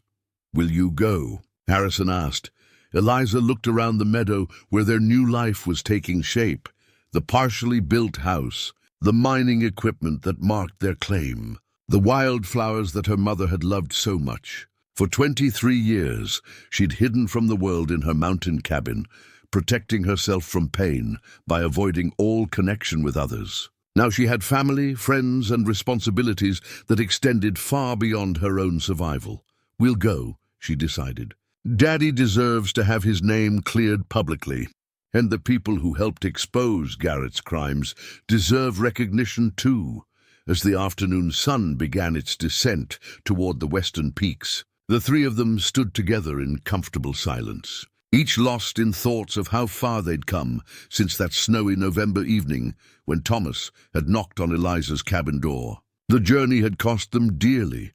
"Will you go?" Harrison asked. Eliza looked around the meadow where their new life was taking shape. The partially built house, the mining equipment that marked their claim, the wildflowers that her mother had loved so much. For 23 years, she'd hidden from the world in her mountain cabin, protecting herself from pain by avoiding all connection with others. Now she had family, friends, and responsibilities that extended far beyond her own survival. "We'll go," she decided. "Daddy deserves to have his name cleared publicly, and the people who helped expose Garrett's crimes deserve recognition too." As the afternoon sun began its descent toward the western peaks, the three of them stood together in comfortable silence, each lost in thoughts of how far they'd come since that snowy November evening when Thomas had knocked on Eliza's cabin door. The journey had cost them dearly.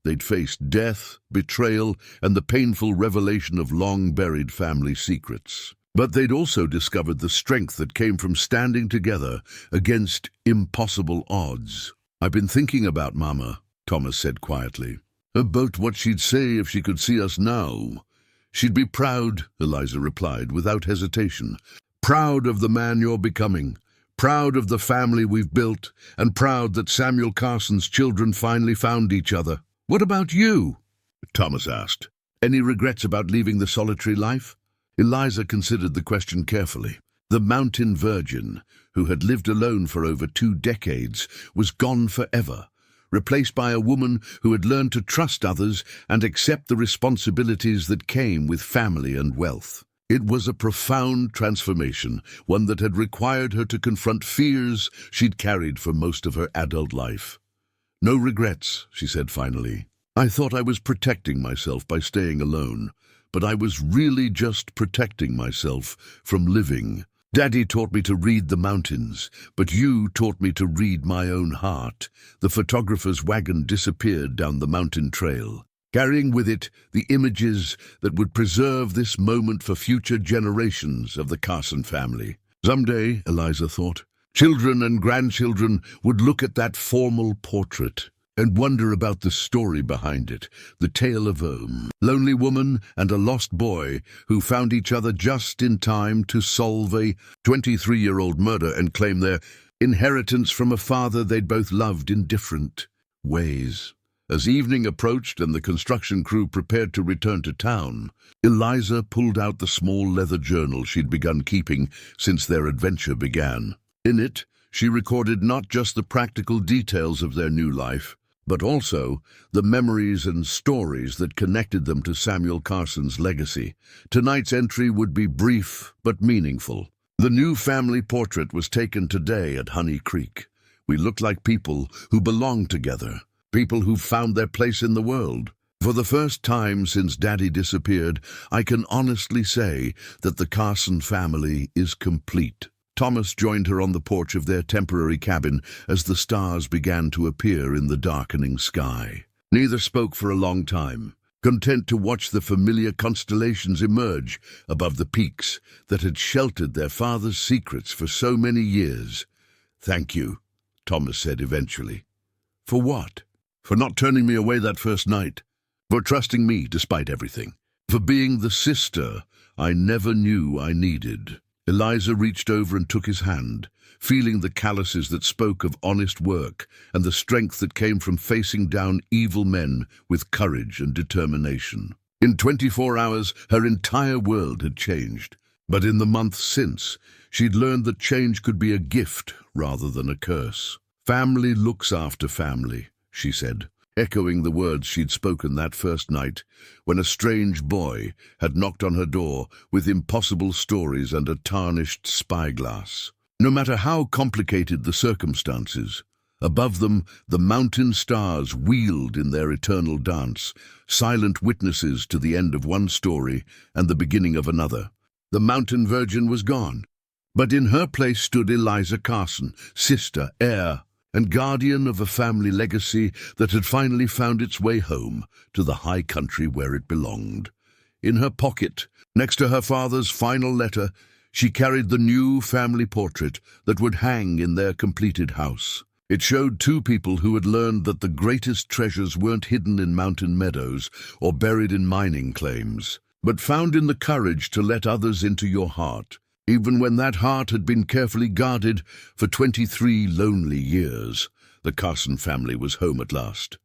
They'd faced death, betrayal, and the painful revelation of long-buried family secrets. But they'd also discovered the strength that came from standing together against impossible odds. "I've been thinking about Mama," Thomas said quietly. "About what she'd say if she could see us now." "She'd be proud," Eliza replied without hesitation. "Proud of the man you're becoming. Proud of the family we've built, and proud that Samuel Carson's children finally found each other." "What about you?" Thomas asked. "Any regrets about leaving the solitary life?" Eliza considered the question carefully. The mountain virgin, who had lived alone for over 2 decades, was gone forever, replaced by a woman who had learned to trust others and accept the responsibilities that came with family and wealth. It was a profound transformation, one that had required her to confront fears she'd carried for most of her adult life. "No regrets," she said finally. "I thought I was protecting myself by staying alone, but I was really just protecting myself from living. Daddy taught me to read the mountains, but you taught me to read my own heart." The photographer's wagon disappeared down the mountain trail, carrying with it the images that would preserve this moment for future generations of the Carson family. Someday, Eliza thought, children and grandchildren would look at that formal portrait and wonder about the story behind it, the tale of a lonely woman and a lost boy who found each other just in time to solve a 23-year-old murder and claim their inheritance from a father they'd both loved in different ways. As evening approached and the construction crew prepared to return to town, Eliza pulled out the small leather journal she'd begun keeping since their adventure began. In it, she recorded not just the practical details of their new life, but also the memories and stories that connected them to Samuel Carson's legacy. Tonight's entry would be brief but meaningful. The new family portrait was taken today at Honey Creek. "We looked like people who belonged together, people who found their place in the world. For the first time since Daddy disappeared, I can honestly say that the Carson family is complete." Thomas joined her on the porch of their temporary cabin as the stars began to appear in the darkening sky. Neither spoke for a long time, content to watch the familiar constellations emerge above the peaks that had sheltered their father's secrets for so many years. "Thank you," Thomas said eventually. "For what?" "For not turning me away that first night. For trusting me despite everything. For being the sister I never knew I needed." Eliza reached over and took his hand, feeling the calluses that spoke of honest work and the strength that came from facing down evil men with courage and determination. In 24 hours, her entire world had changed. But in the months since, she'd learned that change could be a gift rather than a curse. "Family looks after family," she said, echoing the words she'd spoken that first night, when a strange boy had knocked on her door with impossible stories and a tarnished spyglass. No matter how complicated the circumstances, above them the mountain stars wheeled in their eternal dance, silent witnesses to the end of one story and the beginning of another. The mountain virgin was gone, but in her place stood Eliza Carson, sister, heir, and guardian of a family legacy that had finally found its way home to the high country where it belonged. In her pocket, next to her father's final letter, she carried the new family portrait that would hang in their completed house. It showed 2 people who had learned that the greatest treasures weren't hidden in mountain meadows or buried in mining claims, but found in the courage to let others into your heart, even when that heart had been carefully guarded for 23 lonely years. The Carson family was home at last.